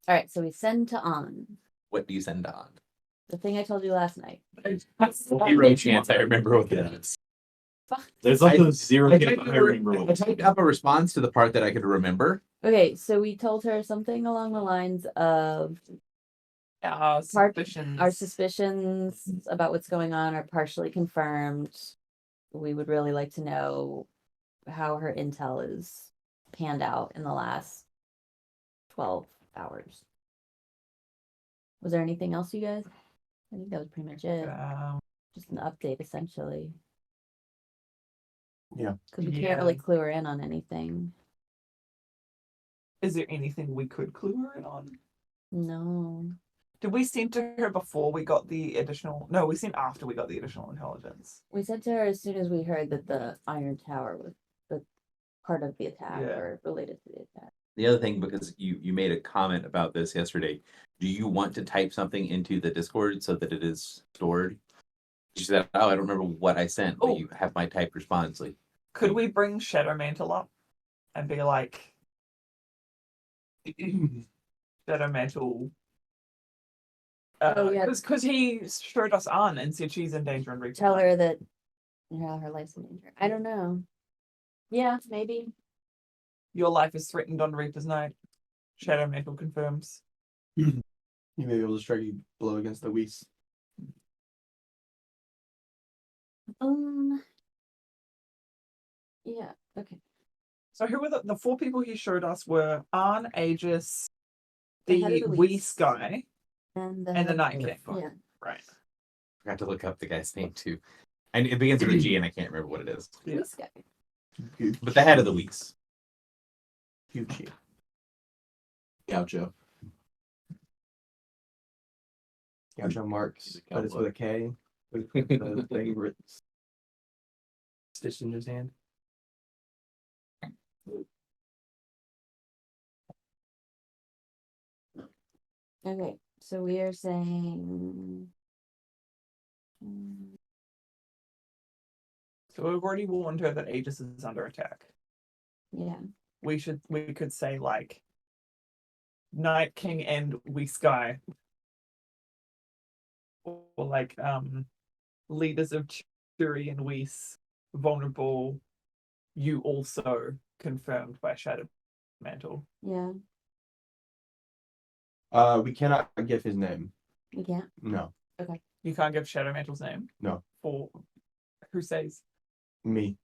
All right, so we send to On. What do you send on? The thing I told you last night. Zero chance I remember what that is. There's also I zero I chance typed, I remember. I typed up a response to the part that I could remember. Okay, so we told her something along the lines of our suspicions about what's going on are partially confirmed. We would really like to know how her intel is panned out in the last 12 hours. Was there anything else, you guys? I think that was pretty much it. Just an update, essentially. Yeah. Because we can't really clue her in on anything. Is there anything we could clue her in on? No. Did we send to her before we got the additional? No, we sent after we got the additional intelligence. We said to her as soon as we heard that the Iron Tower was the part of the attack or related to the attack. The other thing, because you made a comment about this yesterday, do you want to type something into the Discord so that it is stored? She said, "Oh, I don't remember what I sent, but you have my typed response." Like, could we bring Shadow Mantle up and be like, Shadow Mantle? Because he showed us on and said she's in danger and tell her that her life's in danger. I don't know. Yeah, maybe. Your life is threatened on Reaper's Night. Shadow Mantle confirms. You may be able to strike a blow against the Whis. Yeah, okay. So who were the 4 people he showed us were Arn, Aegis, the Whis guy, and the Night King. Yeah. Right. Forgot to look up the guy's name too. And it begins with a G and I can't remember what it is. This guy. But the head of the Whis. Huge. Gaucho. Gaucho Marks. But it's with a K. With the thing where it's stitched in his hand. Okay, so we are saying. So we've already warned her that Aegis is under attack. Yeah. We could say like Night King and Whis guy. Or like leaders of Churi and Whis, vulnerable. You also confirmed by Shadow Mantle. Yeah. We cannot give his name. You can't? No. Okay. You can't give Shadow Mantle's name? No. For who says? Me.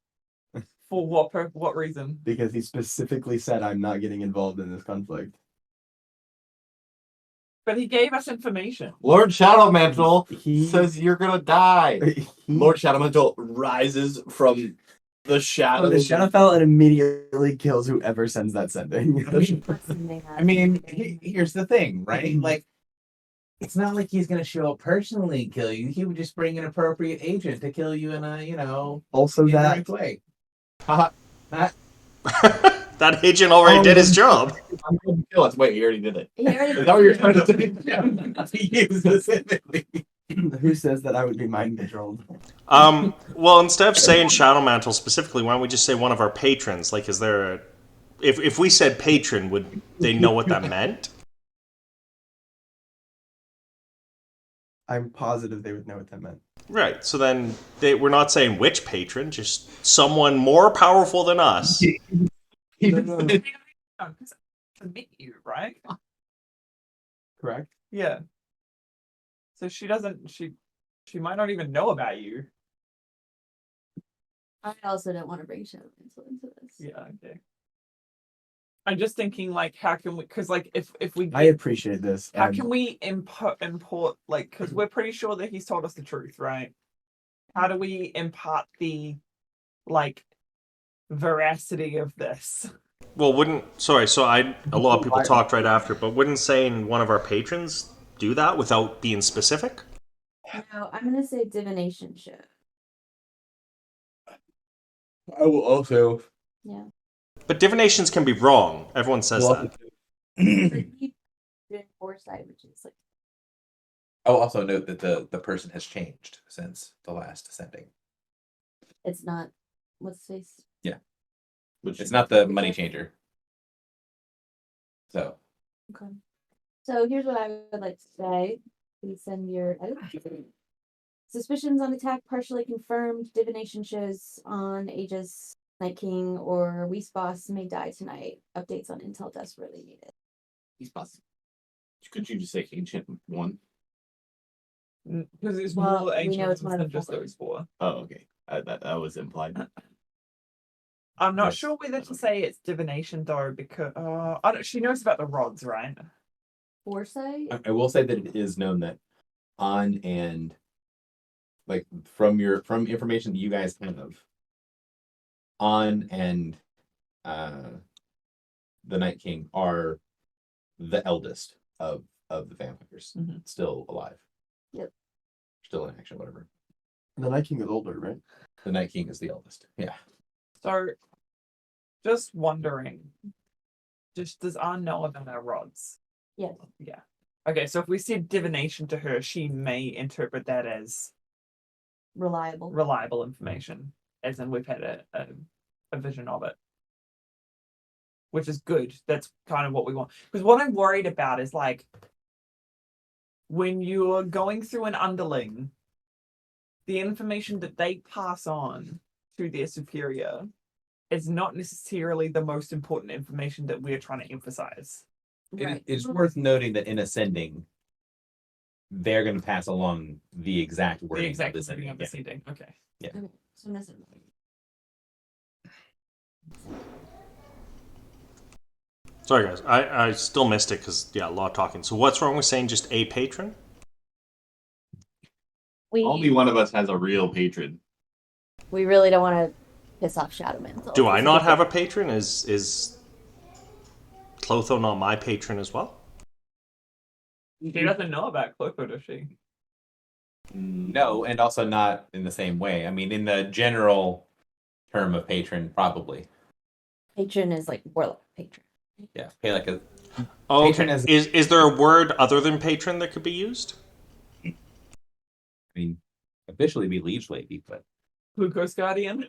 For what reason? Because he specifically said I'm not getting involved in this conflict. But he gave us information. Lord Shadowmantle says you're gonna die. Lord Shadowmantle rises from the shadow. The Shadowfell and immediately kills whoever sends that sending. I mean, here's the thing, right? Like, it's not like he's gonna show up personally and kill you. He would just bring an appropriate agent to kill you in a, also that way. That agent already did his job. I'm going to kill us. Wait, he already did it. He already Is that what you're trying to say? You specifically. Who says that I would be mind controlled? Well, instead of saying Shadowmantle specifically, why don't we just say one of our patrons? Like, is there a... If we said patron, would they know what that meant? I'm positive they would know what that meant. Right, so then we're not saying which patron, just someone more powerful than us. To meet you, right? Correct. Yeah. So she might not even know about you. I also don't want to bring Shadow Mantle into this. Yeah, okay. I'm just thinking, like, how can we? Because, like, if we, I appreciate this. How can we import, like, because we're pretty sure that he's told us the truth, right? How do we impart the, like, veracity of this? Well, a lot of people talked right after, but wouldn't saying one of our patrons do that without being specific? No, I'm gonna say divination show. I will also. Yeah. But divinations can be wrong. Everyone says that. But he did foresight, which is like. I'll also note that the person has changed since the last ascending. It's not. What's face? Yeah. It's not the money changer. So. Okay. So here's what I would like to say. Please send your suspicions on attack partially confirmed. Divination shows on Aegis, Night King, or Whis boss may die tonight. Updates on intel desperately needed. He's possible. Could you just say ancient one? Because it's Well, more we know ancient it's one of than the just four. those four. Oh, okay. That was implied. I'm not Yes. sure whether to say it's divination though, because I don't, she knows about the rods, right? Foresight? I will say that it is known that on and like from information that you guys have, on and the Night King are the eldest of the vampires, Mhm. still alive. Yep. Still in action, whatever. The Night King is older, right? The Night King is the eldest. Yeah. So, just wondering, does Anne know about our rods? Yes. Yeah. Okay, so if we said divination to her, she may interpret that as Reliable. reliable information, as in we've had a vision of it. Which is good. That's kind of what we want. Because what I'm worried about is like when you're going through an underling, the information that they pass on to their superior is not necessarily the most important information that we're trying to emphasize. Right. It's worth noting that in ascending, they're going to pass along the exact The wording exact of the setting of the ascending. seating. Okay. Okay. So listen. Sorry, guys. I still missed it because, yeah, a lot of talking. So what's wrong with saying just a patron? Only one of us has a real patron. We really don't want to piss off Shadow Mantle. Do I not have a patron? Is Clotho not my patron as well? She doesn't know about Clotho, does she? No, and also not in the same way. I mean, in the general term of patron, probably. Patron is like warlock patron. Yeah, pay like a. Oh, Patron okay. is- Is there a word other than patron that could be used? I mean, officially be liege lady, but Glucose Guardian?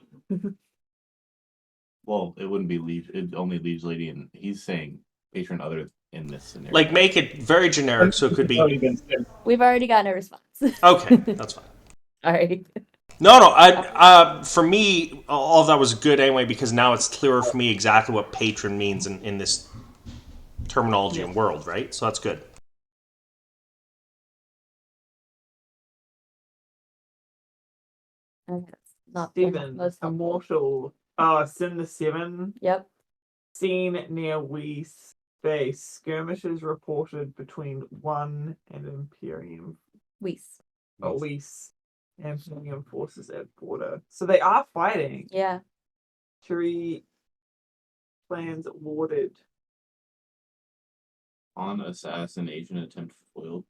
Well, it wouldn't be liege. It only liege lady, and he's saying patron other in this scenario. Like, make it very generic so it could be. We've already gotten a response. Okay, that's fine. All right. No, for me, all of that was good anyway because now it's clearer for me exactly what patron means in this terminology and world, right? So that's good. Okay, that's not the Steven, most helpful. Immortal. Sin the Seven. Yep. Seen near Whis base. Skirmishes reported between 1 and Imperium. Whis. Whis. And Imperium forces at border. So they are fighting. Yeah. 3 plans awarded. On assassination attempt foiled.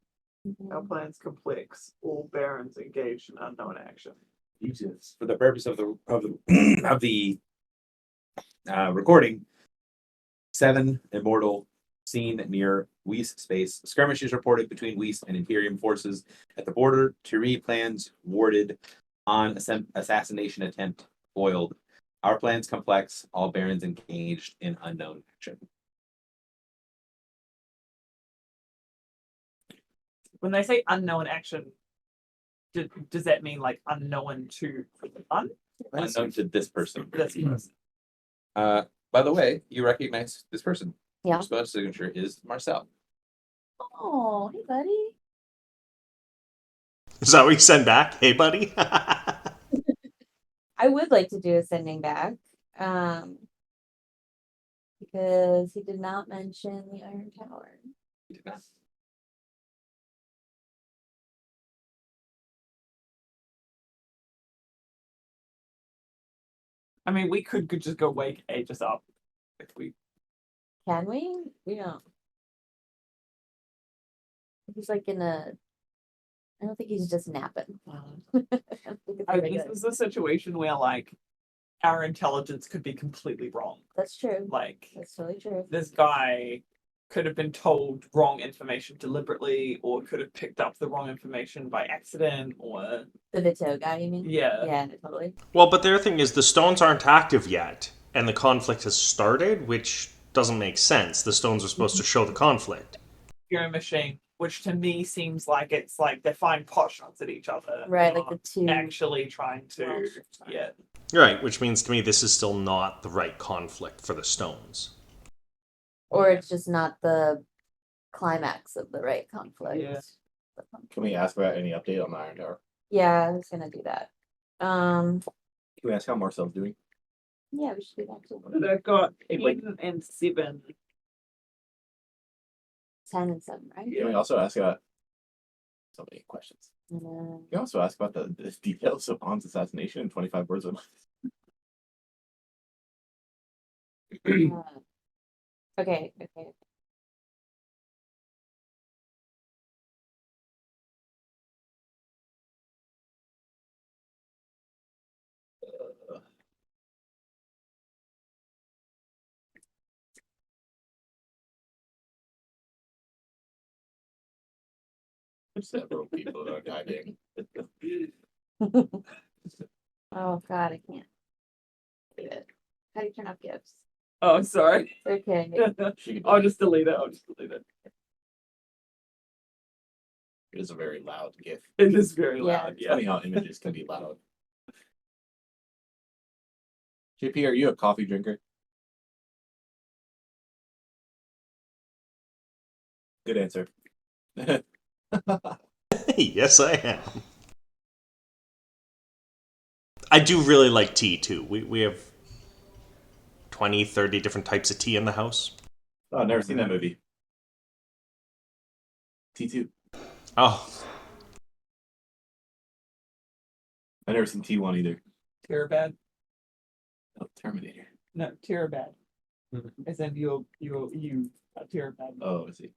Our plans complex. All barons engaged in unknown action. for the purpose of the of the recording, 7 immortal seen near Whis space. Skirmishes reported between Whis and Imperium forces at the border. Turi plans warded on assassination attempt foiled. Our plans complex. All barons engaged in unknown action. When they say unknown action, does that mean like unknown to Unknown to this person. this person? By the way, you recognize this person. Yeah. Your spell signature is Marcel. Oh, hey, buddy. Is that what you send back? Hey, buddy. I would like to do a sending back. Because he did not mention the Iron Tower. You did not. I mean, we could just go wake Aegis up if we. Can we? We don't. He's like in a. I don't think he's just napping. I think it's very This good. is a situation where like our intelligence could be completely wrong. That's true. Like That's totally true. this guy could have been told wrong information deliberately, or could have picked up the wrong information by accident, or The Vito guy, you mean? yeah. Yeah, totally. Well, but the other thing is the stones aren't active yet, and the conflict has started, which doesn't make sense. The stones are supposed to show the conflict. skirmishing, which to me seems like it's like they're firing pot shots at each other. Right, like not the two. actually trying to. Yeah. Right, which means to me this is still not the right conflict for the Stones. Or it's just not the climax of the right conflict. Yeah. Can we ask about any update on the Iron Tower? Yeah, I was gonna do that. Can we ask how Marcel's doing? Yeah, we should do that too. They've got Hey, like- 10 and 7. 10 and 7, right? Can we also ask about so many questions? And Can we also ask about the details of Han's assassination in 25 words or less? then, okay. Several people are diving. Oh God, I can't. Do it. How do you turn off gifts? Oh, sorry. Okay. She could I'll just delete it. I'll just delete it. It is a very loud GIF. It is very Yeah. loud. It's Yeah. funny how images can be loud. JP, are you a coffee drinker? Good answer. Yes, I am. I do really like tea too. We have 20, 30 different types of tea in the house. Oh, I've never seen that movie. T2. Oh, I've never seen T1 either. Terabad. Oh, Terminator. No, Terabad. As in you Terabad. Oh, I see.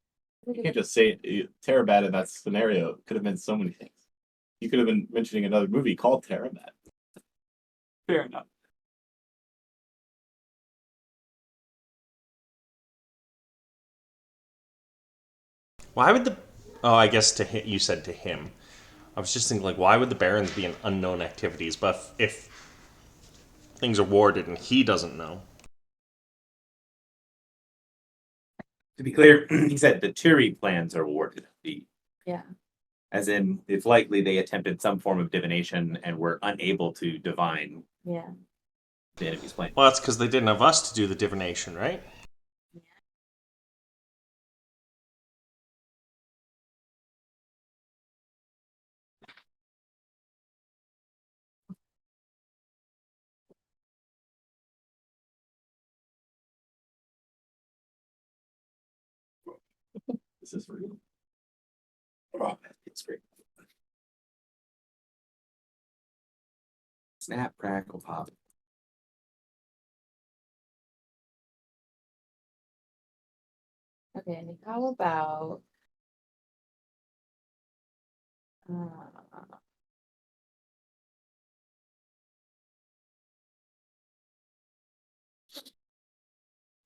You can't just say Terabad in that scenario. It could have meant so many things. You could have been mentioning another movie called Terabad. Fair enough. why would the? Oh, I guess to him, you said to him. I was just thinking, like, why would the Barons be in unknown activities? But if things are warded and he doesn't know, To be clear, he said the Turi plans are warded. Yeah. As in, it's likely they attempted some form of divination and were unable to divine Yeah. the enemy's plan. well, that's because they didn't have us to do the divination, right? This is real. Oh, it's great. Snap, crackle, pop. Okay. How about? Uh,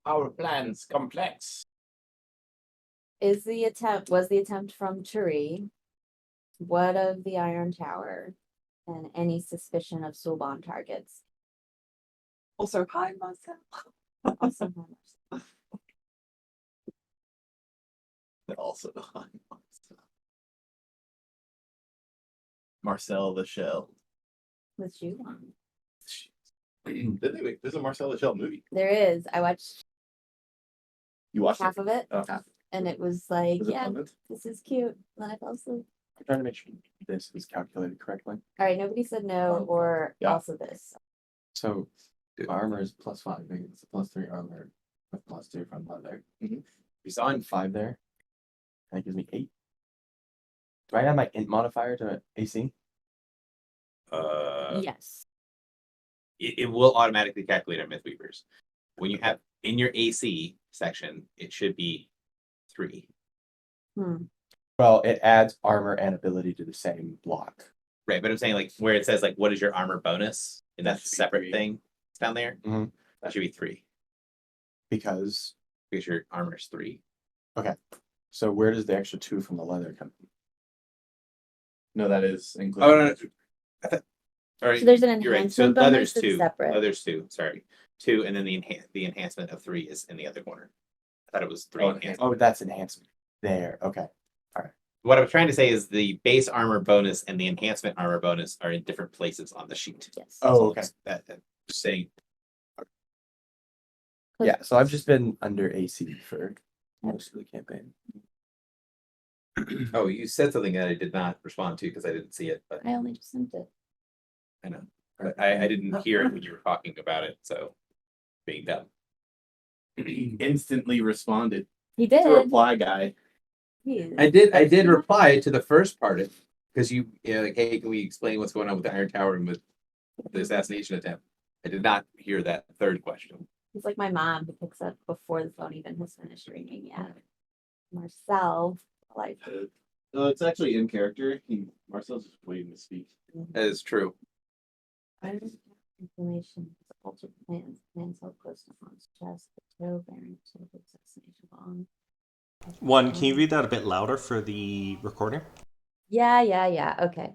Our plan's complex. was the attempt from Turi? What of the Iron Tower? And any suspicion of Sulban targets? Also, hi Marcel. Also, Also, Marcel the Shell. with you. Did they make? There's a Marcel the Shell movie. There is. I watched You watched half it? of it, Oh. and it was like, Was it yeah, fun? this is cute. Then I fell asleep. I'm trying to make sure this is calculated correctly. All right, nobody said no or Yeah. also this. So armor is +5, maybe it's a +3 armor with +2 from leather. Mhm. We saw in 5 there. That gives me 8. Do I add my int modifier to AC? Yes. It will automatically calculate our Mythweavers. When you have in your AC section, it should be 3. Hmm. Well, it adds armor and ability to the same block. Right, but I'm saying like where it says like what is your armor bonus, and that's a should be separate 3. thing down there. Mhm. That should be 3 Because because your armor is 3. so where does the extra 2 from the leather come from? No, that is included. Oh no, all right, So there's an you're right. So enhancement leather's bonus that's 2. separate. Leather's 2. Sorry, 2, and then the enhancement of 3 is in the other corner. I thought it was 3 Oh, enhancement. Oh, that's enhancement. There. Okay. What I'm trying to say is the base armor bonus and the enhancement armor bonus are in different places on the sheet. Yes. Oh, okay. Just saying. Yeah. So I've just been under AC for most of the campaign. Oh, you said something that I did not respond to because I didn't see it, but I only just sent it. I know. But I didn't hear it when you were talking about it, so being dumb. Instantly responded. He The did. reply guy. I did reply to the first part of because you know, like, hey, can we explain what's going on with the Iron Tower and with the assassination attempt? I did not hear that third question. He's like my mom who picks up before the phone even has finished ringing yet. Marcel, like No, it's actually in character. Marcel's just waiting to speak. That is true. information, altered plans held close to Han's chest, the toe bearing sort of assassination long. One, can you read that a bit louder for the recording? Yeah. Okay.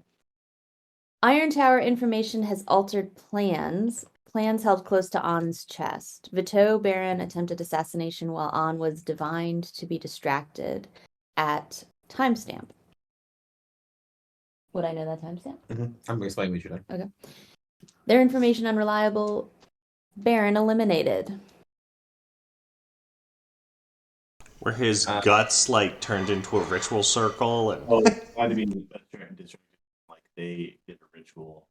Iron Tower information has altered plans. Plans held close to On's chest. Vito Baron attempted assassination while On was divined to be distracted at timestamp. Would I know that timestamp? I'm gonna explain what you done. Their information unreliable. Baron eliminated. Where his Uh, guts like turned into a ritual circle and Oh, trying to be distracted. Like they did a ritual.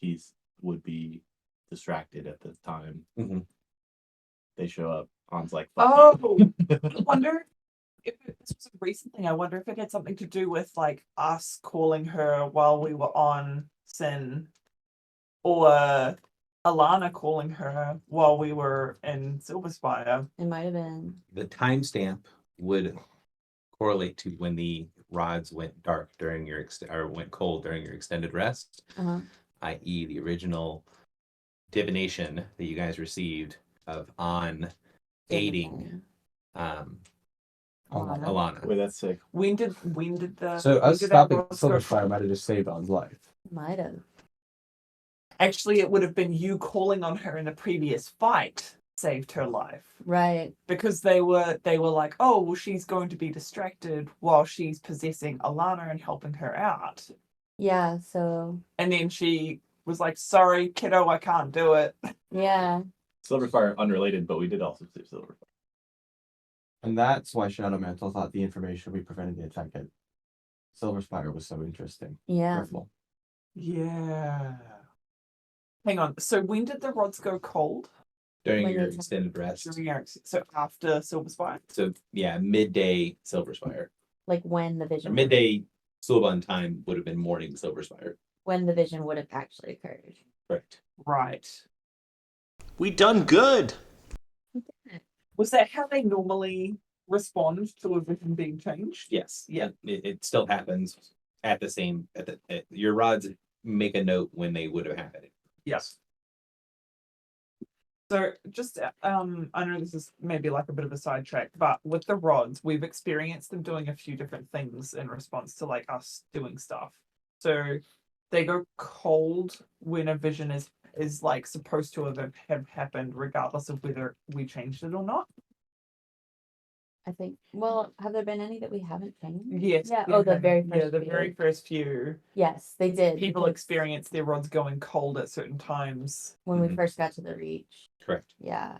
He's would be distracted at the time. Mhm. They show up. Han's like, Oh, I wonder if this was a recent thing. I wonder if it had something to do with like us calling her while we were on Sin, or Alana calling her while we were in Silverspire. It might have been. The timestamp would correlate to when the rods went dark during your or went cold during your extended rest, Uh-huh. i.e., the original divination that you guys received of On aiding Alana. Alana. wait, that's sick. When did the So when us did that stopping rose go- Silverfire might have just saved On's life. Might have. Actually, it would have been you calling on her in the previous fight saved her life. Right. Because they were like, oh well, she's going to be distracted while she's possessing Alana and helping her out. Yeah, so And then she was like, sorry, kiddo, I can't do it. yeah. Silverfire unrelated, but we did also save Silverfire. And that's why Shadow Mantle thought the information we prevented the attack at Silverspire was so interesting. Yeah. Careful. Yeah. Hang on. So when did the rods go cold? During When your it's- extended rest. So after Silverspire? So yeah, midday Silverspire. Like when the Or vision midday Suaban time would have been morning Silverspire. when the vision would have actually occurred. Correct. Right. we done good. Was that how they normally respond to a vision being changed? Yes. Yeah. It still happens at the same your rods make a note when they would have happened. Yes. So just I know this is maybe like a bit of a sidetrack, but with the rods, we've experienced them doing a few different things in response to like us doing stuff. So they go cold when a vision is like supposed to have happened, regardless of whether we changed it or not. I think. Well, have there been any that we haven't changed? Yes. Yeah. there Oh, the have- very yeah, first. the few. very first few Yes, they did. people because experience their rods going cold at certain times. when we Mhm. first got to the Reach. Correct. Yeah.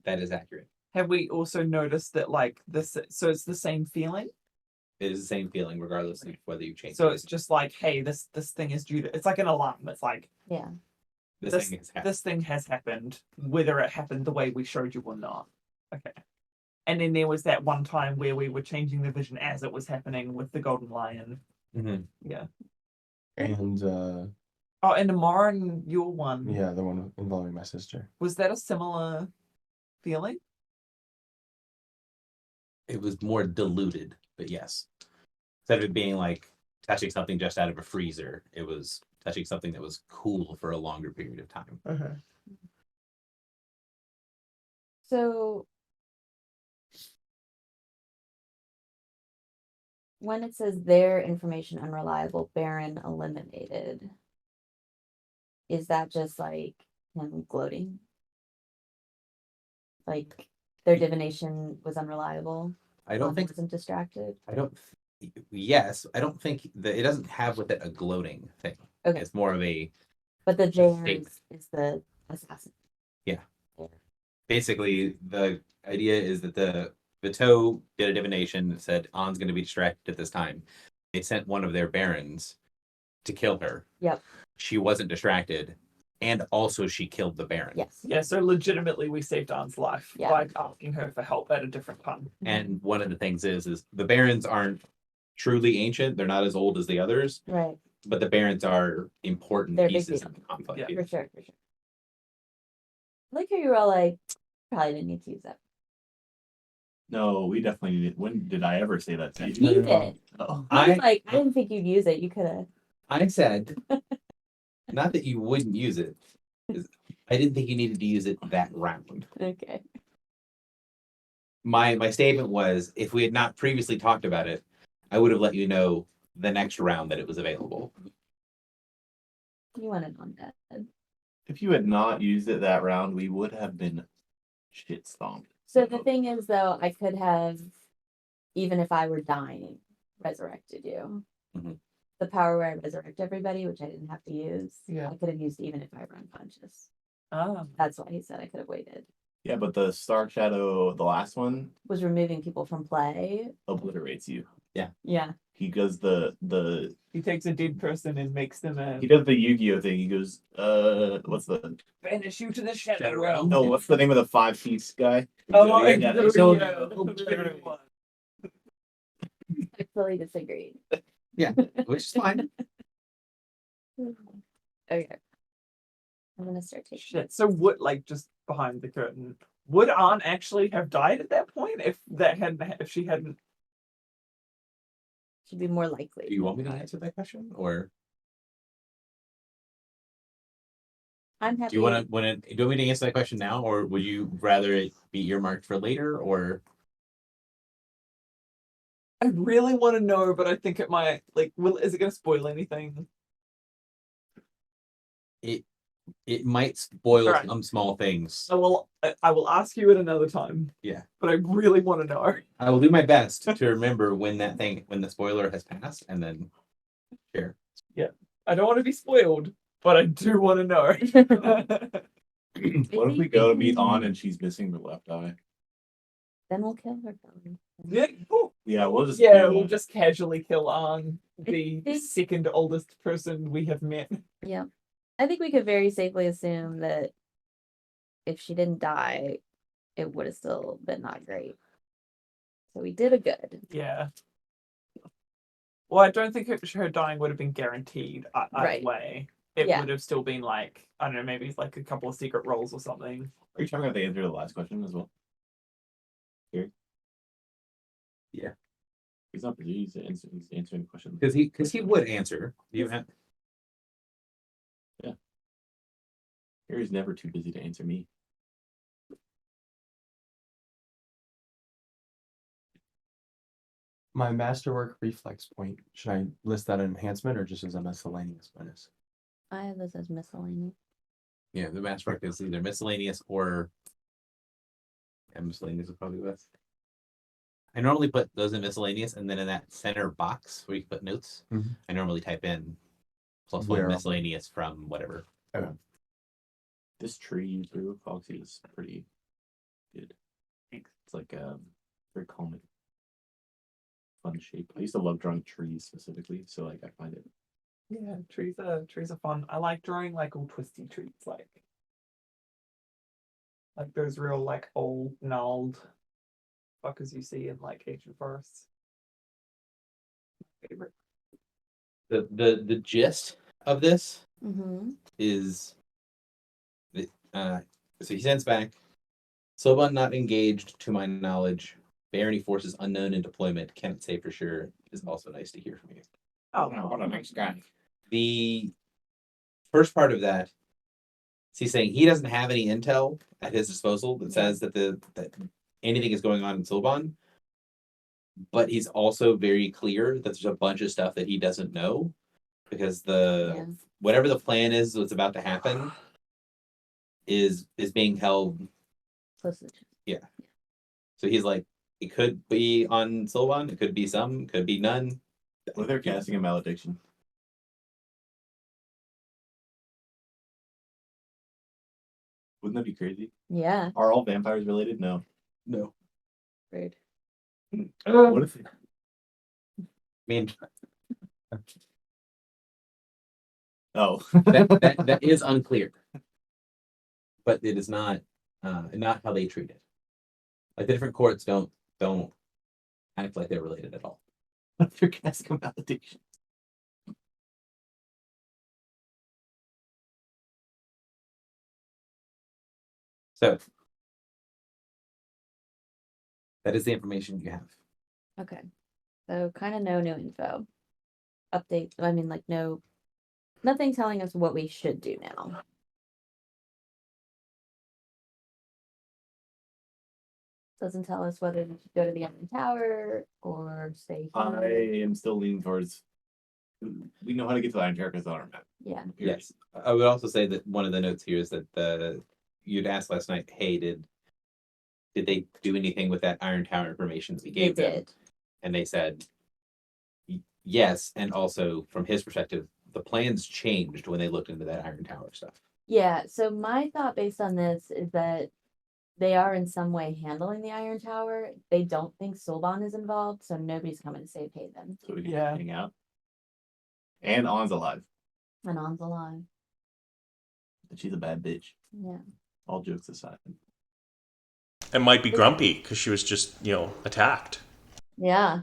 That is accurate. Have we also noticed that like this? So it's the same feeling. It is the same feeling regardless of whether you change So it. it's just like, hey, this thing is due to. It's like an alarm. It's like Yeah. this thing is happening. this thing has happened, whether it happened the way we showed you or not. Okay. And then there was that one time where we were changing the vision as it was happening with the golden lion. Mhm. Yeah. And Oh, and the Marin, your one. yeah, the one involving my sister. Was that a similar feeling? It was more diluted, but yes. Instead of it being like touching something just out of a freezer, it was touching something that was cool for a longer period of time. Okay. So when it says their information unreliable, Baron eliminated, is that just like him gloating? Like their divination was unreliable. I don't Juan think, wasn't distracted. yes, I don't think that it doesn't have with it a gloating thing. Okay. It's more of a, But the Just bear statement. is the assassin. basically, the idea is that the toe did a divination that said An's going to be distracted at this time. They sent one of their barons to kill her. Yep. She wasn't distracted, and also she killed the baron. Yes. Yeah, so legitimately we saved Anne's life Yeah. by asking her for help at a different time. And one of the things is the barons aren't truly ancient; they're not as old as the others, Right. but the barons are important They're a big pieces deal. of the conflict. Yeah. here. For sure. For sure. I like how you were all like, probably didn't need to use that. No, we definitely need it. When did I ever say that to you? You did. Oh. I was I like, I didn't think you'd use it. You could have. I said, not that you wouldn't use it. I didn't think you needed to use it that round. Okay. My statement was, if we had not previously talked about it, I would have let you know the next round that it was available. You wanted on that. If you had not used it that round, we would have been shit stomped. So the thing is, though, I could have, even if I were dying, resurrected you. Mhm. The power where I resurrect everybody, which I didn't have to use. Yeah. I could have used even if I were unconscious. Ah. That's why he said I could have waited. Yeah, but the Star Shadow, the last one, Was removing people from play. obliterates you. Yeah. He does the He takes a dead person and makes them he does the Yu-Gi-Oh thing. He goes, what's the banish you to the shadow Shadow realm. no, what's the name of the 5-piece guy? Oh, Yeah, yeah, so- I fully disagree. Which is fine. Okay. I'm gonna start taking. Shit. So would like just behind the curtain, would Anne actually have died at that point if she hadn't? Should be more likely. Do you want me to answer that question, or I'm happy. do you want me to answer that question now, or would you rather it be earmarked for later, or I really want to know, but I think it might is it gonna spoil anything? it might spoil Alright. some small things? I will ask you at another time. Yeah. But I really want to know. I will do my best to remember when the spoiler has passed, and then share. I don't want to be spoiled, but I do want to know. What if we go to meet On and she's missing the left eye? Then we'll kill her. Probably. Yeah, cool. Yeah, we'll just Yeah, do we'll it. just casually kill Anne, the think- second oldest person we have met. Yeah. I think we could very safely assume that if she didn't die, it would have still been not great. So we did a good. Yeah. Well, I don't think her dying would have been guaranteed either Right. way. It Yeah. would have still been like, I don't know, maybe it's like a couple of secret rolls or something. Are you talking about the answer to the last question as well? Here? Yeah. He's not busy, he's answering the question. Because he would answer. You have, Harry's never too busy to answer me. My masterwork reflex point, should I list that an enhancement or just as a miscellaneous bonus? I have this as miscellaneous. yeah, the master is either miscellaneous or miscellaneous is probably best. I normally put those in miscellaneous, and then in that center box where you put notes, Mhm. I normally type in +1 Where- miscellaneous from whatever. This tree you drew, Foxy, is pretty good. It's like very calming. Fun shape. I used to love drawing trees specifically, so like I find it. Yeah, trees are fun. I like drawing like all twisty trees, like those real like old gnarled fuckers you see in like ancient forests. Favorite. The gist of this Mm-hmm. is so he sends back Soban not engaged to my knowledge. Barony forces unknown in deployment. Can't say for sure. Is also nice to hear from you. Oh, what a nice guy. The first part of that is he's saying he doesn't have any intel at his disposal that says that that anything is going on in Soban. But he's also very clear that there's a bunch of stuff that he doesn't know because Yeah. whatever the plan is what's about to happen is being held Close to the chest. Yeah. So he's like, it could be on Sylvan, it could be some, could be none. What if they're casting a malediction? Wouldn't that be crazy? Yeah. Are all vampires related? No. No. Rude. What if I mean, Oh. that is unclear. But it is not how they treat it. Like the different courts don't act like they're related at all. What if you're casting a malediction? So that is the information you have. Okay. So kind of no new info. Update. I mean, like nothing telling us what we should do now. Doesn't tell us whether we should go to the Iron Tower or stay I here. am still leaning towards. We know how to get to the Iron Tower because on our map. Yeah. Yes. I would also say that one of the notes here is that you'd asked last night, hey, did they do anything with that Iron Tower information that we They gave them? did. And they said yes, and also from his perspective, the plans changed when they looked into that Iron Tower stuff. Yeah. So my thought based on this is that they are in some way handling the Iron Tower. They don't think Solban is involved, so nobody's coming to save Haven. So we can Yeah. hang out. And On's alive. And On's alive. And she's a bad bitch. Yeah. All jokes aside. And might be grumpy because she was just, attacked. Yeah.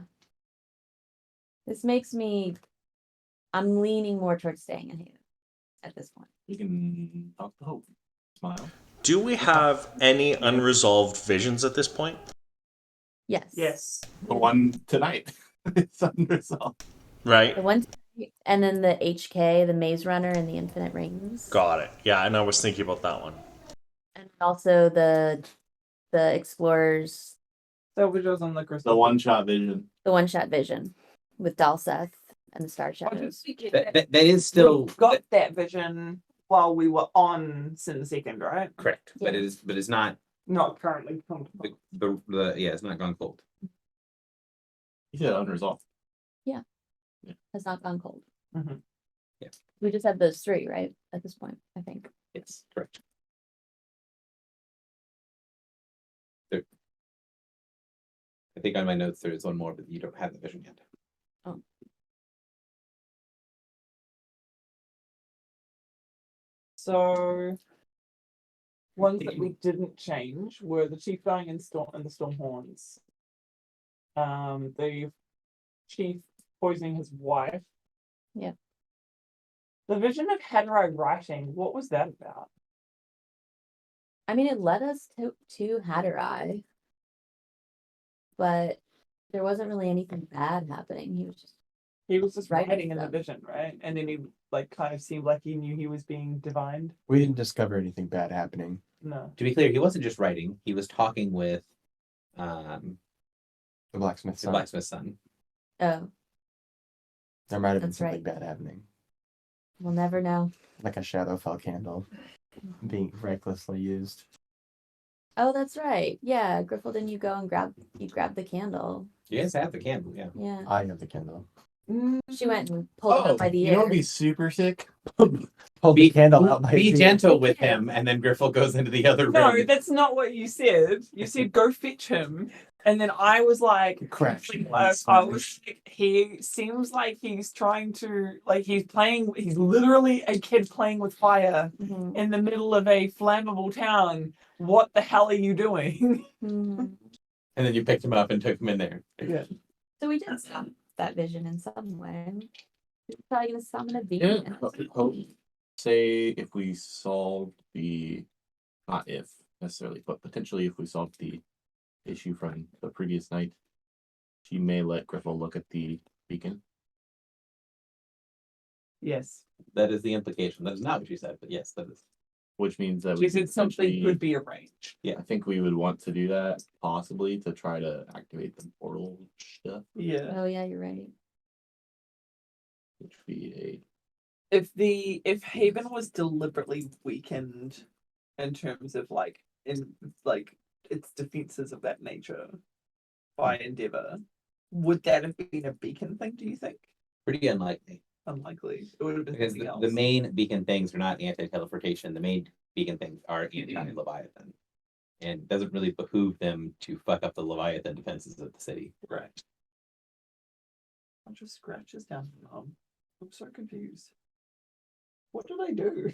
This makes me. I'm leaning more towards staying in Haven at this point. You can talk to Hope. Smile. Do we have any unresolved visions at this point? Yes. Yes. The one tonight. It's unresolved. Right? The one, and then the HK, the Maze Runner, and the Infinite Rings. Got it. Yeah, and I was thinking about that one. And also the Explorers, So we was on the crystal. The one-shot vision. the one-shot vision with Dalseth and the Star Shadows. That is still We got that vision while we were on Sin Second, right? correct, but Yeah. it's not Not currently. the it's not gone cold. He said unresolved. Has not gone cold. Mhm. Yeah. We just have those three, right? At this point, I think. Yes, correct. There, I think on my notes there is one more, but you don't have the vision yet. So ones that we didn't change were the Chief dying in Storm and the Stormhorns. The Chief poisoning his wife. Yeah. The vision of Hadrai writing, what was that about? I mean, it led us to Hatterai, but there wasn't really anything bad happening. He was just He was just Writing writing in the stuff. vision, right? And then he kind of seemed like he knew he was being divined. We didn't discover anything bad happening. No. To be clear, he wasn't just writing; he was talking with The blacksmith's the son. blacksmith's son. oh, There might have been That's something right. bad happening. we'll never know. Like a Shadowfell candle being recklessly used. Oh, that's right. Yeah, Griffle, didn't you go and grab the candle? You guys have the candle, yeah. Yeah. I have the candle. She went and pulled it up by the you ear. know what'd be super sick? Hold the candle out by Be his ear. gentle with him, and then Griffle goes into the other No, room. that's not what you said. You said go fetch him. And then I was like, Crash. I was like, he seems like he's trying to, like, he's literally a kid playing with fire Mhm. in the middle of a flammable town. What the hell are you doing? Mhm. And then you picked him up and took him in there. Yeah. So we did stop that vision in some way. He's probably gonna summon a Yeah. beacon. Hope. Say if we solved the, not if necessarily, but potentially if we solved the issue from the previous night, she may let Griffle look at the beacon. Yes. That is the implication. That is not what she said, but yes, that is. Which means that She we said could something potentially- could be arranged. I think we would want to do that possibly to try to activate the portal stuff, Yeah. Oh yeah, you're right. which would be a If Haven was deliberately weakened in terms of like its defenses of that nature by Endeavour, would that have been a beacon thing, do you think? Pretty unlikely. Unlikely. It would have been Because something else. the main beacon things are not anti-teleportation. The main beacon things are anti-Leviathan. And it doesn't really behoove them to fuck up the Leviathan defenses of the city. Right. I'll just scratches down my arm. I'm so confused. What did I do?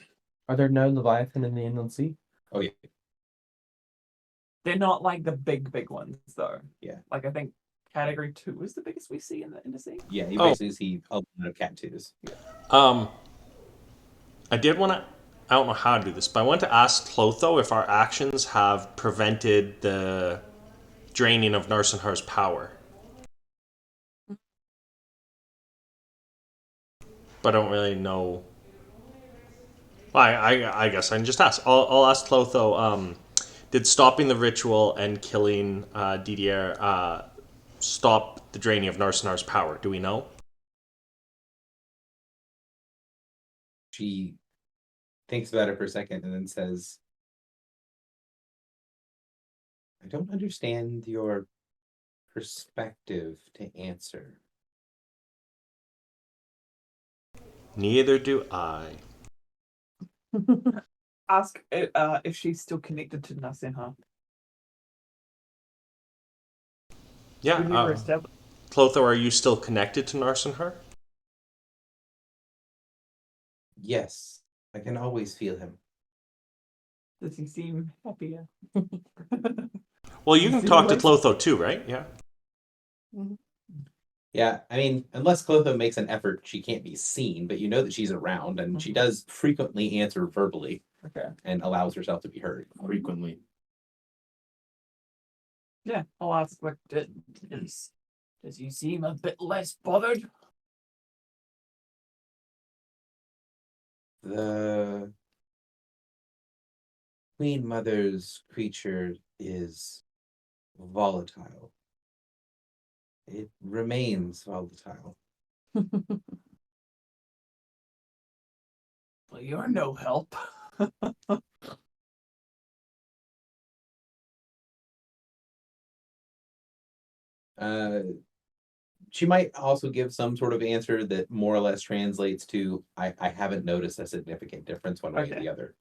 Are there no Leviathan in the Inland Sea? Oh yeah. They're not like the big ones though. Yeah. Like I think category 2 is the biggest we see in the sea. Yeah, you Oh. basically see a lot of cat twos. I did want to. I don't know how to do this, but I want to ask Clotho if our actions have prevented the draining of Narsenhar's power. But I don't really know. Well, I guess I can just ask. I'll ask Clotho. Did stopping the ritual and killing Didier stop the draining of Narsenhar's power? Do we know? She thinks about it for a second and then says, I don't understand your perspective to answer. Neither do I. Ask if she's still connected to Nasenha. Yeah. We never established. Clotho, are you still connected to Narsenhar? Yes, I can always feel him. Does he seem happier? Well, you can See talk to what- Clotho too, right? Yeah. Yeah, I mean, unless Clotho makes an effort, she can't be seen, but you know that she's around, and she does frequently answer verbally Okay. and allows herself to be heard. Frequently. Yeah, I'll ask. Like, does he seem a bit less bothered? The Queen Mother's creature is volatile. It remains volatile. Well, you're no help. Uh, she might also give some sort of answer that more or less translates to I haven't noticed a significant difference one way or Okay. the other.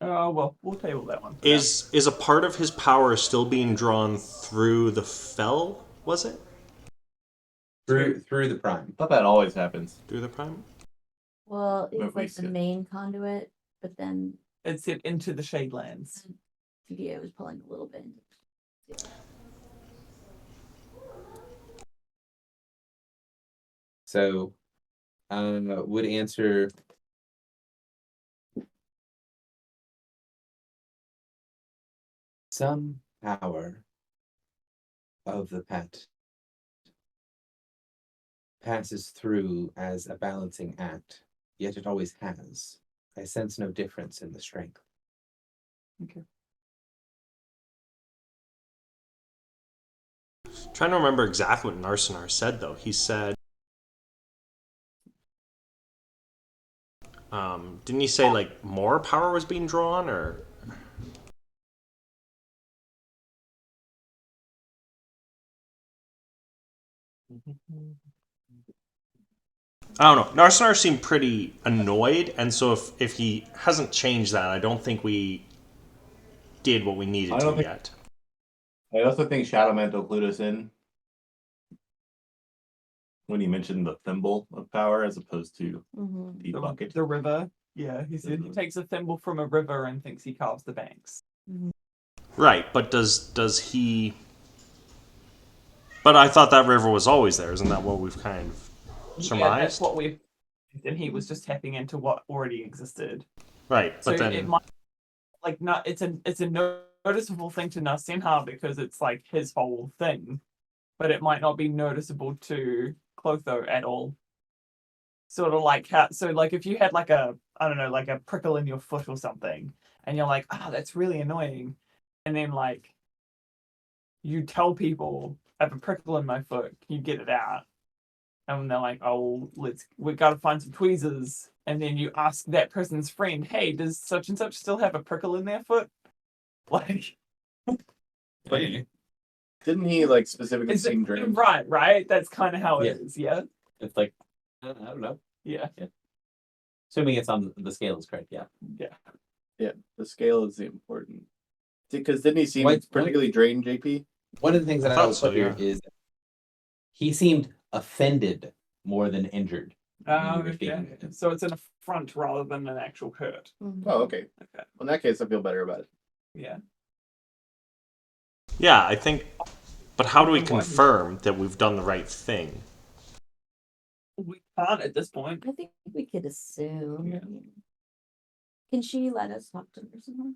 Oh well, we'll table that one. for now. Is a part of his power still being drawn through the fell? Was it Through the prime. I thought that always happens. through the prime? Well, But it's we like the said- main conduit, but then It's it into the Shadelands. PDA was pulling a little bit. So would answer some power of the pet passes through as a balancing act, yet it always has. I sense no difference in the strength. Okay. Trying to remember exactly what Narsenar said though. He said, didn't he say like more power was being drawn, or? I don't know. Narsenar seemed pretty annoyed, and so if he hasn't changed that, I don't think we did what we needed I to don't think- yet. I also think Shadow Mantle clued us in when he mentioned the thimble of power as opposed to Mm-hmm. the bucket. The river. Yeah, he said he takes a thimble from a river and thinks he carves the banks. Right, but does he? But I thought that river was always there. Isn't that what we've kind of Yeah, that's surmised? what we. And he was just tapping into what already existed. Right, So but then it might like not. It's a noticeable thing to Nasenha because it's like his whole thing, but it might not be noticeable to Clotho at all. Sort of like how, so like if you had like a, I don't know, like a prickle in your foot or something, and you're like, that's really annoying, and then like you tell people I have a prickle in my foot, can you get it out? and they're like, "Oh, we got to find some tweezers," and then you ask that person's friend, "Hey, does such and such still have a prickle in their foot?" Like, Hey, Didn't he like specifically is it, sing dreams? right? That's kind of how it Yeah. is. Yeah, it's like I don't know. yeah, Assuming it's on the scale is correct. Yeah. yeah. Yeah, the scale is the important. Because didn't he seem What- particularly drained, JP? One of the things that I I thought would so, put here yeah. is he seemed offended more than injured. Oh, were speaking okay. with him. So it's an affront rather than an actual hurt. Oh, okay. Okay. Well, in that case, I feel better about it. Yeah. Yeah, I think. But how do we Then why- confirm that we've done the right thing? We can't at this point. I think we could assume. Yeah. Can she let us talk to her some more?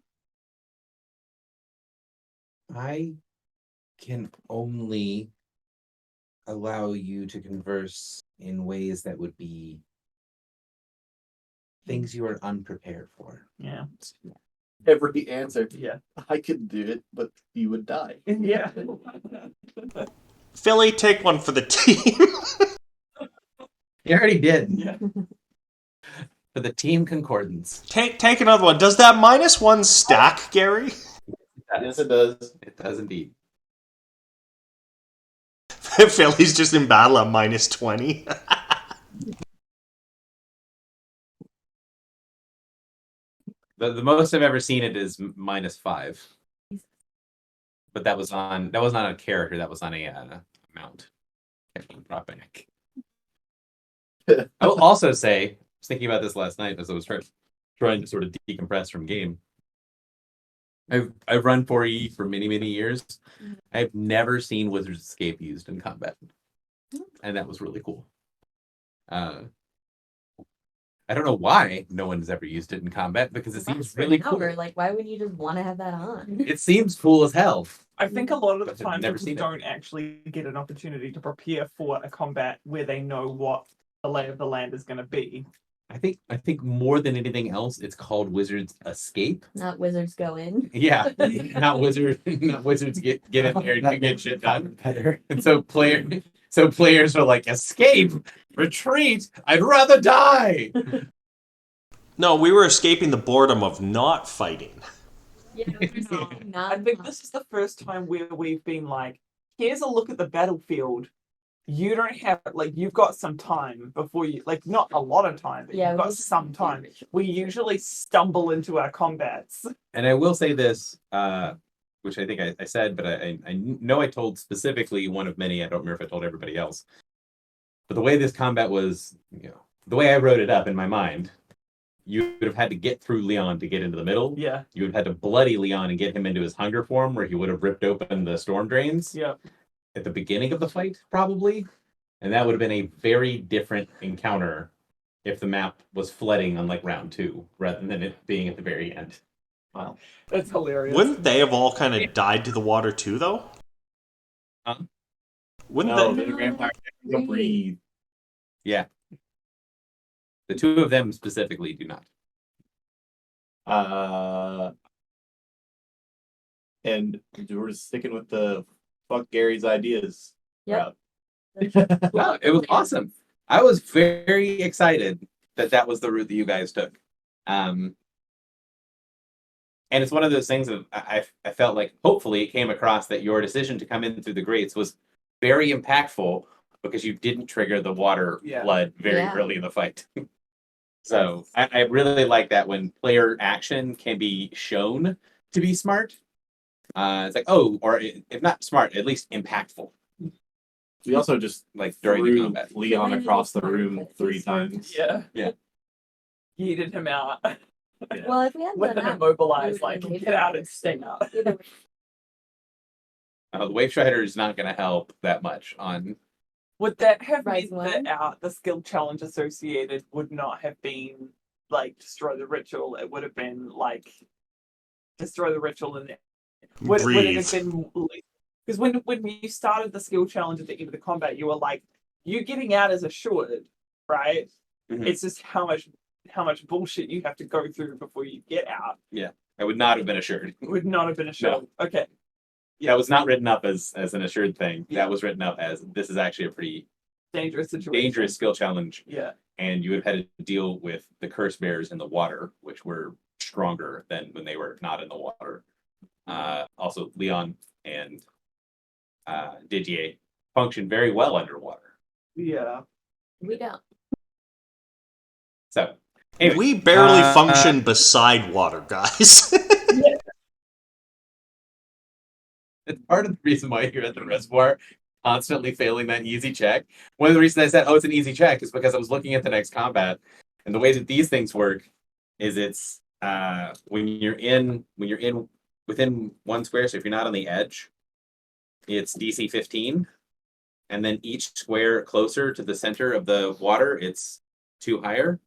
I can only allow you to converse in ways that would be things you are unprepared for. Yeah. Every answer, Yeah. I could do it, but you would die. Yeah. Philly, take one for the team. You already did. Yeah. For the team concordance. take another one. Does that -1 stack, Gary? Yes, it does. It does indeed. Philly's just in battle at -20. The most I've ever seen it is -5. But that was on a character. That was on a mount. Captain brought back. I will also say, I was thinking about this last night as I was trying to sort of decompress from game. I've run 4E for many years. I've never seen Wizard's Escape used in combat, and that was really cool. I don't know why no one has ever used it in combat because it seems really cool. Like, why would you just want to have that on? It seems cool as hell. I think a lot of the But I've time never people seen it. don't actually get an opportunity to prepare for a combat where they know what the lay of the land is going to be. I think more than anything else, it's called Wizard's Escape. Not wizards go in. Yeah, not wizards get in there and get shit done. Better. And so players are like, escape, retreat. I'd rather die. No, we were escaping the boredom of not fighting. Yeah, I think this is the first time where we've been like, here's a look at the battlefield. You don't have like you've got some time before you like not a lot of time, but you've got some time. We usually stumble into our combats. And I will say this, which I think I said, but I know I told specifically one of many. I don't remember if I told everybody else. But the way this combat was, the way I wrote it up in my mind, you would have had to get through Leon to get into the middle. Yeah, You would have had to bloody Leon and get him into his hunger form, where he would have ripped open the storm drains yeah. at the beginning of the fight, probably. And that would have been a very different encounter if the map was flooding on like round 2, rather than it being at the very end. Wow. That's hilarious. Wouldn't they have all kind of died to the water too, though? Huh? Wouldn't No, they? the vampire don't breathe. Yeah. The two of them specifically do not. And we're just sticking with the fuck Gary's ideas. Yep. Well, it was awesome. I was very excited that was the route that you guys took. And it's one of those things of I felt like hopefully it came across that your decision to come in through the grates was very impactful because you didn't trigger the water Yeah. flood very Yeah. early in the fight. So I really like that when player action can be shown to be smart. It's like, oh, or if not smart, at least impactful. We also just Like during the threw combat. Leon Maybe across the smart, room but 3 he's smart. times. Yeah. Yeah. Yeeted him out. Well, if we had With done them that, immobilized, we like would've get out and stay out. either way. The Wave Strider is not going to help that much on. Would that have Rise meant that one? the skill challenge associated would not have been like destroy the ritual? It would have been like destroy the ritual and would it have Breathe. been because when you started the skill challenge at the end of the combat, you were like, you getting out is assured, right? Mhm. It's just how much bullshit you have to go through before you get out. I would not have been assured. It would not have been assured. Okay. That was not written up as an assured thing. Yeah. That was written up as this is actually a pretty dangerous situation. dangerous skill challenge, Yeah. and you would have had to deal with the curse bears in the water, which were stronger than when they were not in the water. Also, Leon and Didier function very well underwater. Yeah. We don't. So, anyway, We barely uh, function beside water, guys. it's part of the reason why you're at the reservoir, constantly failing that easy check. One of the reasons I said, "Oh, it's an easy check," is because I was looking at the next combat, and the way that these things work is it's when you're in within 1 square. So if you're not on the edge, it's DC 15, and then each square closer to the center of the water, it's 2 higher.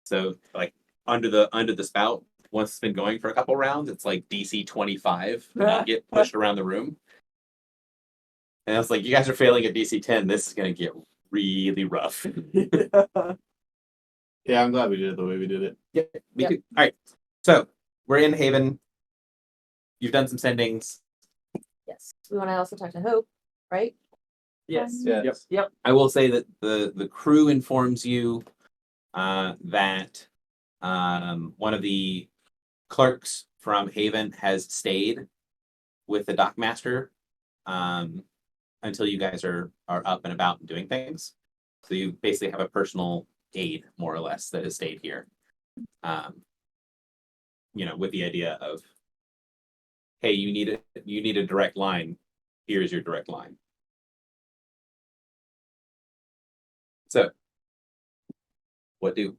So like under the spout, once it's been going for a couple rounds, it's like DC 25. And you get pushed around the room. And I was like, you guys are failing at DC 10. This is gonna get really rough. Yeah, I'm glad we did it the way we did it. Me too. All right. So we're in Haven. You've done some sendings. Yes. We want to also talk to Hope, right? Yes. Yeah. I will say that the crew informs you that one of the clerks from Haven has stayed with the dockmaster until you guys are up and about and doing things. So you basically have a personal aide, more or less, that has stayed here. With the idea of, hey, you need a direct line. Here's your direct line. So, what do?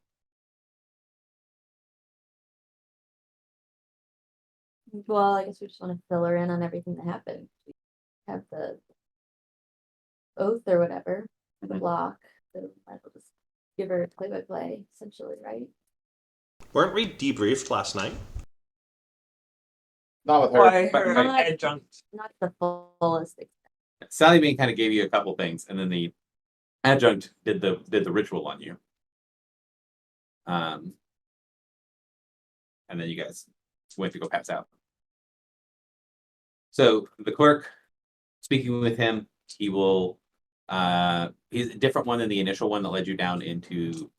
Well, I guess we just want to fill her in on everything that happened. We have the oath or whatever, the block. So might as well just give her play-by-play, essentially, right? Weren't we debriefed last night? Not with her. By but- her but- adjunct. Not the fullest extent. Sally Bean kind of gave you a couple things, and then the adjunct did the ritual on you. And then you guys went to go pass out. So the clerk, speaking with him, he will he's a different one than the initial one that led you down into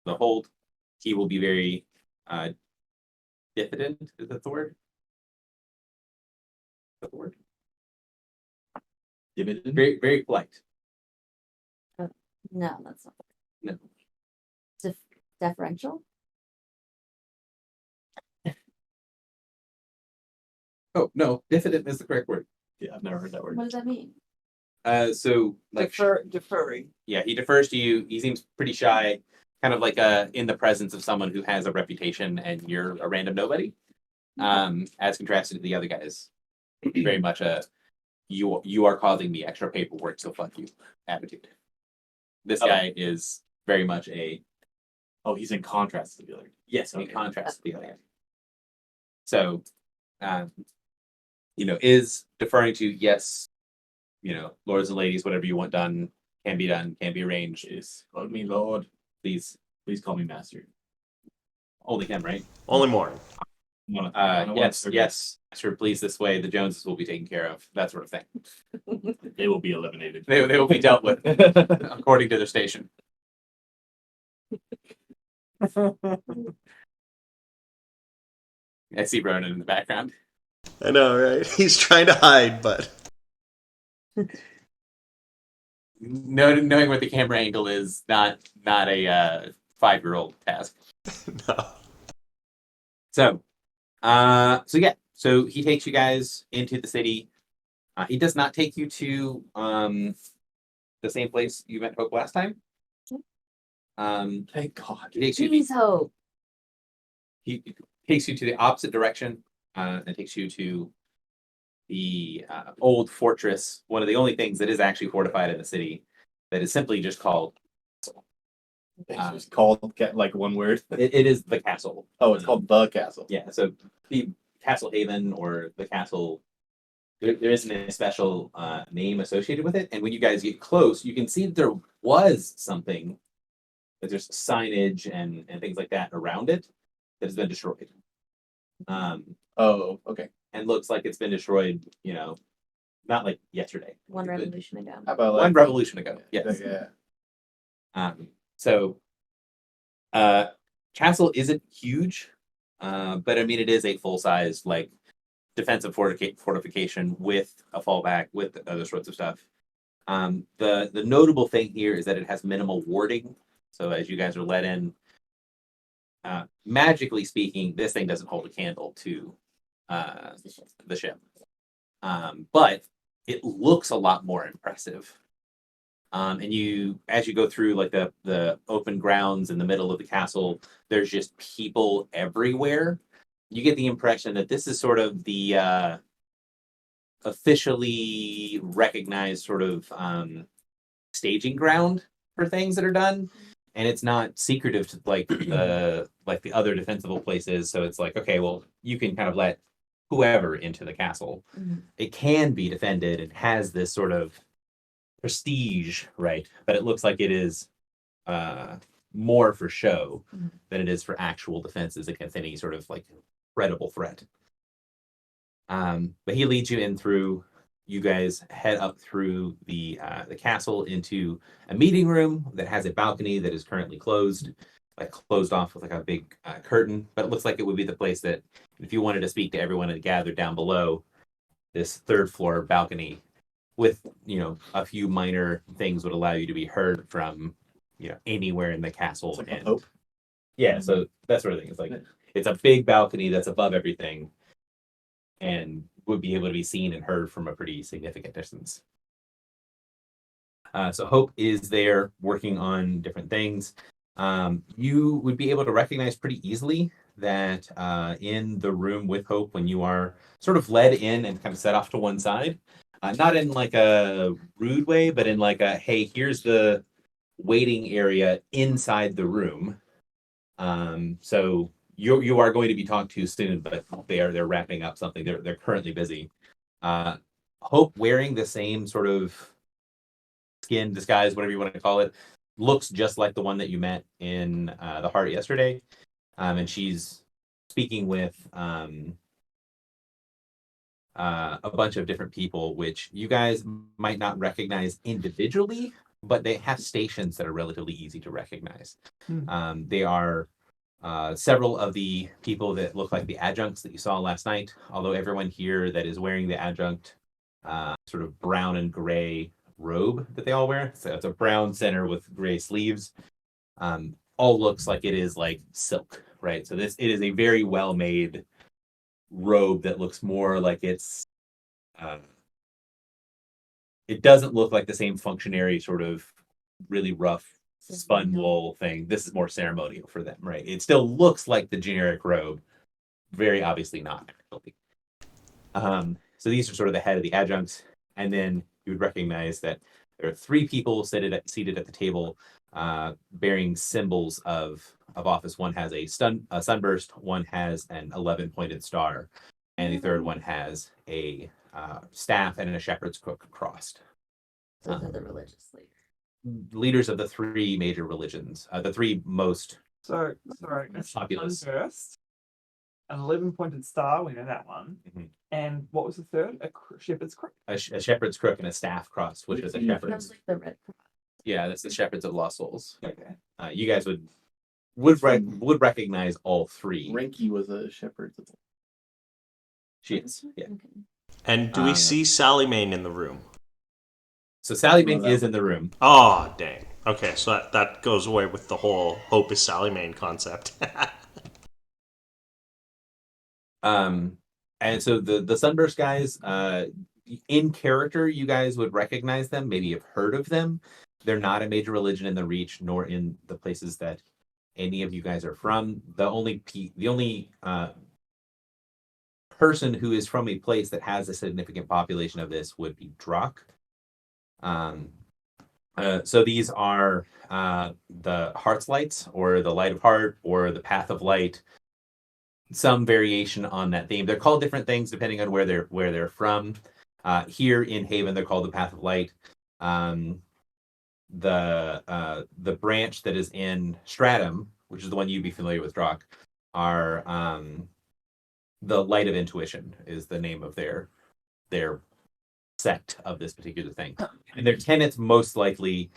the hold. He will be very diffident, is that the word? Is that the word? Dividend? Very, very polite. No, that's not. No. Deferential? Oh no, diffident is the correct word. Yeah, I've never heard that word. What does that mean? So like Deferring. yeah, he defers to you. He seems pretty shy, kind of like in the presence of someone who has a reputation and you're a random nobody. As contrasted to the other guys, very much a you are causing me extra paperwork, so fuck you attitude. This Oh. guy is very much a Oh, he's in contrast to the other. yes, in Okay. contrast to the other guy. So, is deferring to yes, lords and ladies, whatever you want done can be done, can be arranged. Jeez. Call me Lord. Please, Please call me Master. only him, right? Only Morn. Yes, sir. Please, this way, the Joneses will be taken care of. That sort of thing. They will be eliminated. They will be dealt with according to their station. I see Ronan in the background. I know, right? He's trying to hide, but Knowing where the camera angle is not a 5-year-old task. no. So he takes you guys into the city. He does not take you to the same place you met Hope last time. Thank God. He takes you Please, Hope. he takes you to the opposite direction and takes you to the old fortress, one of the only things that is actually fortified in the city that is simply just called It's just called like one word. it is the castle. Oh, it's called the castle. Yeah, so the Castle Haven or the castle, there isn't a special name associated with it. And when you guys get close, you can see that there was something, that there's signage and things like that around it that has been destroyed. Oh, okay. And looks like it's been destroyed, not like yesterday. One Good. revolution ago. How about One revolution ago. Yes. Yeah. So castle isn't huge, but I mean it is a full size like defensive fortification with a fallback with other sorts of stuff. The notable thing here is that it has minimal warding. So as you guys are let in, magically speaking, this thing doesn't hold a candle to the ship. But it looks a lot more impressive. And as you go through like the open grounds in the middle of the castle, there's just people everywhere. You get the impression that this is sort of the officially recognized sort of staging ground for things that are done, and it's not secretive to like the other defensible places. So it's like, okay, well, you can kind of let whoever into the castle. Mhm. It can be defended and has this sort of prestige, right? But it looks like it is more for show Mhm. than it is for actual defenses against any sort of like credible threat. But he leads you in through. You guys head up through the castle into a meeting room that has a balcony that is currently closed, like closed off with like a big curtain. But it looks like it would be the place that if you wanted to speak to everyone and gather down below, this third floor balcony with a few minor things would allow you to be heard from anywhere in the castle. It's like a And hope. yeah, so that sort of thing. It's like it's a big balcony that's above everything and would be able to be seen and heard from a pretty significant distance. So Hope is there working on different things. You would be able to recognize pretty easily that in the room with Hope, when you are sort of led in and kind of set off to one side, not in like a rude way, but in like a, hey, here's the waiting area inside the room. So you are going to be talked to soon, but they're wrapping up something. They're currently busy. Hope wearing the same sort of skin disguise, whatever you want to call it, looks just like the one that you met in the Heart yesterday. And she's speaking with a bunch of different people, which you guys might not recognize individually, but they have stations that are relatively easy to recognize. They are several of the people that look like the adjuncts that you saw last night, although everyone here that is wearing the adjunct sort of brown and gray robe that they all wear. So it's a brown center with gray sleeves. All looks like it is like silk, right? So it is a very well made robe that looks more like it's it doesn't look like the same functionary sort of really rough spun wool thing. This is more ceremonial for them, right? It still looks like the generic robe, very obviously not. So these are sort of the head of the adjuncts, and then you would recognize that there are three people seated at the table, bearing symbols of office. One has a sunburst, one has an 11-pointed star, and the third one has a staff and a shepherd's crook crossed. Those are the religious Leaders of the three major religions, the three most Sorry, a Fabulous. sunburst, an 11-pointed star, we know that one. Mhm. And what was the third? A shepherd's crook. a shepherd's crook and a staff cross, which is a Yeah. Sounds shepherd's. like the Red Cross. Yeah, that's the shepherds of lost souls. Okay. You guys would recognize all three. Ranky was a shepherd. She is. Yeah. Okay. And do we Uh, see Sally Main in the room? So Sally Oh, Mink that is in the room. Oh, dang. Okay, so that goes away with the whole Hope is Sally Main concept. And so the Sunburst guys, in character, you guys would recognize them, maybe have heard of them. They're not a major religion in the Reach, nor in the places that any of you guys are from. The only person who is from a place that has a significant population of this would be Drock. So these are the Heart's Lights, or the Light of Heart, or the Path of Light. Some variation on that theme. They're called different things depending on where they're from. Here in Haven, they're called the Path of Light. The branch that is in Stratum, which is the one you'd be familiar with, Drock, are the Light of Intuition is the name of their sect of this particular thing. And their tenets most likely,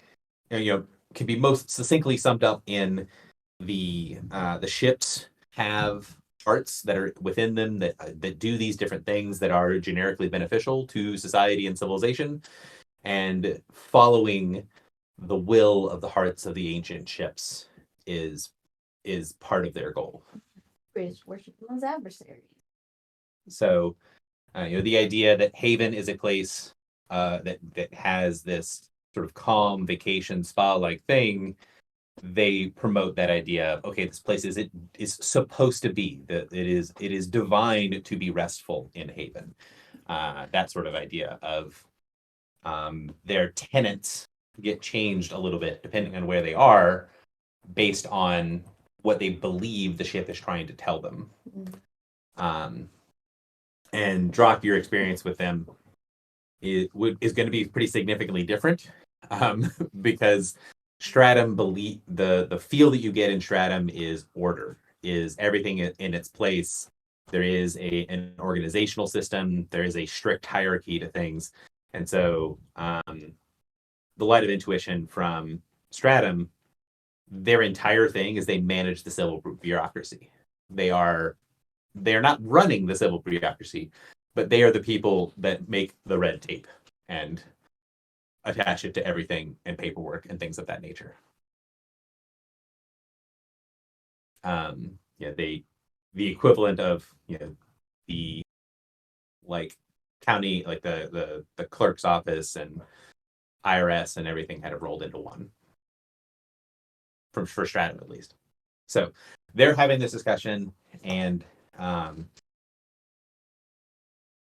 can be most succinctly summed up in the ships have parts that are within them that do these different things that are generically beneficial to society and civilization, and following the will of the hearts of the ancient ships is part of their goal. British worship them as adversaries. So, the idea that Haven is a place that has this sort of calm vacation spa like thing, they promote that idea of, okay, this place is supposed to be that it is divine to be restful in Haven. That sort of idea of their tenets get changed a little bit depending on where they are, based on what they believe the ship is trying to tell them. And Drock, your experience with them is going to be pretty significantly different, because Stratum the feel that you get in Stratum is order, is everything in its place. There is an organizational system. There is a strict hierarchy to things, and so the Light of Intuition from Stratum, their entire thing is they manage the civil bureaucracy. They are not running the civil bureaucracy, but they are the people that make the red tape and attach it to everything and paperwork and things of that nature. The equivalent of the county, like the clerk's office and IRS and everything kind of rolled into one, for Stratum at least. So they're having this discussion, and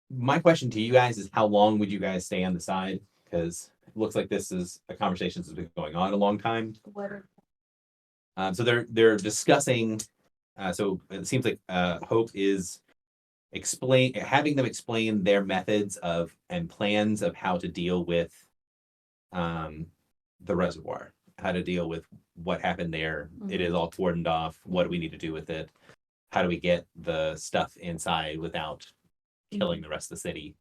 my question to you guys is, how long would you guys stay on the side? Because it looks like this is a conversation that's been going on a long time. So they're discussing. So it seems like Hope is having them explain their methods of and plans of how to deal with the reservoir, how to deal with what happened there. Mhm. It is all cordoned off. What do we need to do with it? How do we get the stuff inside without killing the rest of the city?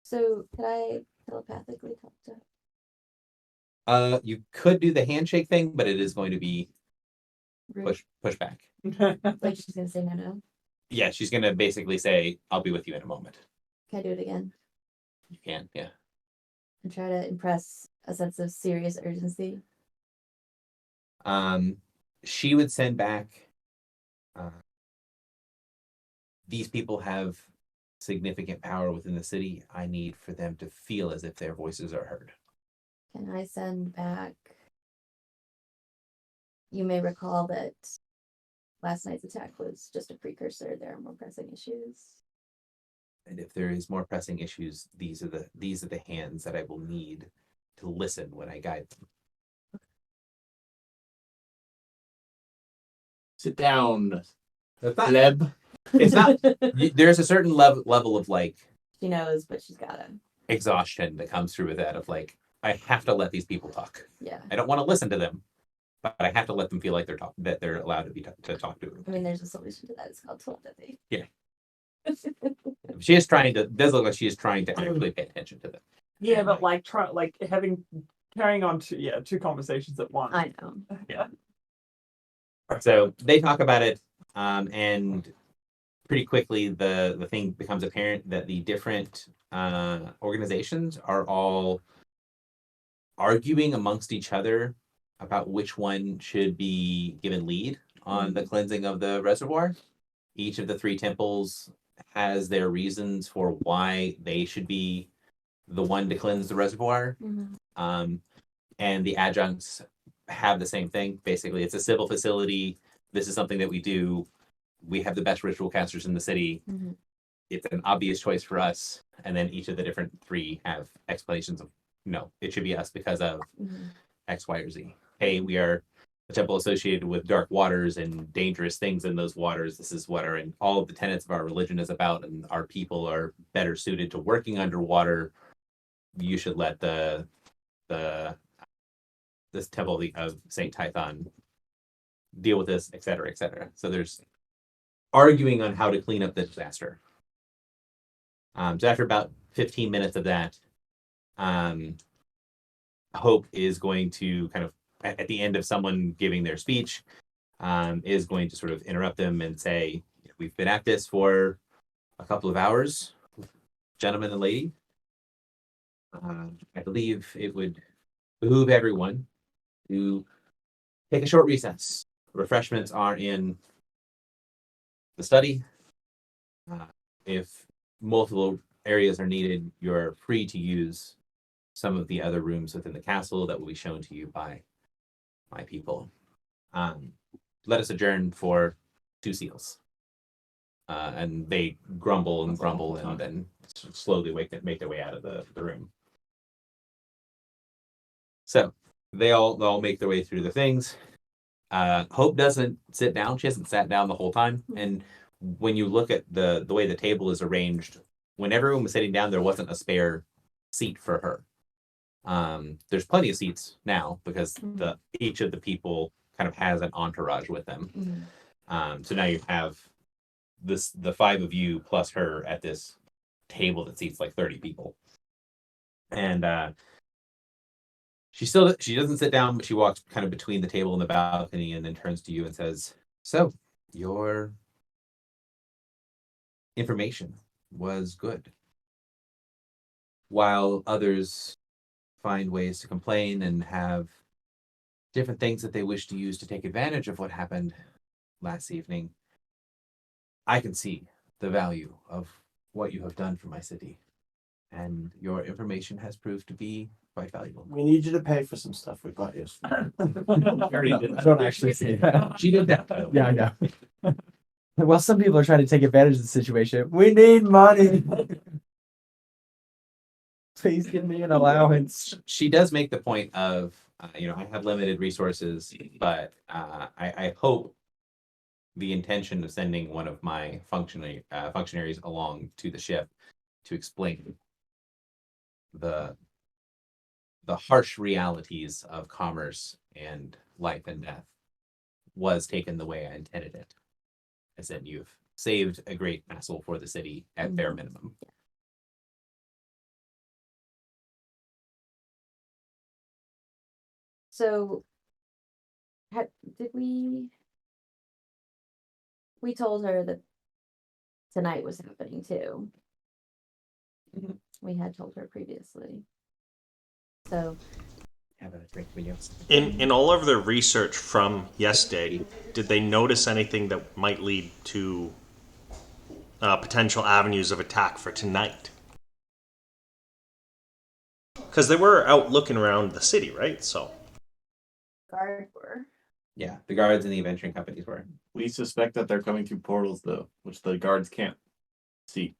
So could I telepathically talk to her? You could do the handshake thing, but it is going to be Rude? push back. Like she's gonna say no. Yeah, she's gonna basically say, "I'll be with you in a moment." Can I do it again You can, yeah. and try to impress a sense of serious urgency? She would send back. These people have significant power within the city. I need for them to feel as if their voices are heard. Can I send back? You may recall that last night's attack was just a precursor. There are more pressing issues. And if there is more pressing issues, these are the hands that I will need to listen when I guide them. Sit down, It's not. pleb. It's not. There's a certain level of She knows, but she's gotta. exhaustion that comes through with that. Of I have to let these people talk. Yeah. I don't want to listen to them, but I have to let them feel like that they're allowed to be to talk to them. I mean, there's a solution to that. It's called telepathy. Yeah. She is trying to. Does look like she is trying to actually pay attention to them. Yeah, but carrying on two conversations at once. I know. Yeah. So they talk about it, and pretty quickly the thing becomes apparent that the different organizations are all arguing amongst each other about which one should be given lead on the cleansing of the reservoir. Each of the three temples has their reasons for why they should be the one to cleanse the reservoir. Mhm. And the adjuncts have the same thing. Basically, it's a civil facility. This is something that we do. We have the best ritual casters in the city. Mhm. It's an obvious choice for us. And then each of the different three have explanations of, no, it should be us because of Mhm. X, Y, or Z. Hey, we are a temple associated with dark waters and dangerous things in those waters. This is what all of the tenets of our religion is about, and our people are better suited to working underwater. You should let this temple of Saint Tython deal with this, et cetera, et cetera. So there's arguing on how to clean up the disaster. So after about 15 minutes of that, Hope is going to kind of at the end of someone giving their speech, is going to sort of interrupt them and say, "We've been at this for a couple of hours, gentlemen and lady. I believe it would behoove everyone to take a short recess. Refreshments are in the study. If multiple areas are needed, you're free to use some of the other rooms within the castle that will be shown to you by my people. Let us adjourn for 2 seals." And they grumble and grumble and then slowly make their way out of the room. So they all make their way through the things. Hope doesn't sit down. She hasn't sat down the whole time. And when you look at the way the table is arranged, when everyone was sitting down, there wasn't a spare seat for her. There's plenty of seats now because each of the people kind of has an entourage with them. So now you have the 5 of you plus her at this table that seats like 30 people. And she doesn't sit down, but she walks kind of between the table and the balcony and then turns to you and says, "So, your information was good. While others find ways to complain and have different things that they wish to use to take advantage of what happened last evening, I can see the value of what you have done for my city. And your information has proved to be quite valuable." We need you to pay for some stuff we bought yesterday. already did I don't actually say that. She did that, by the way. Yeah, I know. Well, some people are trying to take advantage of the situation. We need money. Please give me an allowance. She does make the point of, I have limited resources, but I hope the intention of sending one of my functionaries along to the ship to explain the harsh realities of commerce and life and death was taken the way I intended it. I said, "You've saved a great hassle for the city at bare minimum." So, did we told her that tonight was happening too. We had told her previously. So, Have a drink when you In all of their research from yesterday, did they notice anything that might lead to potential avenues of attack for tonight? Because they were out looking around the city, right? So guard were. Yeah, the guards and the adventuring companies were. We suspect that they're coming through portals though, which the guards can't see.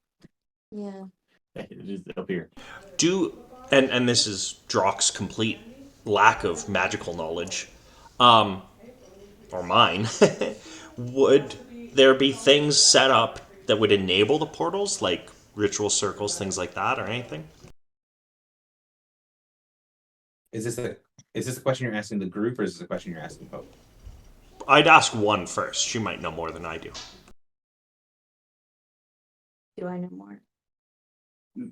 Yeah. It is up here. and this is Drock's complete lack of magical knowledge, or mine. Would there be things set up that would enable the portals, like ritual circles, things like that, or anything? Is this a question you're asking the group, or is this a question you're asking Hope? I'd ask one first. She might know more than I do. Do I know more?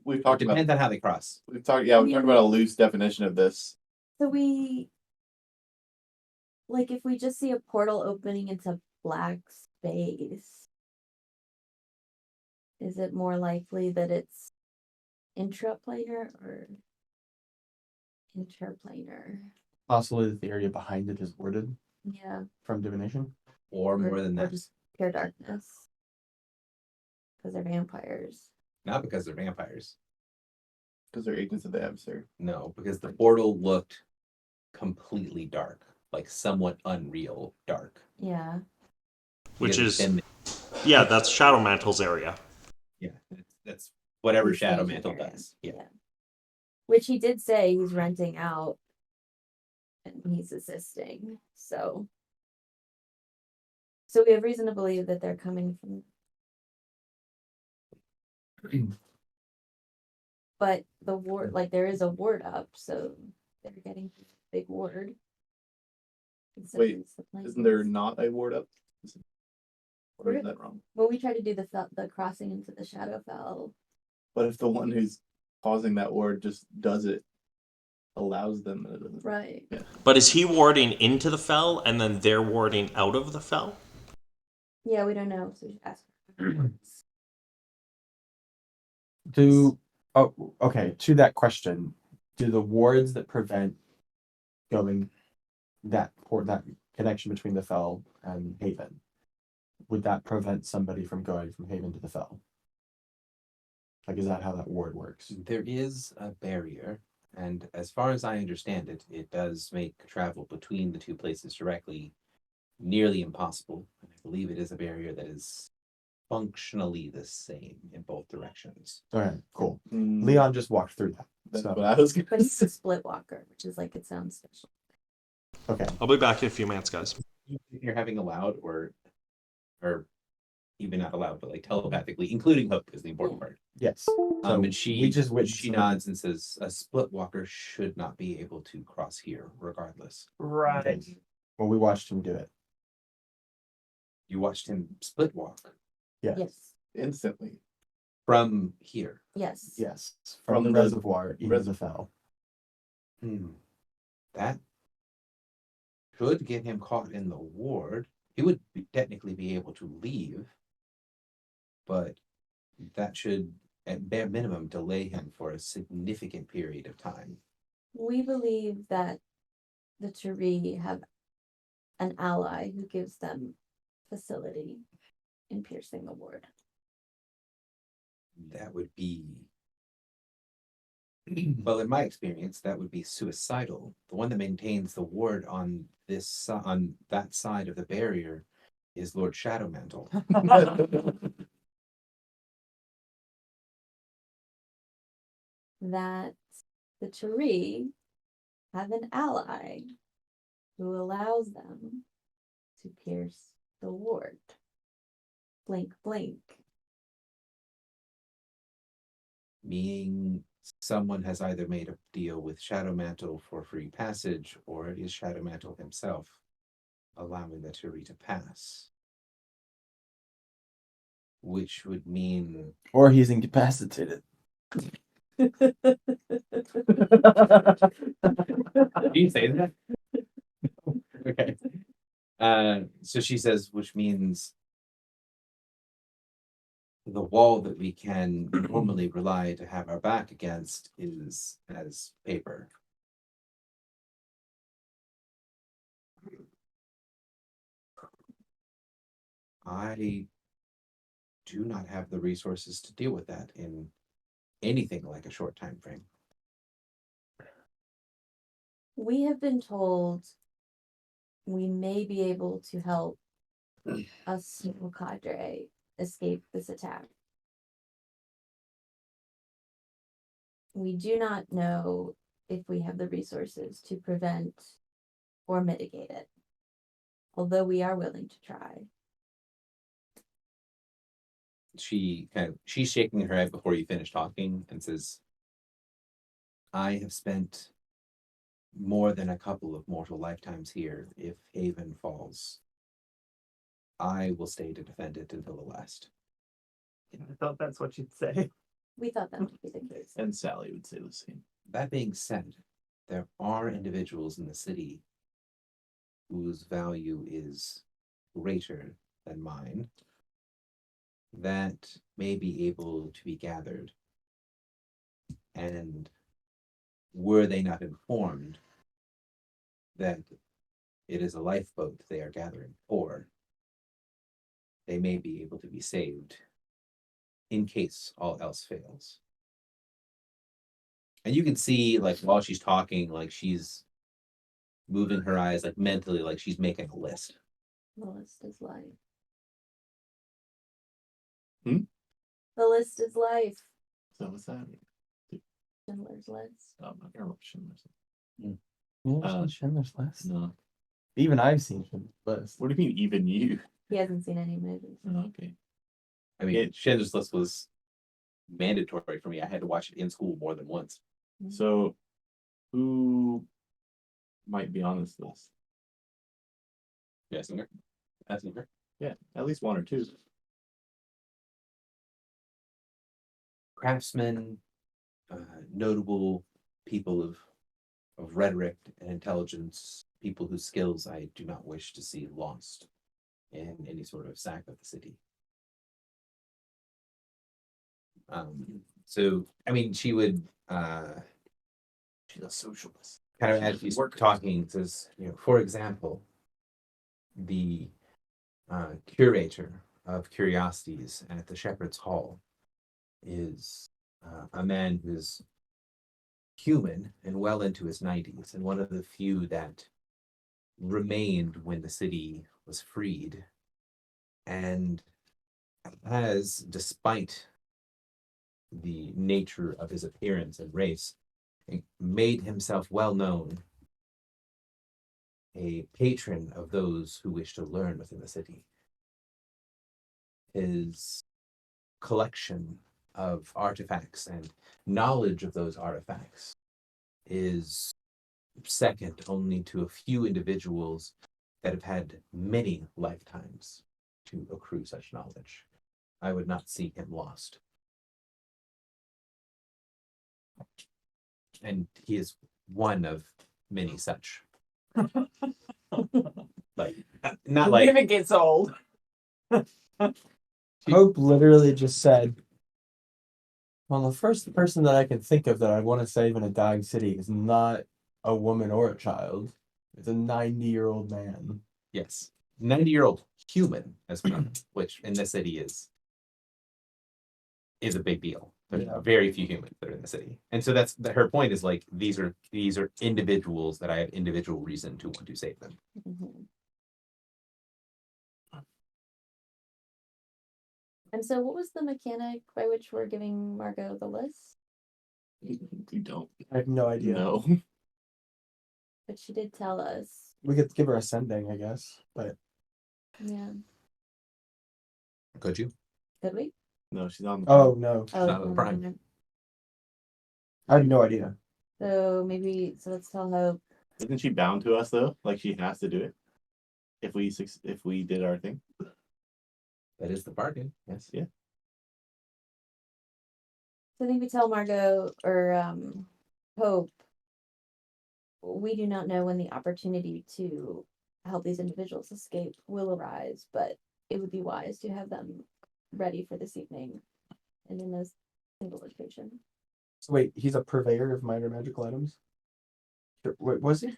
We've It talked about. depends on how they cross. We've talked about a loose definition of this. So if we just see a portal opening into black space, is it more likely that it's intraplanar or interplanar? Possibly that the area behind it is worded Yeah. from divination. Or more than Or that. just pure darkness. Because they're vampires. Not because they're vampires. Because they're agents of the adversary. No, because the portal looked completely dark, like somewhat unreal dark. Yeah. Which Because is, then- yeah, that's Shadow Mantle's area. yeah, that's whatever He's Shadow changing Mantle area. does. Yeah. Which he did say he's renting out and he's assisting. So we have reason to believe that they're coming from. But the ward, there is a ward up, so they're getting a big ward. Wait, Considering Isn't there supplies. not a ward up? Or is that wrong? When we try to do the crossing into the Shadowfell, But if the one who's causing that ward just does it allows them. But it doesn't. Right. But is he warding into the fell and then they're warding out of the fell? Yeah, we don't know, so we should ask. Okay, to that question, do the wards that prevent going that connection between the fell and Haven, would that prevent somebody from going from Haven to the fell? Like, is that how that ward works? There is a barrier, and as far as I understand it, it does make travel between the two places directly nearly impossible. And I believe it is a barrier that is functionally the same in both directions. Okay, cool. Mm, Leon just walked through that. That's So, what I was gonna But he's say. a split walker, which is like its own special. okay. I'll be back in a few minutes, guys. You're having allowed or even not allowed, but like telepathically, including Hope is the important part. Yes. So And she we just witnessed she some of the- nods and says a split walker should not be able to cross here regardless. Right. Well, we watched him do it. You watched him split walk Yeah. Yes. Instantly. from here. Yes. Yes. From From the the reservoir into the fell. That should get him caught in the ward. He would technically be able to leave, but that should, at bare minimum, delay him for a significant period of time. We believe that the Turi have an ally who gives them facility in piercing the ward. That would be, well, in my experience, that would be suicidal. The one that maintains the ward on on that side of the barrier is Lord Shadowmantle. That the Turi have an ally who allows them to pierce the ward. Blink, blink. Meaning someone has either made a deal with Shadowmantle for free passage, or it is Shadowmantle himself allowing the Turi to pass. Which would mean Or he's incapacitated. do you say that? Okay. So she says, which means the wall that we can normally rely to have our back against is as paper. I do not have the resources to deal with that in anything like a short time frame. We have been told we may be able to help a small cadre escape this attack. We do not know if we have the resources to prevent or mitigate it, although we are willing to try. She's shaking her head before you finish talking and says, I have spent more than a couple of mortal lifetimes here. If Haven falls, I will stay to defend it until the last. I thought that's what you'd say. We thought that would be the case. And Sally would say the same. That being said, there are individuals in the city whose value is greater than mine that may be able to be gathered. And were they not informed that it is a lifeboat they are gathering for, they may be able to be saved in case all else fails. And you can see, like, while she's talking, like, she's moving her eyes, like, mentally, like she's making a list. The list is life. Hmm? The list is life. So what's that? Schindler's List. I'm not gonna watch Schindler's List. Yeah, Schindler's List. No. Even I've seen Schindler's List. What do you mean, even you? He hasn't seen any movies. Oh, okay. I mean, Schindler's List was mandatory for me. I had to watch it in school more than once. So, who might be on this list? Asking her. Yeah, at least one or two. Craftsmen, notable people of of rhetoric and intelligence, people whose skills I do not wish to see lost in any sort of sack of the city. So I mean, she would She's a socialist. kind of as she's talking says, you know, for example, the curator of curiosities at the Shepherd's Hall is a man who's human and well into his 90s, and one of the few that remained when the city was freed, and has, despite the nature of his appearance and race, made himself well known, a patron of those who wish to learn within the city. His collection of artifacts and knowledge of those artifacts is second only to a few individuals that have had many lifetimes to accrue such knowledge. I would not see him lost. And he is one of many such. Like, not like If it gets old. Hope literally just said, well, the first person that I can think of that I want to save in a dying city is not a woman or a child. It's a 90-year-old man. yes, 90-year-old human as well, which in this city is a big deal. There's Yeah. very few humans that are in the city, and so that's her point. Is like these are individuals that I have individual reason to want to save them. Mhm. And so, what was the mechanic by which we're giving Margot the list? You don't. I have no idea. No. But she did tell us. We could give her a sending, I guess. But Yeah. Could you? Could we? No, she's on the oh no, Oh, not on no, Prime. no, no. I have no idea. So maybe. So let's tell Hope. Isn't she bound to us though? Like she has to do it. If we did our thing. That is the bargain. Yes. Yeah. So I think we tell Margot or Hope. We do not know when the opportunity to help these individuals escape will arise, but it would be wise to have them ready for this evening and in a single location. So wait, he's a purveyor of minor magical items? Wait, was he?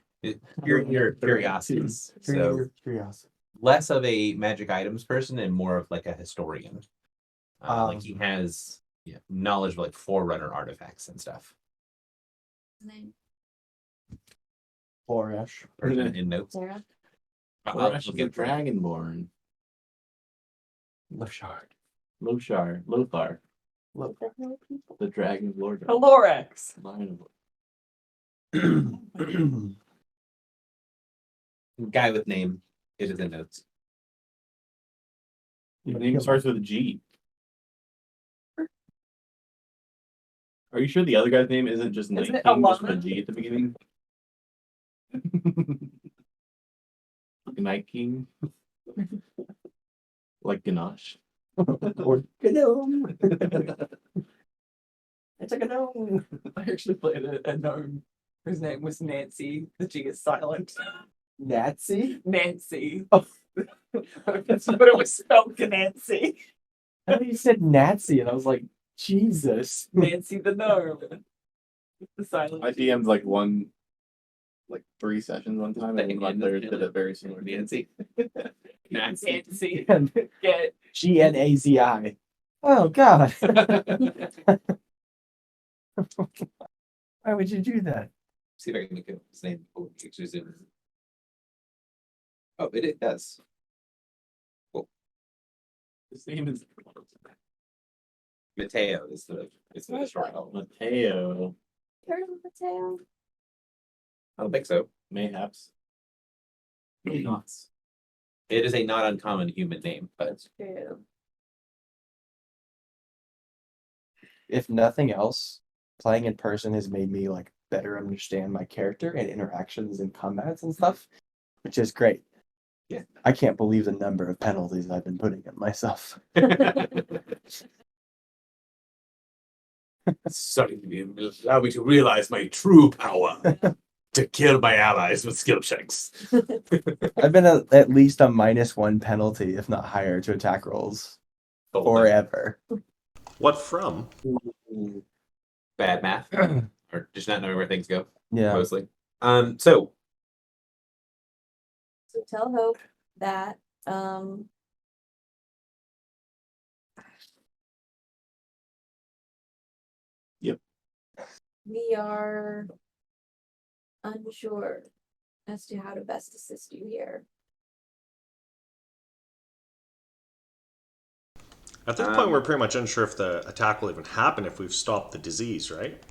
Your curiosities. So Curiosity. less of a magic items person and more of like a historian. Like he has knowledge of like Forerunner artifacts and stuff. His name Flourish. Or in notes. Sarah. I'll Rush look the at that. Dragonborn. Lishard. Lothar. Is that how people? The Dragon Lord. A Lorax. Lion of- Guy with name. It is in notes. Your name starts with a G. Are you sure the other guy's name isn't just Night Isn't it King just with a Alana? G at the beginning? Night King. Like Ganache. Or Gnome. It's a gnome. I actually played a gnome whose name was Nancy. The G is silent. Nazi? Nancy. Oh. But it was spelled Nancy. I thought you said Nazi, and I was like, Jesus. Nancy the gnome. The silent. I DM'd like 3 sessions one time, and my player did it very similar. Nancy. Nancy. And Get Gnazi. Oh, God. Why would you do that? See if I can make his name. Oh, it does. His name is Mateo is the short. Mateo. Heard of Mateo? I don't think so. Mayhaps. Maybe not. It is a not uncommon human name, but True. If nothing else, playing in person has made me like better understand my character and interactions and combats and stuff, which is great. Yeah. I can't believe the number of penalties I've been putting on myself. starting to allow me to realize my true power. to kill my allies with skill checks. I've been at least a -1 penalty, if not higher, to attack rolls forever. What from? Bad math, or just not knowing where things go, Yeah. mostly. So So tell Hope that Yep. we are unsure as to how to best assist you here. At this point, we're pretty much unsure if the attack will even happen if we've stopped the disease, right?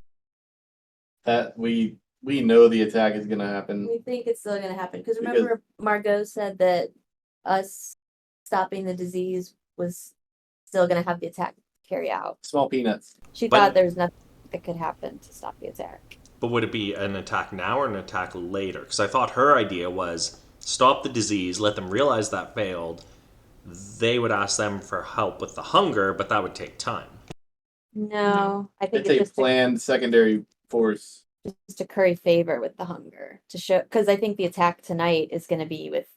That we know the attack is gonna happen. We think it's still gonna happen, because Because- remember Margot said that us stopping the disease was still gonna have the attack carry out. Small peanuts. She But- thought there was nothing that could happen to stop the attack. But would it be an attack now or an attack later? Because I thought her idea was stop the disease, let them realize that failed. They would ask them for help with the hunger, but that would take time. No, I think It's it's a just planned secondary force. to curry favor with the hunger, to show, because I think the attack tonight is going to be with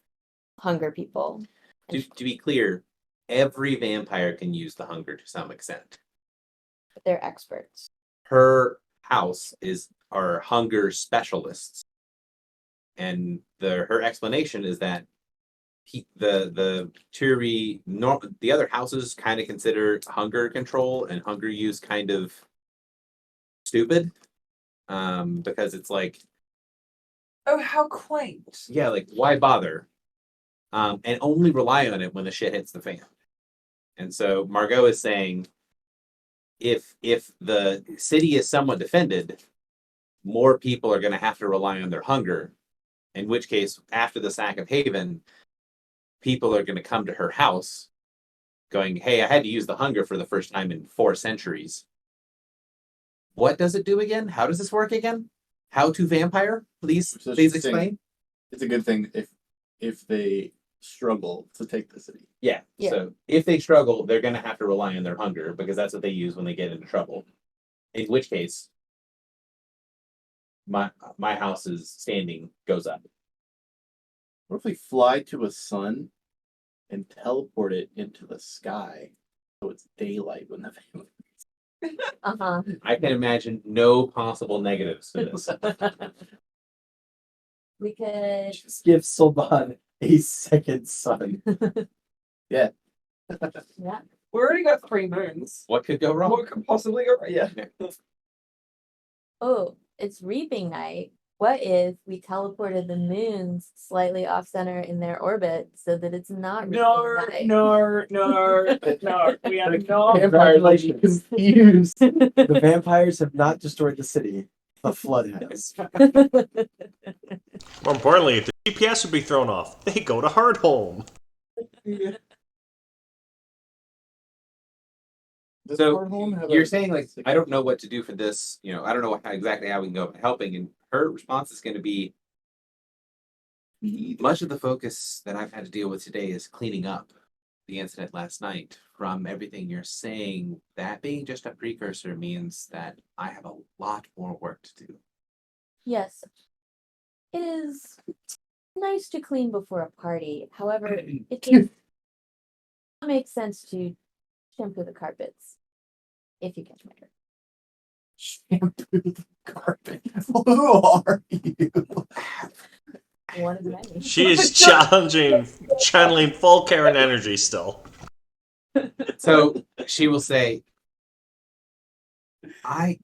hunger people. to be clear, every vampire can use the hunger to some extent. But they're experts. Her house are hunger specialists, and her explanation is that the Turi the other houses kind of consider hunger control and hunger use kind of stupid, because it's like, Oh, how quaint. yeah, like why bother, and only rely on it when the shit hits the fan. And so Margot is saying, if the city is somewhat defended, more people are going to have to rely on their hunger. In which case, after the sack of Haven, people are going to come to her house, going, "Hey, I had to use the hunger for the first time in 4 centuries." What does it do again? How does this work again? How to vampire? Please So please she's saying- explain. It's a good thing if they struggle to take the city. Yeah. Yeah. So if they struggle, they're going to have to rely on their hunger because that's what they use when they get into trouble. In which case, my house's standing goes up. What if we fly to a sun and teleport it into the sky so it's daylight when the Uh-huh. I can imagine no possible negatives to this. We could Just give Sylvan a second son. yeah. We already got 3 moons. What could go wrong? What could possibly go wrong? Yeah. Oh, it's reaping night. What if we teleported the moons slightly off center in their orbit so that it's not reaping No, night? no, no, no. We are not. Congratulations. Confused. The vampires have not destroyed the city. The flood has. More importantly, if the GPS would be thrown off, they go to Hardhome. Does So, Hardhome have You're a- saying like, I don't know what to do for this. I don't know exactly how we can go about helping. And her response is going to be, much of the focus that I've had to deal with today is cleaning up the incident last night. From everything you're saying, that being just a precursor means that I have a lot more work to do. Yes. It is nice to clean before a party. However, it does not make sense to shampoo the carpets. If you catch my drift. Shampoo the carpet. Who are you? One of many. She is channeling full Karen energy still. So she will say, I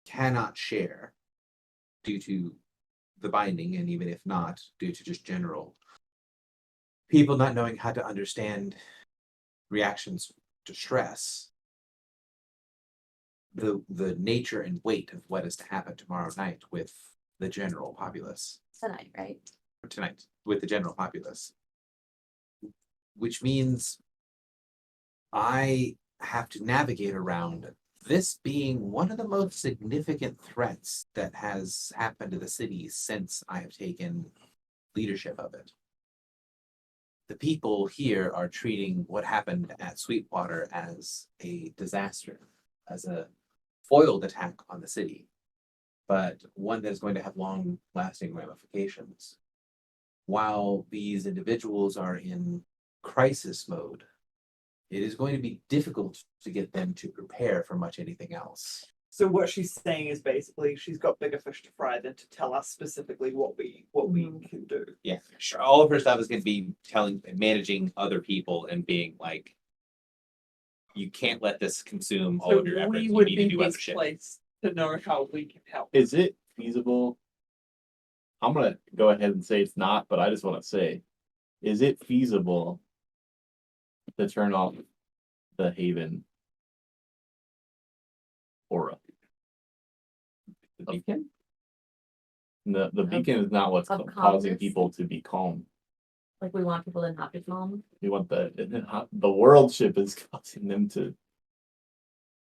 cannot share due to the binding, and even if not, due to just general people not knowing how to understand reactions to stress, the nature and weight of what is to happen tomorrow night with the general populace. Tonight, right? Tonight with the general populace, which means I have to navigate around this being one of the most significant threats that has happened to the city since I have taken leadership of it. The people here are treating what happened at Sweetwater as a disaster, as a foiled attack on the city. but one that is going to have long lasting ramifications. While these individuals are in crisis mode, it is going to be difficult to get them to prepare for much anything else. So what she's saying is basically she's got bigger fish to fry than to tell us specifically what we can do. Yeah, sure. All of her stuff is going to be managing other people and being like, you can't let this consume all So of your efforts. we You would need to be do other best shit. placed to know how we can help. Is it feasible? I'm gonna go ahead and say it's not, but I just want to say, is it feasible to turn off the Haven aura? The beacon? The beacon is not what's of causing calmness? people to be calm. Like we want people to not be calm. We want the world ship is causing them to,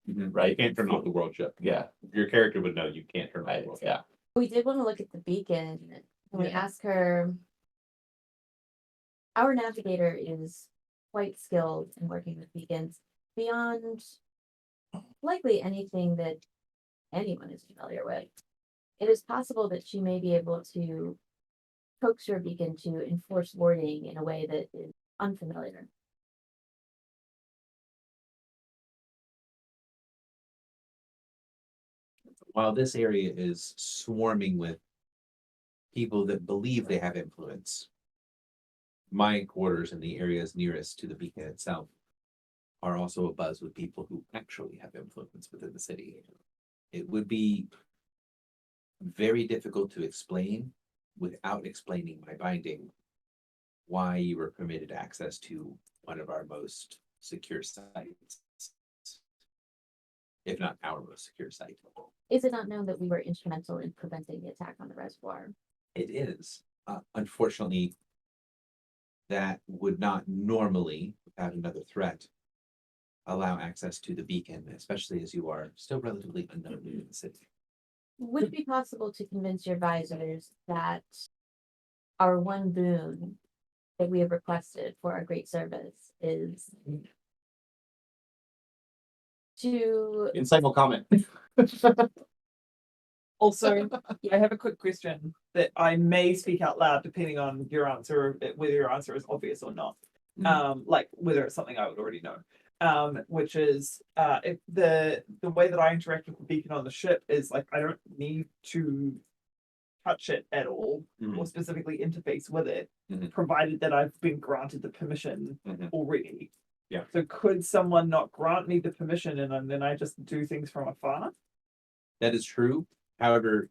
right? You can't turn off the world ship. Yeah, Your character would know you can't turn off the world ship. yeah. We did want to look at the beacon. Can we Yeah. ask her? Our navigator is quite skilled in working with beacons beyond likely anything that anyone is familiar with. It is possible that she may be able to coax your beacon to enforce warding in a way that is unfamiliar. While this area is swarming with people that believe they have influence, my quarters and the areas nearest to the beacon itself are also abuzz with people who actually have influence within the city. It would be very difficult to explain without explaining my binding why you were permitted access to one of our most secure sites, if not our most secure site. Is it not known that we were instrumental in preventing the attack on the reservoir? It is. Unfortunately, that would not normally, without another threat, allow access to the beacon, especially as you are still relatively unknown in the city. Would it be possible to convince your advisors that our one boon that we have requested for our great service is to Insightful comment. Also, I have a quick question that I may speak out loud depending on your answer, whether your answer is obvious or not. Like whether it's something I would already know. Which is if the way that I interact with the beacon on the ship is like I don't need to touch it at all or specifically interface with it, provided that I've been granted the permission already. Yeah. So could someone not grant me the permission and then I just do things from afar? That is true. However,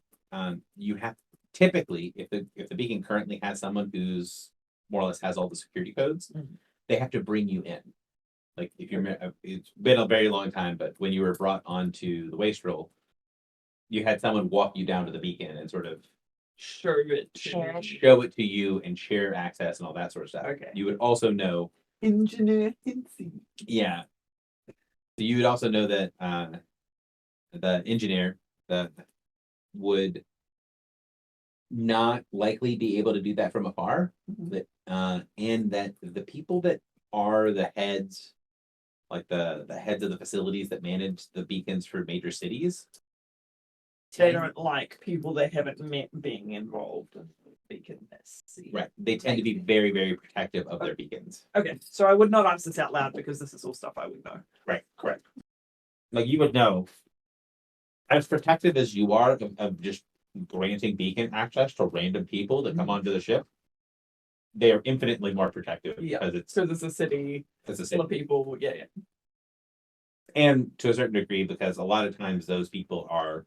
you have typically, if the beacon currently has someone who's more or less has all the security codes, they have to bring you in. Like if you're, it's been a very long time, but when you were brought onto the wastrel, you had someone walk you down to the beacon and sort of Sure, it Share it. show it to you and share access and all that sort of stuff. Okay. You would also know, ingenuity. yeah. So you would also know that the engineer that would not likely be able to do that from afar, but and that the people that are the heads, like the heads of the facilities that manage the beacons for major cities, They don't like people they haven't met being involved in beaconness. right? They tend to be very, very protective of their beacons. Okay, so I would not answer this out loud because this is all stuff I would know. Right, correct. Like you would know, as protective as you are of just granting beacon access to random people that come onto the ship, they are infinitely more protective Yeah. because it's So there's a city a full city. of people. Yeah. And to a certain degree, because a lot of times those people are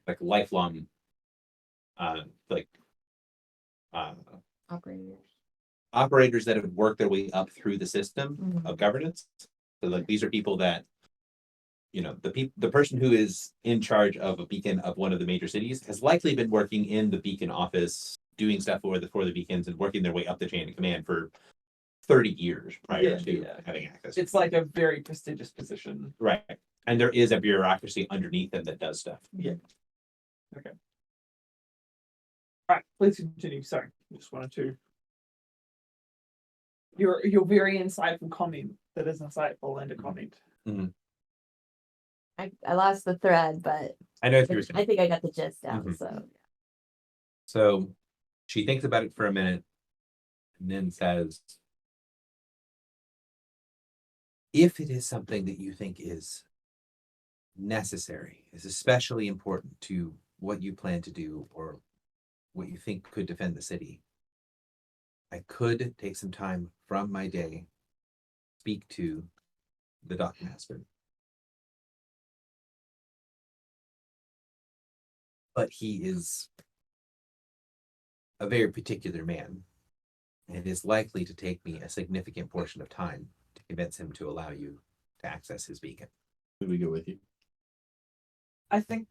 like lifelong, like operators. operators that have worked their way up through the system Mhm. of governance. So like these are people that, you know, the person who is in charge of a beacon of one of the major cities has likely been working in the beacon office, doing stuff for the beacons and working their way up the chain of command for 30 years prior Yeah, to yeah. having access. It's like a very prestigious position. Right. And there is a bureaucracy underneath them that does stuff. Yeah. Okay. All right, please continue. Sorry, I just wanted to. Your very insightful comment that is insightful and a comment. I lost the thread, but I know what you were saying. I think I got the gist down. Mhm. So So she thinks about it for a minute and then says, if it is something that you think is necessary, is especially important to what you plan to do or what you think could defend the city, I could take some time from my day, speak to the Dockmaster. But he is a very particular man, and it is likely to take me a significant portion of time to convince him to allow you to access his beacon. Could we go with you? I think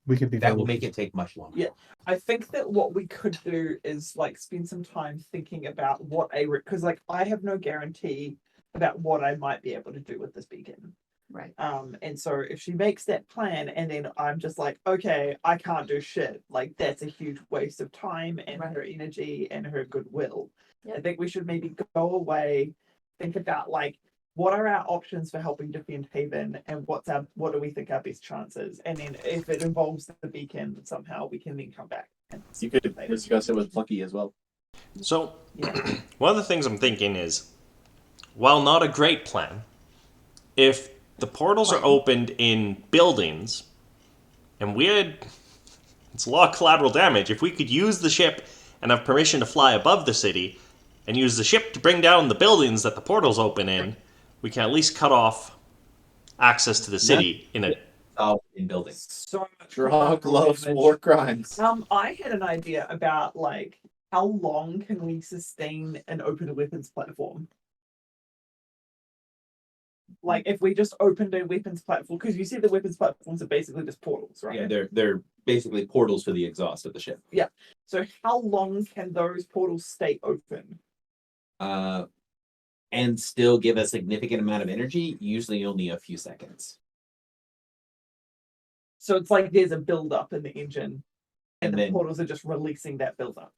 We could be. That will very- make it take much longer. Yeah. I think that what we could do is like spend some time thinking about what because like I have no guarantee about what I might be able to do with this beacon. right. And so if she makes that plan and then I'm just like, okay, I can't do shit, like that's a huge waste of time and Right. her energy and her goodwill. I Yep. think we should maybe go away, think about like what are our options for helping defend Haven and what do we think our best chances? And then if it involves the beacon somehow, we can then come back. And You could later. discuss it with Plucky as well. So, Yeah. one of the things I'm thinking is, while not a great plan, if the portals are opened in buildings, and it's a lot of collateral damage. If we could use the ship and have permission to fly above the city, and use the ship to bring down the buildings that the portals open in, we can at least cut off access to the city in a. All in buildings. So much Drog collateral loves damage. war crimes. I had an idea about like how long can we sustain an open weapons platform? Like if we just opened a weapons platform, because you see the weapons platforms are basically just portals, right? Yeah, they're basically portals for the exhaust of the ship. So how long can those portals stay open? And still give a significant amount of energy, usually only a few seconds. So it's like there's a buildup in the engine, and And the then- portals are just releasing that buildup.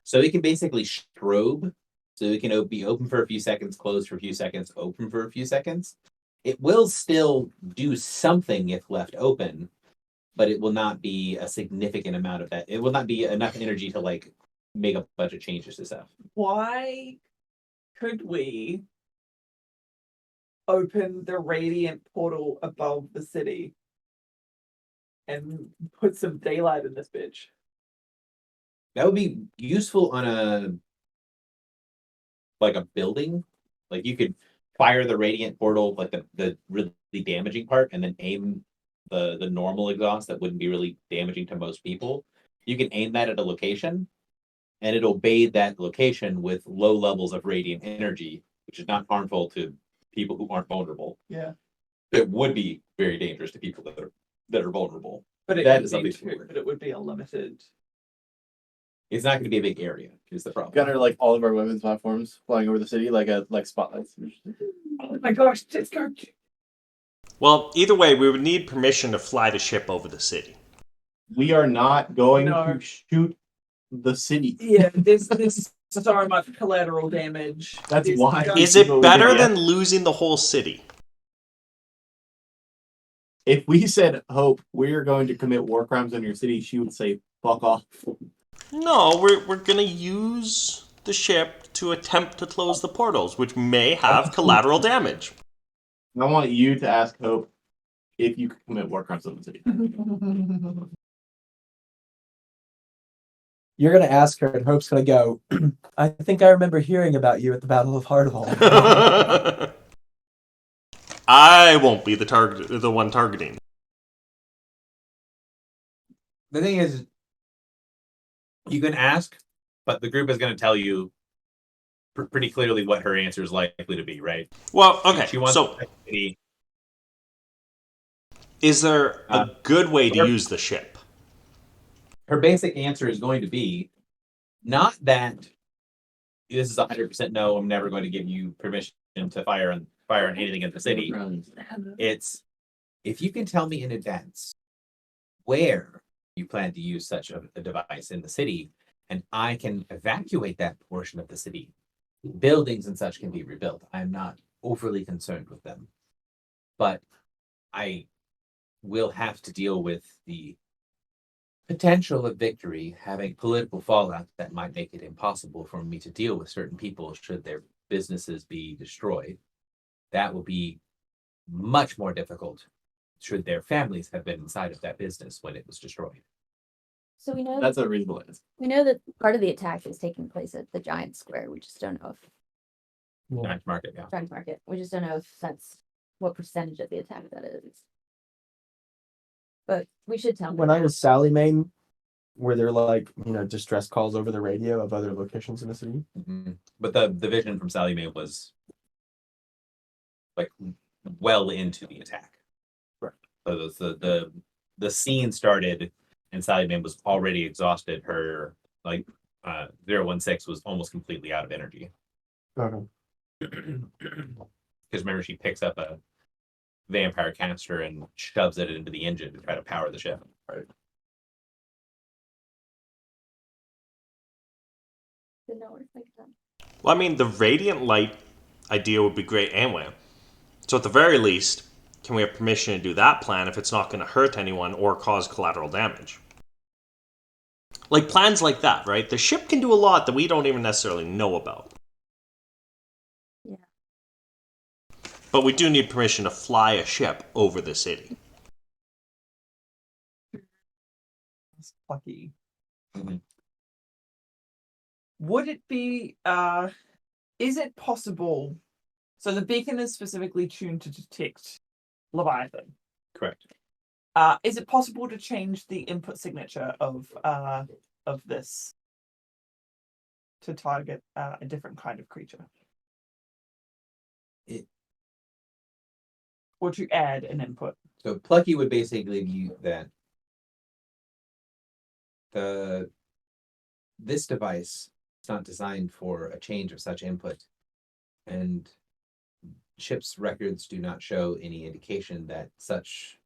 So it can basically strobe. So it can be open for a few seconds, closed for a few seconds, open for a few seconds. It will still do something if left open, but it will not be a significant amount of that. It will not be enough energy to like make a bunch of changes to stuff. Why could we open the radiant portal above the city and put some daylight in this bitch? That would be useful on a building. Like you could fire the radiant portal, like the really damaging part, and then aim the normal exhaust that wouldn't be really damaging to most people. You can aim that at a location, and it'll bathe that location with low levels of radiant energy, which is not harmful to people who aren't vulnerable. Yeah. It would be very dangerous to people that are vulnerable. But it That would is be something to too, worry. but it would be a limited. It's not going to be a big area. Is the problem? Gunner like all of our weapons platforms flying over the city like spotlights. Oh my gosh, let's go. Well, either way, we would need permission to fly the ship over the city. We are not going No. to shoot the city. Yeah, there's so much collateral damage. That's There's why. no- Is it People would better get- than losing the whole city? If we said, Hope, we're going to commit war crimes on your city, she would say, fuck off. No, we're gonna use the ship to attempt to close the portals, which may have collateral damage. I want you to ask Hope if you could commit war crimes on the city. You're gonna ask her, and Hope's gonna go. I think I remember hearing about you at the Battle of Hardhall. I won't be the one targeting. The thing is, you can ask, but the group is going to tell you pretty clearly what her answer is likely to be, right? Well, okay. She wants So, the city. is there a good way to her- use the ship? Her basic answer is going to be not that this is 100% no, I'm never going to give you permission to fire on anything in the city. It's if you can tell me in advance where you plan to use such a device in the city, and I can evacuate that portion of the city. Buildings and such can be rebuilt. I'm not overly concerned with them. But I we'll have to deal with the potential of victory having political fallout that might make it impossible for me to deal with certain people should their businesses be destroyed. That will be much more difficult should their families have been inside of that business when it was destroyed. So we know That's a reasonable answer. we know that part of the attack is taking place at the Giant Square. We just don't know if Giant market, yeah. Giant Market. We just don't know if that's what percentage of the attack that is. But we should tell When them. I was Sally Main, were there like, distress calls over the radio of other locations in the city? But the vision from Sally Mae was like well into the attack. Right. So the scene started and Sally Mae was already exhausted. Her 016 was almost completely out of energy. Okay. Because remember, she picks up a vampire canister and shoves it into the engine to try to power the ship. Right. Didn't know where it's like that. Well, I mean, the radiant light idea would be great anyway. So at the very least, can we have permission to do that plan if it's not going to hurt anyone or cause collateral damage? Like plans like that, right? The ship can do a lot that we don't even necessarily know about. Yeah. But we do need permission to fly a ship over the city. It's plucky. Mhm. Would it be is it possible, so the beacon is specifically tuned to detect Leviathan. Correct. Is it possible to change the input signature of this to target a different kind of creature? Or to add an input? So Plucky would basically be that this device is not designed for a change of such input, and ship's records do not show any indication that such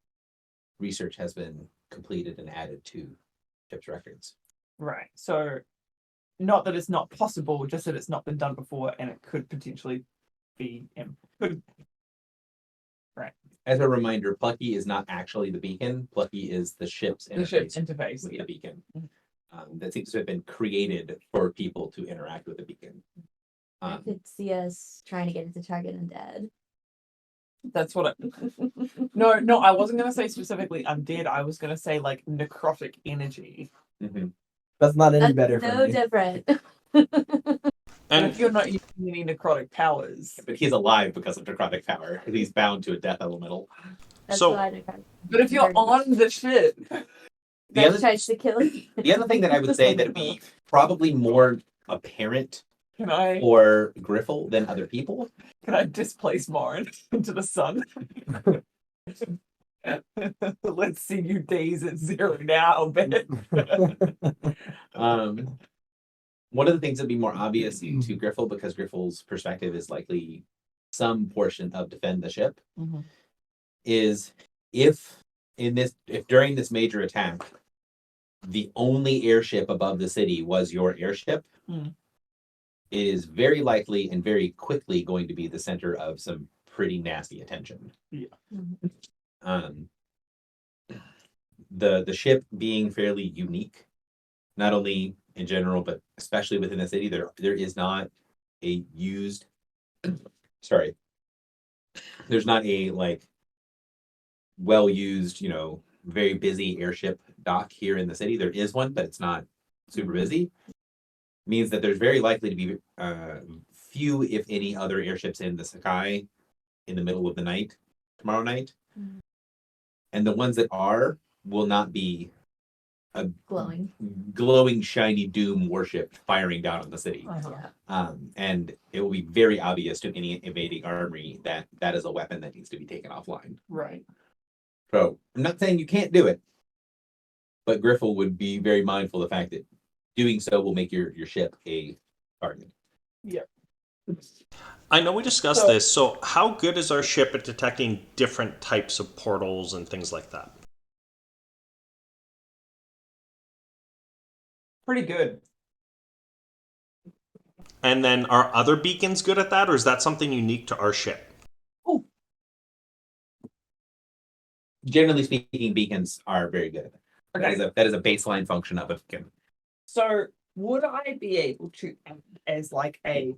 research has been completed and added to ship's records. Right. So not that it's not possible, just that it's not been done before and it could potentially be could. As a reminder, Plucky is not actually the beacon. Plucky is the ship's The ship's interface interface. with Yeah. the beacon. Mhm. That seems to have been created for people to interact with the beacon. I could see us trying to get it to target undead. That's what No, I wasn't gonna say specifically undead. I was gonna say like necrotic energy. Mhm. That's not any That's better for so me. different. And And if you're not using any necrotic powers, But he's alive because of necrotic power. He's bound to a death elemental. That's So- why I tried. but if you're on the ship, The That other, tries to kill you. the other thing that I would say that would be probably more apparent can I for Griffle than other people. displace Morin into the sun? Let's see you days at 0 now, bitch. One of the things that'd be more obvious to Griffle, because Griffle's perspective is likely some portion of defend the ship, Mhm. is if during this major attack, the only airship above the city was your airship, Mm. it is very likely and very quickly going to be the center of some pretty nasty attention. Yeah. The ship being fairly unique, not only in general, but especially within the city, there is not a used sorry. There's not a well used, very busy airship dock here in the city. There is one, but it's not super busy. Means that there's very likely to be few, if any, other airships in the sky in the middle of the night tomorrow night. Mhm. And the ones that are will not be a Glowing. glowing shiny doom warship firing down on the city. Yeah. And it will be very obvious to any invading army that that is a weapon that needs to be taken offline. Right. So I'm not saying you can't do it, but Griffle would be very mindful of the fact that doing so will make your ship a target. I know we discussed So- this, so how good is our ship at detecting different types of portals and things like that? Pretty good. And then are other beacons good at that, or is that something unique to our ship? generally speaking, beacons are very good. Okay. That is a baseline function of a beacon. So would I be able to act as like a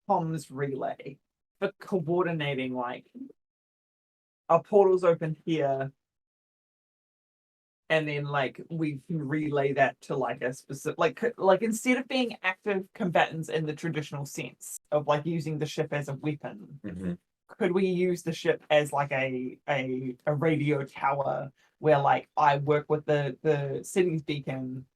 comms relay for coordinating like our portal's open here and then like we can relay that to like a specific like instead of being active combatants in the traditional sense of like using the ship as a weapon, could we use the ship as like a radio tower where like I work with the city's beacon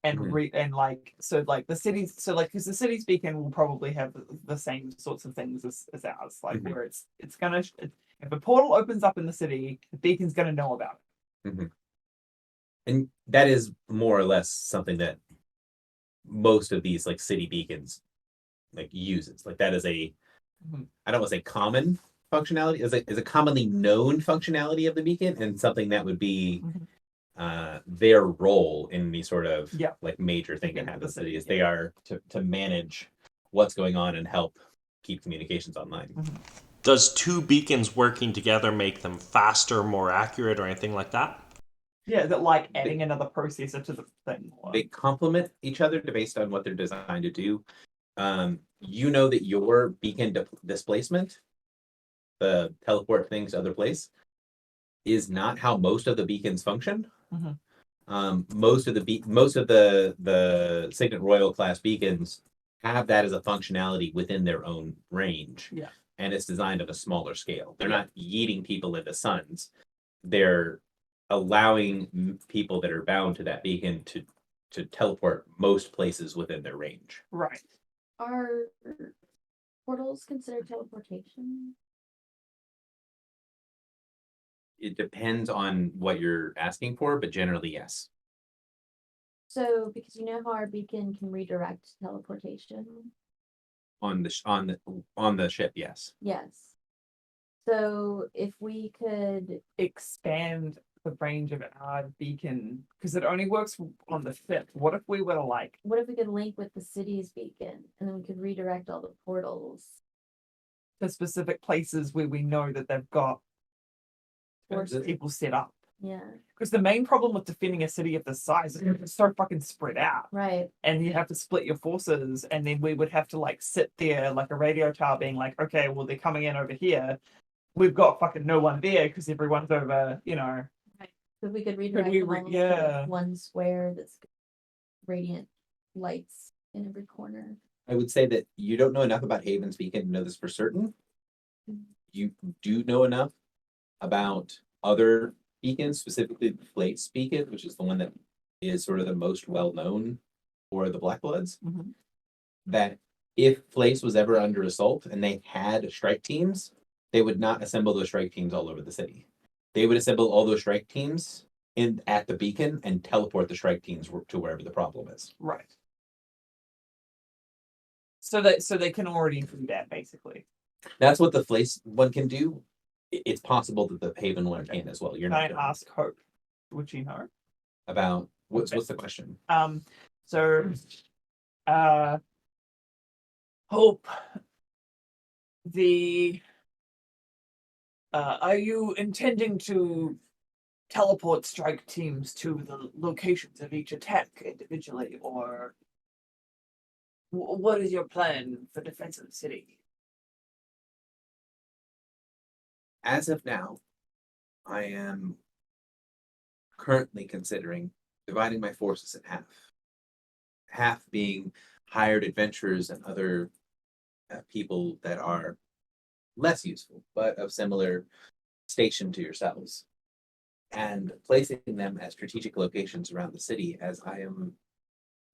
and and like so like the cities because the city's beacon will probably have the same sorts of things as ours like where it's gonna if a portal opens up in the city the beacon's gonna know about it. And that is more or less something that most of these like city beacons like uses. Like that is a I don't want to say common functionality, is a commonly known functionality of the beacon and something that would be their role in the sort of like major thing that happens in the city is they are to manage what's going on and help keep communications online. Does two beacons working together make them faster, more accurate, or anything like that? Yeah, is it like adding another processor to the thing? They complement each other based on what they're designed to do. You know that your beacon displacement, the teleport things to other place, is not how most of the beacons function. Most of the Signet Royal class beacons have that as a functionality within their own range. Yeah. And it's designed at a smaller scale. They're not yeeting people into suns. They're allowing people that are bound to that beacon to teleport most places within their range. Right. Are portals considered teleportation? It depends on what you're asking for, but generally, yes. So, because you know how our beacon can redirect teleportation? On the ship, yes. Yes. So, if we could, Expand the range of our beacon because it only works on the fifth. What if we were to like what if we could link with the city's beacon and then we could redirect all the portals? to specific places where we know that they've got Forces. people set up? Yeah, Because the main problem with defending a city of this size is it's so fucking spread out. right. And you have to split your forces, and then we would have to like sit there like a radio tower being like, okay, well, they're coming in over here. We've got fucking no one there because everyone's over, you know. So we could redirect we them re- all to yeah. like one square that's radiant lights in every corner. I would say that you don't know enough about Haven's Beacon to know this for certain. You do know enough about other beacons, specifically the Flake's Beacon, which is the one that is sort of the most well known for the Black Bloods. That if Flake's was ever under assault and they had strike teams, they would not assemble those strike teams all over the city. They would assemble all those strike teams at the beacon and teleport the strike teams to wherever the problem is. Right. So they can already do that basically. That's what the Flace one can do. It's possible that the Haven one can as well. You're Can I not sure ask Hope? Would she know? about what's the question? So Hope, are you intending to teleport strike teams to the locations of each attack individually, or what is your plan for defense of the city? As of now, I am currently considering dividing my forces in half. Half being hired adventurers and other people that are less useful, but of similar station to yourselves, and placing them at strategic locations around the city, as I am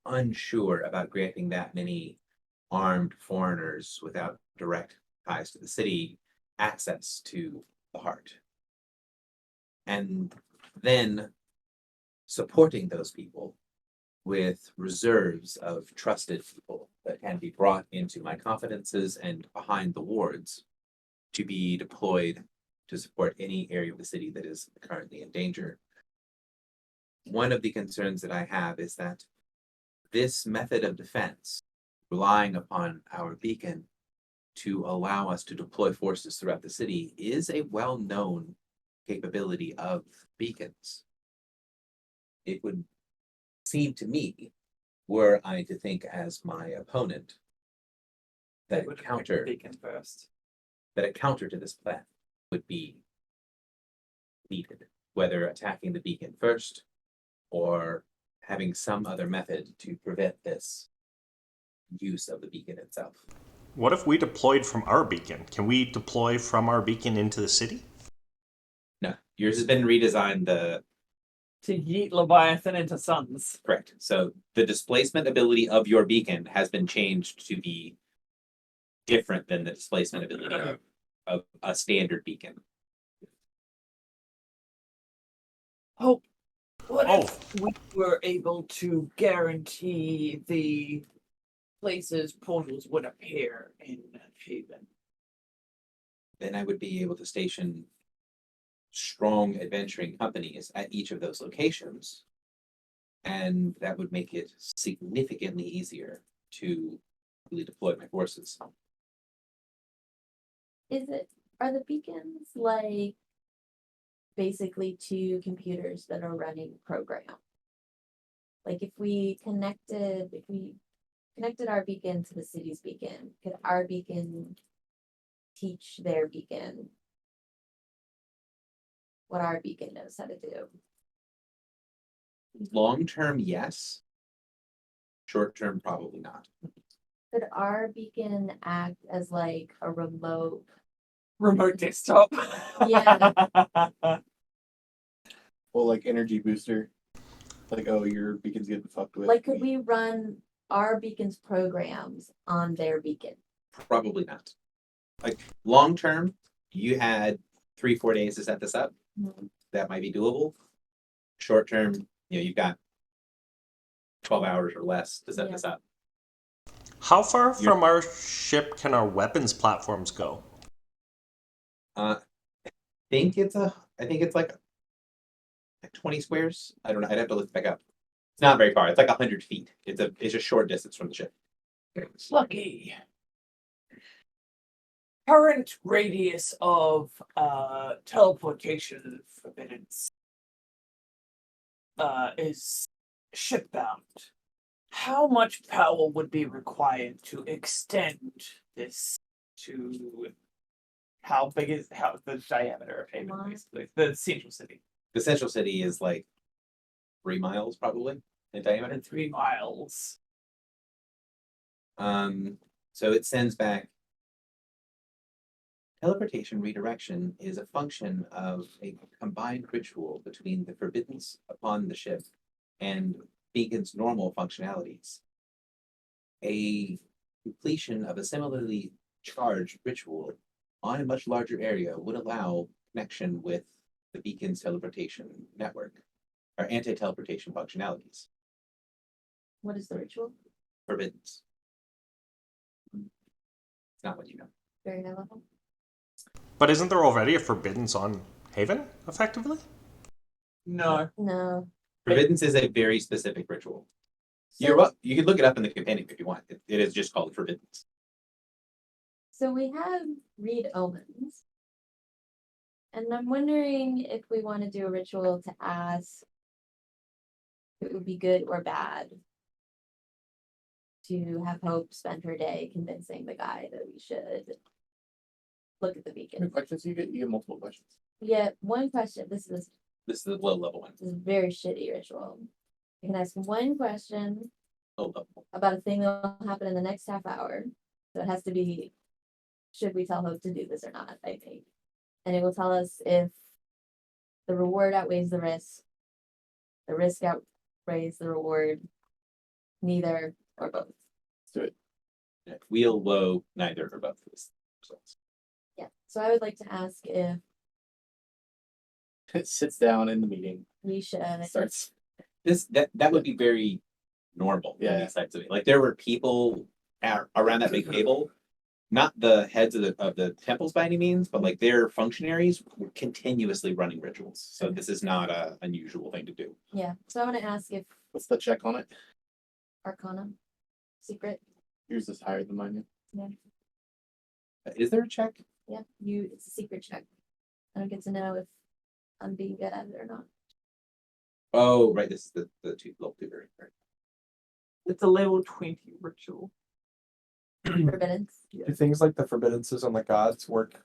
unsure about granting that many armed foreigners without direct ties to the city access to the heart. And then supporting those people with reserves of trusted people that can be brought into my confidences and behind the wards to be deployed to support any area of the city that is currently in danger. One of the concerns that I have is that this method of defense, relying upon our beacon to allow us to deploy forces throughout the city, is a well-known capability of beacons, it would seem to me, were I to think as my opponent, that Would a have picked the counter beacon first. that a counter to this plan would be needed, whether attacking the beacon first or having some other method to prevent this use of the beacon itself. What if we deployed from our beacon? Can we deploy from our beacon into the city? No, yours has been redesigned To yeet Leviathan into suns. correct. So the displacement ability of your beacon has been changed to be different than the displacement ability of a standard beacon. Oh, what Oh. if we were able to guarantee the places portals would appear in Haven? Then I would be able to station strong adventuring companies at each of those locations. And that would make it significantly easier to really deploy my forces. Are the beacons like basically two computers that are running program? Like if we connected our beacon to the city's beacon, could our beacon teach their beacon what our beacon knows how to do? Long term, yes. Short term, probably not. Could our beacon act as like a remote? Remote desktop. Yeah. Well, like energy booster. Like, oh, your beacon's getting fucked with. Like, could we run our beacon's programs on their beacon? Probably not. Like long term, you had 3-4 days to set this up. That might be doable. Short term, you've got 12 hours or less to set Yeah. this up. How far from our ship can our weapons platforms go? I think it's like 20 squares. I don't know. I'd have to look back up. It's not very far. It's like 100 feet. It's a short distance from the ship. Lucky. Current radius of teleportation forbiddance is shipbound. How much power would be required to extend this to how the diameter of Haven, Mile? basically? The central city. The central city is like 3 miles probably in diameter. And 3 miles. So it sends back. Teleportation redirection is a function of a combined ritual between the forbiddance upon the ship and Beacon's normal functionalities. A completion of a similarly charged ritual on a much larger area would allow connection with the Beacon's teleportation network, or anti-teleportation functionalities. What is the ritual? Forbiddance. It's not what you know. Very high level. But isn't there already a forbiddance on Haven, effectively? No. No. Forbiddance is a very specific ritual. So, You can look it up in the companion if you want. It is just called forbiddance. so we have read omens. And I'm wondering if we want to do a ritual to ask if it would be good or bad to have Hope spend her day convincing the guy that we should look at the How many beacon. questions you get multiple questions. Yeah, one question. This is This is the low level one. a very shitty ritual. You can ask one question Low level. about a thing that will happen in the next half hour. So it has to be, should we tell Hope to do this or not, I think. And it will tell us if the reward outweighs the risk outweighs the reward, neither or both. Let's do it. Wheel, low, neither or both. Results. Yeah, so I would like to ask if It sits down in the meeting. we should, Starts. That would be very normal. in Yeah. these types of like there were people around that big table, not the heads of the temples by any means, but like their functionaries were continuously running rituals. So this is not a unusual thing to do. yeah, so I want to ask if What's the check on it? Arcana, secret, Yours is higher than mine. Is there a check? yeah, it's a secret check. I don't get to know if on being good at it or not. Oh, right. This is the level 2 version. Right. It's a level 20 ritual. Forbiddance. Do things like the forbiddances on the gods work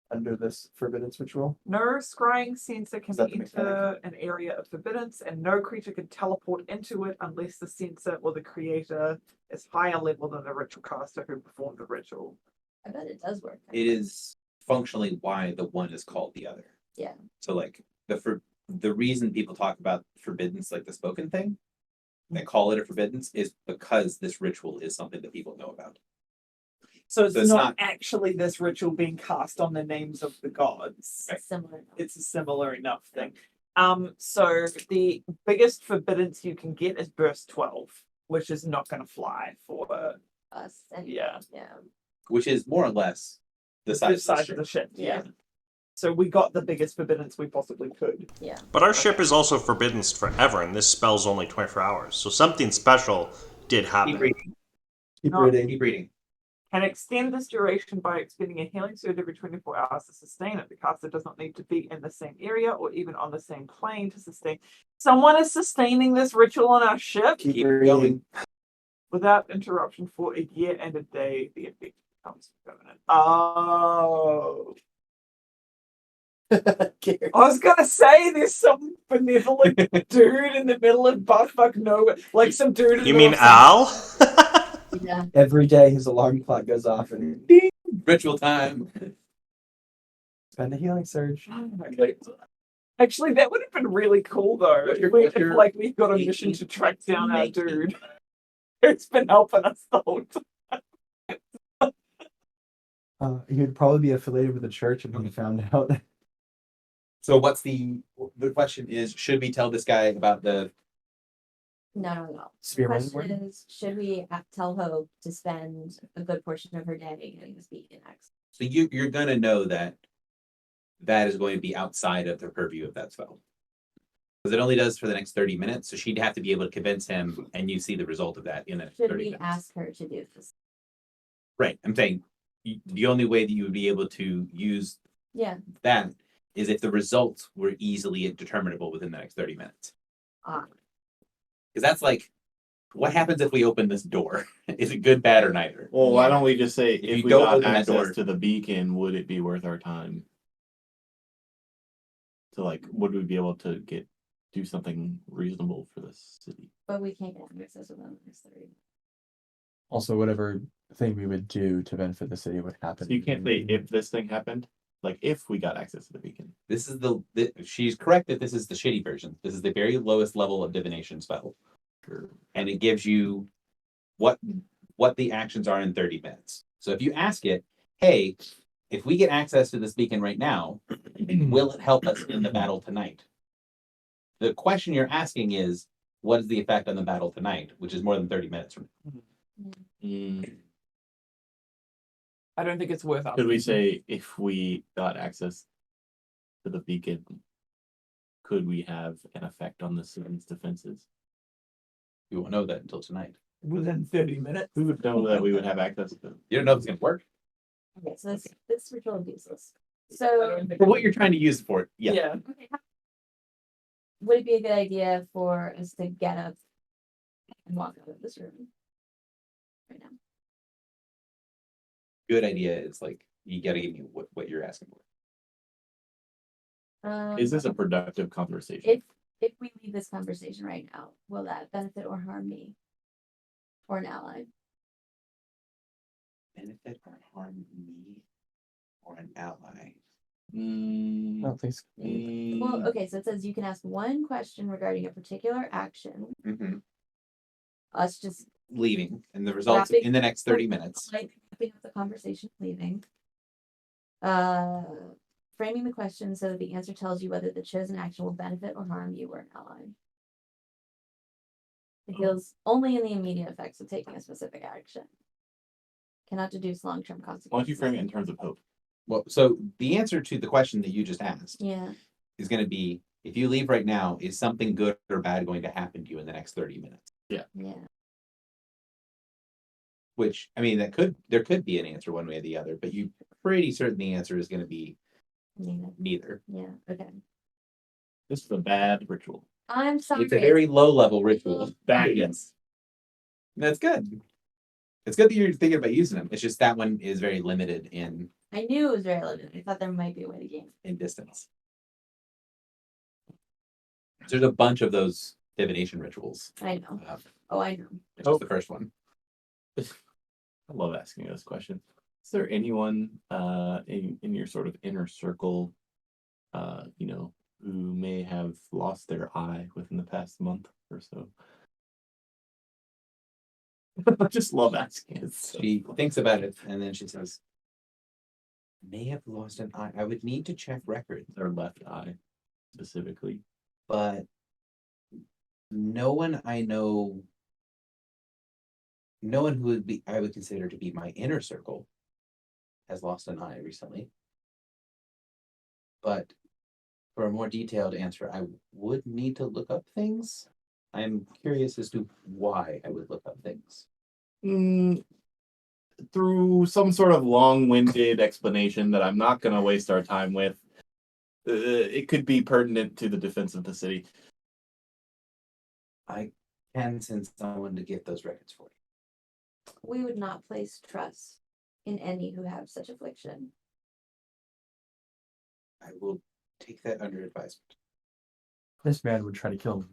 under this forbiddance ritual? No scrying sensor can Is that the enter an area of forbiddance, and no creature can teleport into it unless the sensor or the creator is higher level than the ritual caster who performed the ritual. I bet it does work. It is functionally why the one is called the other. Yeah. So like the reason people talk about forbiddance, like the spoken thing, they call it a forbiddance, is because this ritual is something that people know about. So it's, So it's not, not- actually this ritual being cast on the names of the gods. Right. Similar. It's a similar enough thing. So the biggest forbiddance you can get is burst 12, which is not going to fly for Us. And Yeah. Yeah. Which is more or less the size, of the ship. Yeah. So we got the biggest forbiddance we possibly could. Yeah. But our ship is also forbidden forever, and this spell's only 24 hours. So something special did Keep happen. reading. Keep No. reading. Keep reading. Can extend this duration by expending a healing surge every 24 hours to sustain it. The caster does not need to be in the same area or even on the same plane to sustain. Someone is sustaining this ritual on our ship Keep Keep reading. going. without interruption for a year and a day. The effect becomes permanent. Oh. I was gonna say there's some benevolent dude in the middle of buttfuck nowhere, like some dude. In the You middle mean of some- Al? Yeah. Every day his alarm clock goes off and Ritual time. spend a healing surge. Actually, that would have been really cool though. What's your- If we, what's if, your like we got a mission to track down our dude who's been helping us the whole time. He would probably be affiliated with the church and he found out. So what's the question is, should we tell this guy about the No. The Spearman question word? is, should we tell Hope to spend a good portion of her day getting this beacon access? so you're gonna know that that is going to be outside of the purview of that spell. Because it only does for the next 30 minutes, so she'd have to be able to convince him and you see the result of that in the next Should 30 we minutes. ask her to do this? Right. I'm saying the only way that you would be able to use Yeah. that is if the results were easily determinable within the next 30 minutes. Ah. Because that's like, what happens if we open this door? Is it good, bad, or neither? Well, why Yeah. don't we just say If if you we don't got open that access door- to the beacon, would it be worth our time? To like, would we be able to do something reasonable for this city? But we can't get access within the next 30. Also, whatever thing we would do to benefit the city would happen. So you can't say if this thing happened, like if we got access to the beacon. This is she's correct that this is the shitty version. This is the very lowest level of divination spell. Or And it gives you what the actions are in 30 minutes. So if you ask it, hey, if we get access to this beacon right now, will it help us in the battle tonight? The question you're asking is, what is the effect on the battle tonight, which is more than 30 minutes from now. I don't think it's worth us. Could we say if we got access to the beacon, could we have an effect on the city's defenses? You won't know that until tonight. within 30 minutes? Who would know that we would have access to? You don't know if it's going to work. Okay, so this ritual is useless. I So don't think For what you're trying to use it for, yeah. okay, would it be a good idea for us to get up and walk out of this room right now? Good idea is like, you got to give me what you're asking for. Is this a productive conversation? If we leave this conversation right now, will that benefit or harm me or an ally? Benefit or harm me or an ally? I don't think so. Well, okay, so it says you can ask one question regarding a particular action. Mhm. Us just Leaving, and the results Wrapping- in the next 30 minutes. like wrapping up the conversation, leaving. Framing the question so that the answer tells you whether the chosen action will benefit or harm you or an ally. It deals only in the immediate effects of taking a specific action. Cannot deduce long-term consequences. Why don't you frame it in terms of hope? Well, so the answer to the question that you just asked Yeah, is going to be, if you leave right now, is something good or bad going to happen to you in the next 30 minutes? yeah. Which, I mean, there could be an answer one way or the other, but you pretty certain the answer is going to be Neither. neither. Yeah, okay. This is a bad ritual. I'm sorry. It's a very low level ritual. Bad, yes. That's good. It's good that you're thinking about using them. It's just that one is very limited I knew it was very limited. I thought there might be a way to game. in distance. There's a bunch of those divination rituals. I know. It's Oh, I know. just the first one. I love asking you this question. Is there anyone in your sort of inner circle, who may have lost their eye within the past month or so? I just love asking it. She thinks about it and then she says, may have lost an eye. I would need to check records, Their left eye, specifically. but no one I know, no one who I would consider to be my inner circle has lost an eye recently. But for a more detailed answer, I would need to look up things. I'm curious as to why I would look up things. Through some sort of long-winded explanation that I'm not going to waste our time with. It could be pertinent to the defense of the city. I can send someone to get those records for you. We would not place trust in any who have such affliction. I will take that under advisement. This man would try to kill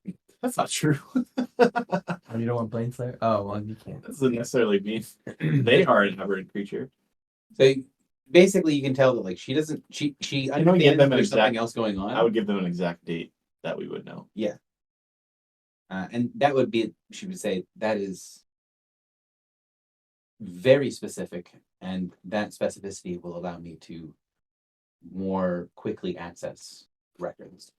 me. That's not true. Oh, you don't want Baneslayer? Oh, well, you can't. That doesn't necessarily mean they are an aberrant creature. So basically, you can tell that like she doesn't. She You don't give understands them an there's something exact- else going on. I would give them an exact date that we would know. And that would be. She would say that is very specific, and that specificity will allow me to more quickly access records.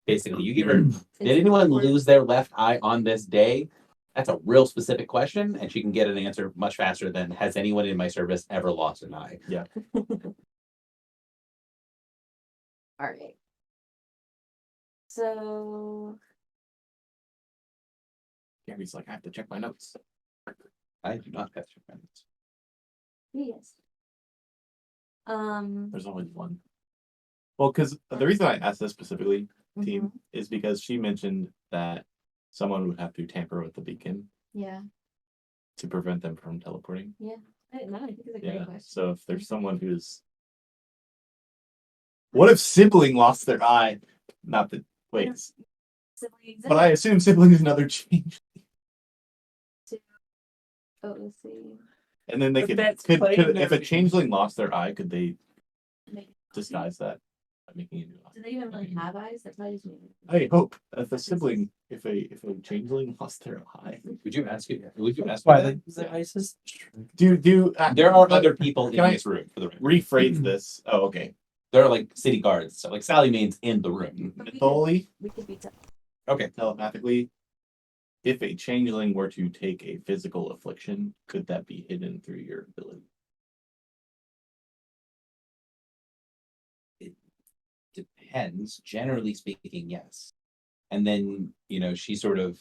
Basically, you give her. Did anyone lose their left eye on this day? That's a real specific question, and she can get an answer much faster than has anyone in my service ever lost an eye. All right. So Gary's like, I have to check my notes. I do not have to find this. yes. There's always one. Well, because the reason I asked this specifically, team, mhm, is because she mentioned that someone would have to tamper with the beacon Yeah. to prevent them from teleporting. No, I think it's a great Yeah. question. So if there's someone who's, what if sibling lost their eye? Not that wait, Siblings but I assume sibling is another change, Oh, let's see. and then they But could that's could playing if their a changeling lost their eye, could they Make- disguise that by making a new eye? Do they even really have eyes? That's probably just me. I hope if a sibling, if a changeling lost their eye, Would you ask it? Would you ask Why me the ISIS? do There are other people in Can I this room for the record. rephrase this? Oh, okay. There are like city guards. So like Sally Main's in the room. But Mytholi, we could be. Okay. telepathically, if a changeling were to take a physical affliction, could that be hidden through your ability? Depends. Generally speaking, yes. And then, she sort of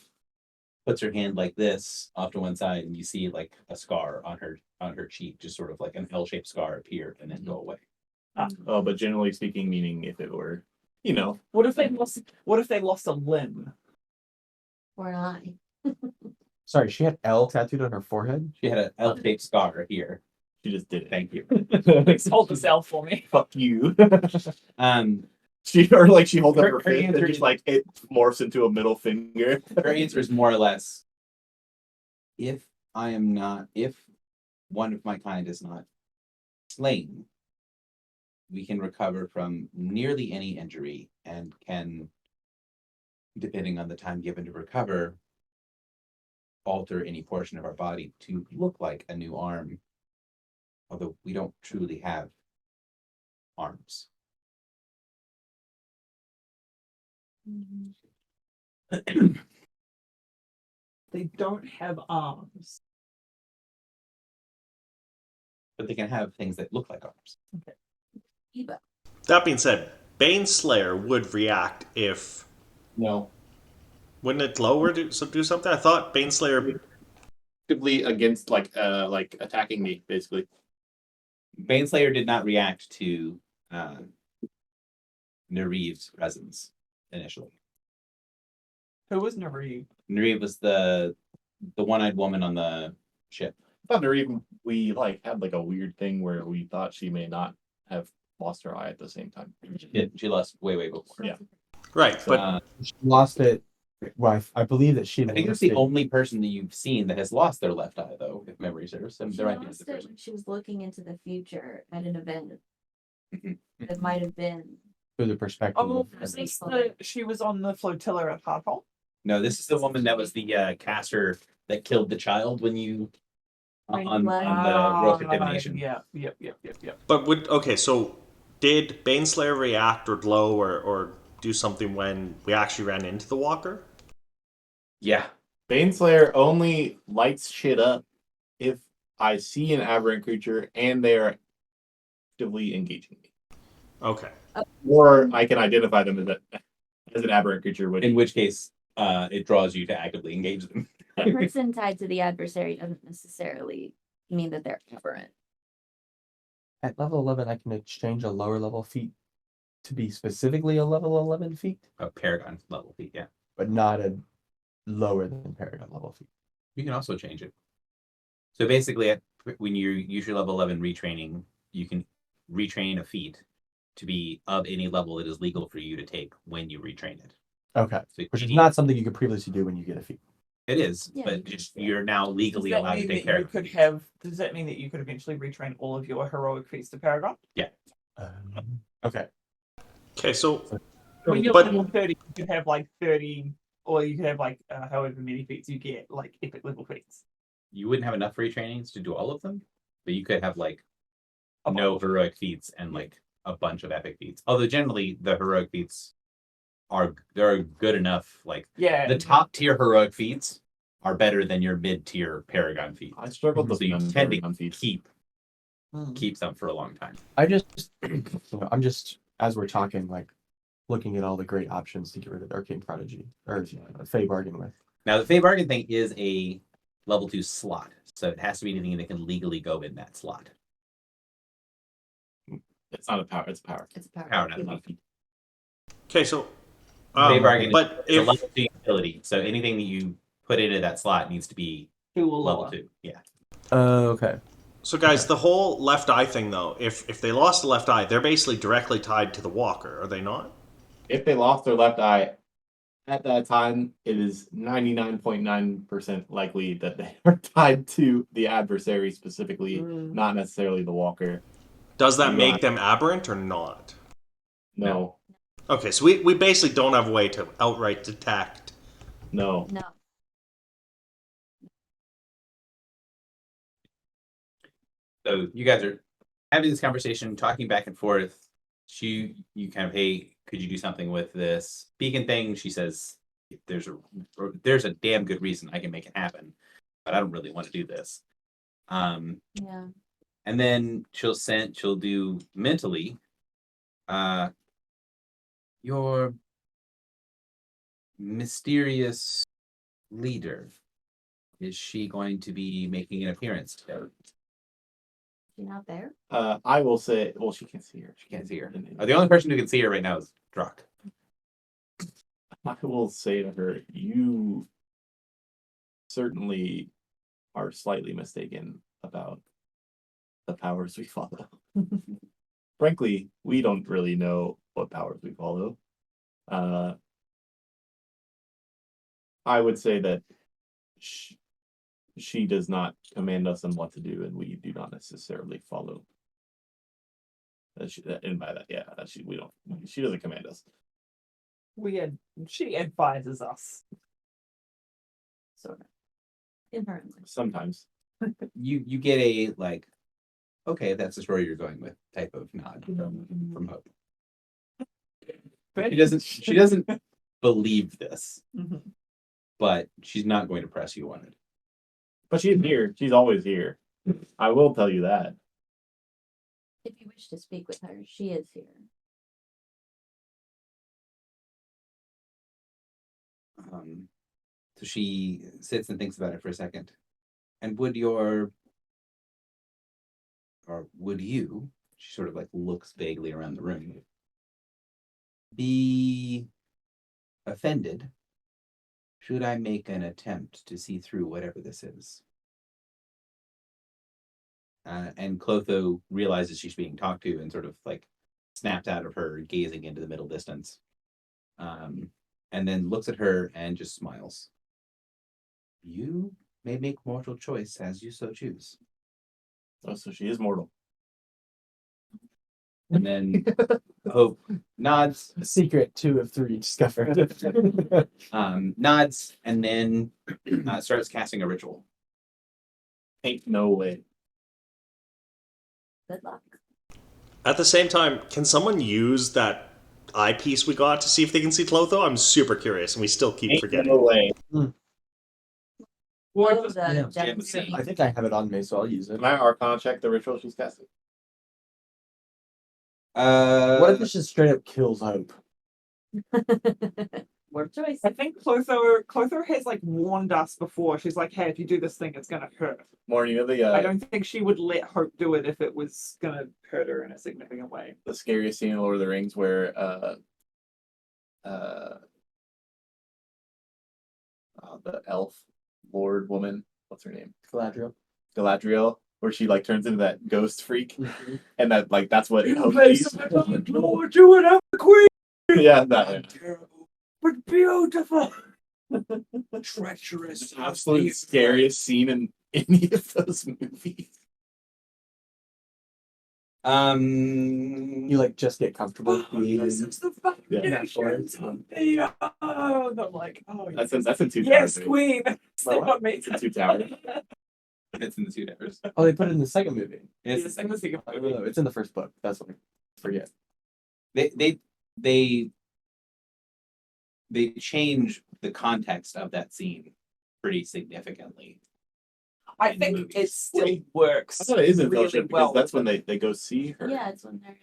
puts her hand like this off to one side and you see like a scar on her cheek, just sort of like an L-shaped scar appear and then go away. Oh, but generally speaking, meaning if it were, What if they lost a limb? Or an eye. Sorry, she had L tattooed on her forehead. She had an L-shaped scar here. she just did it. Thank you. Please hold this L for me. Fuck you. Um, She holds up Her her fist and answer just is- like it morphs into a middle finger. her answer is more or less, if one of my kind is not slain, we can recover from nearly any injury and can, depending on the time given to recover, alter any portion of our body to look like a new arm, although we don't truly have arms. They don't have arms. But they can have things that look like arms. Eva. That being said, Baneslayer would react if. No. Wouldn't it lower do something? I thought Baneslayer. Actively against like attacking me, basically. Baneslayer did not react to Nereev's presence initially. Who was Nareem? Nereev was the one-eyed woman on the ship. I thought even we like had like a weird thing where we thought she may not have lost her eye at the same time. She lost way before. Yeah. Right, but She lost it. Well, I believe that she I think that's lost the it. only person that you've seen that has lost their left eye, though, if memory serves. And She there might be lost another it person. when she was looking into the future at an event. Mhm. It might have been. through the perspective. Oh, of- is this she was on the flotilla at Hearthole? No, this is the woman that was the caster that killed the child when you When on what? the world contamination. Yep. okay, so did Baneslayer react or glow or do something when we actually ran into the walker? Yeah. Baneslayer only lights shit up if I see an aberrant creature and they are actively engaging me. Okay. Or I can identify them as an aberrant creature, which In which case, it draws you to actively engage them. The person tied to the adversary doesn't necessarily mean that they're aberrant. At level 11, I can exchange a lower level feat to be specifically a level 11 feat, A Paragon level feat, yeah. but not a lower than Paragon level feat. You can also change it. So basically, when you use your level 11 retraining, you can retrain a feat to be of any level that is legal for you to take when you retrain it. Okay. So Which is any- not something you could previously do when you get a feat. It is, Yeah, you but can just do that. you're now Does legally that allowed to mean take that you Paragon. could feats. have? Does that mean that you could eventually retrain all of your heroic feats to Paragon? Okay. Okay, so When you're But- level 30, you could have like 30, or you could have like however many feats you get, like epic level feats. You wouldn't have enough retrainings to do all of them, but you could have like A no bunch. heroic feats and like a bunch of epic feats. Although generally the heroic feats they're good enough. Like Yeah. the top tier heroic feats are better than your mid tier Paragon feats. I struggled So with you none tend Paragon to feats. keep them for a long time. I just, I'm just, as we're talking, like, looking at all the great options to get rid of Arcane Prodigy, or Fey Bargain with. Now the Fey Bargain thing is a level 2 slot, so it has to be anything that can legally go in that slot. It's not a power, it's a power. It's a power. Power, not Yeah. a feat. okay, so Fey Bargain but is a if level 2 utility, so anything that you put into that slot needs to be Two or level lower. 2. Yeah. Okay. so guys, the whole left eye thing though, if they lost the left eye, they're basically directly tied to the walker, are they not? If they lost their left eye at that time, it is 99.9% likely that they are tied to the adversary specifically, not necessarily the walker. Does that Right. make them aberrant or not? No, Okay, so we basically don't have a way to outright detect. no. No. So you guys are having this conversation, talking back and forth. You kind of, hey, could you do something with this beacon thing? She says, if there's a damn good reason I can make it happen, but I don't really want to do this. Yeah. And then she'll do mentally, your mysterious leader. Is she going to be making an appearance today? She's not there. I will say, well, she can't see her. She can't see her. The only person who can see her right now is Druck. I will say to her, you certainly are slightly mistaken about the powers we follow. Frankly, we don't really know what powers we follow. I would say that she does not command us on what to do, and we do not necessarily follow. And by that, yeah, we don't. She doesn't command us. She advises us. Sort of. Inherently. Sometimes. You get a like, okay, if that's the story you're going with type of nod from Hope. She doesn't believe this, Mhm. but she's not going to press you on it. But she's here. She's always here. I will tell you that. If you wish to speak with her, she is here. So she sits and thinks about it for a second. And would you, she sort of like looks vaguely around the room. be offended should I make an attempt to see through whatever this is. And Clotho realizes she's being talked to and sort of like snaps out of her, gazing into the middle distance. And then looks at her and just smiles. You may make mortal choice as you so choose. Oh, so she is mortal. And then Hope nods, A secret 2 of 3 discovered. nods, and then starts casting a ritual. Ain't no way. Good luck. At the same time, can someone use that eyepiece we got to see if they can see Clotho? I'm super curious, and we still keep Ain't forgetting. no way. Or Oh, just- the yeah, gem the same. tree. I think I have it on me, so I'll use it. Can I Arcana check the ritual she's casting? What if this just straight up kills Hope? Word choice. I think Clotho has like warned us before. She's like, hey, if you do this thing, it's gonna hurt. More, you know I don't think she would let Hope do it if it was gonna hurt her in a significant way. the scariest scene in Lord of the Rings where the elf lord woman, what's her name? Galadriel. Galadriel, where she like turns into that ghost freak, and that like that's what Hope Face sees. of the Lord, you would have a queen, Yeah, that but beautiful. Treacherous. Absolute scariest scene in any of those movies. You like just get comfortable. This is the foundations Yeah. of the earth. I'm like, oh That's in Two yes, Towers. queen. That's What? what makes It's in Two Towers. It's in the Two Towers. Oh, they put it in the second movie. It's Yes, in the second I don't movie. know. It's in the first book. That's what I forget. They change the context of that scene pretty significantly. I think it still works. I thought it is in really Fellowship because well. that's when they go see her. Yeah, it's when they're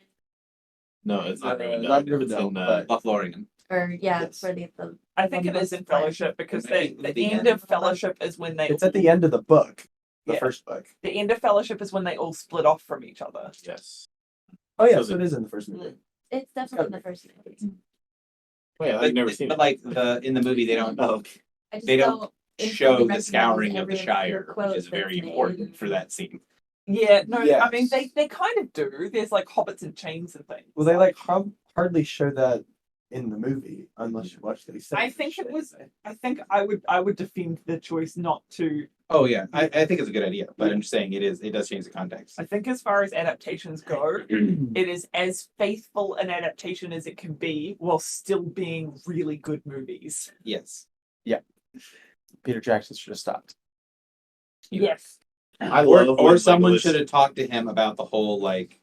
No, it's not Rivendell. not It's Rivendell, in, but- Lothlorien. or yeah, Yes. for the I think it is in Fellowship because the The end end. of Fellowship is when they. It's at the end of the book. The Yeah. first book. The end of Fellowship is when they all split off from each other. Yes. Oh yeah, So so it is in the first movie. it's definitely in the first movie. Wait, I've never seen But it. like in the movie, they don't Oh, okay. I just They don't instantly show the recognize scouring of the every Shire, which quote is very that's important made. for that scene. Yeah, no, I mean Yes. they kind of do. There's like hobbits and chains and things. Well, they like hardly show that in the movie unless you watch the. I think it was. I think I would defend the choice not to. Oh yeah, I think it's a good idea, but I'm just saying it does change the context. I think as far as adaptations go, it is as faithful an adaptation as it can be while still being really good movies. Yes. Peter Jackson should have stopped. Yes. I Or love when someone Legolas- should have talked to him about the whole like.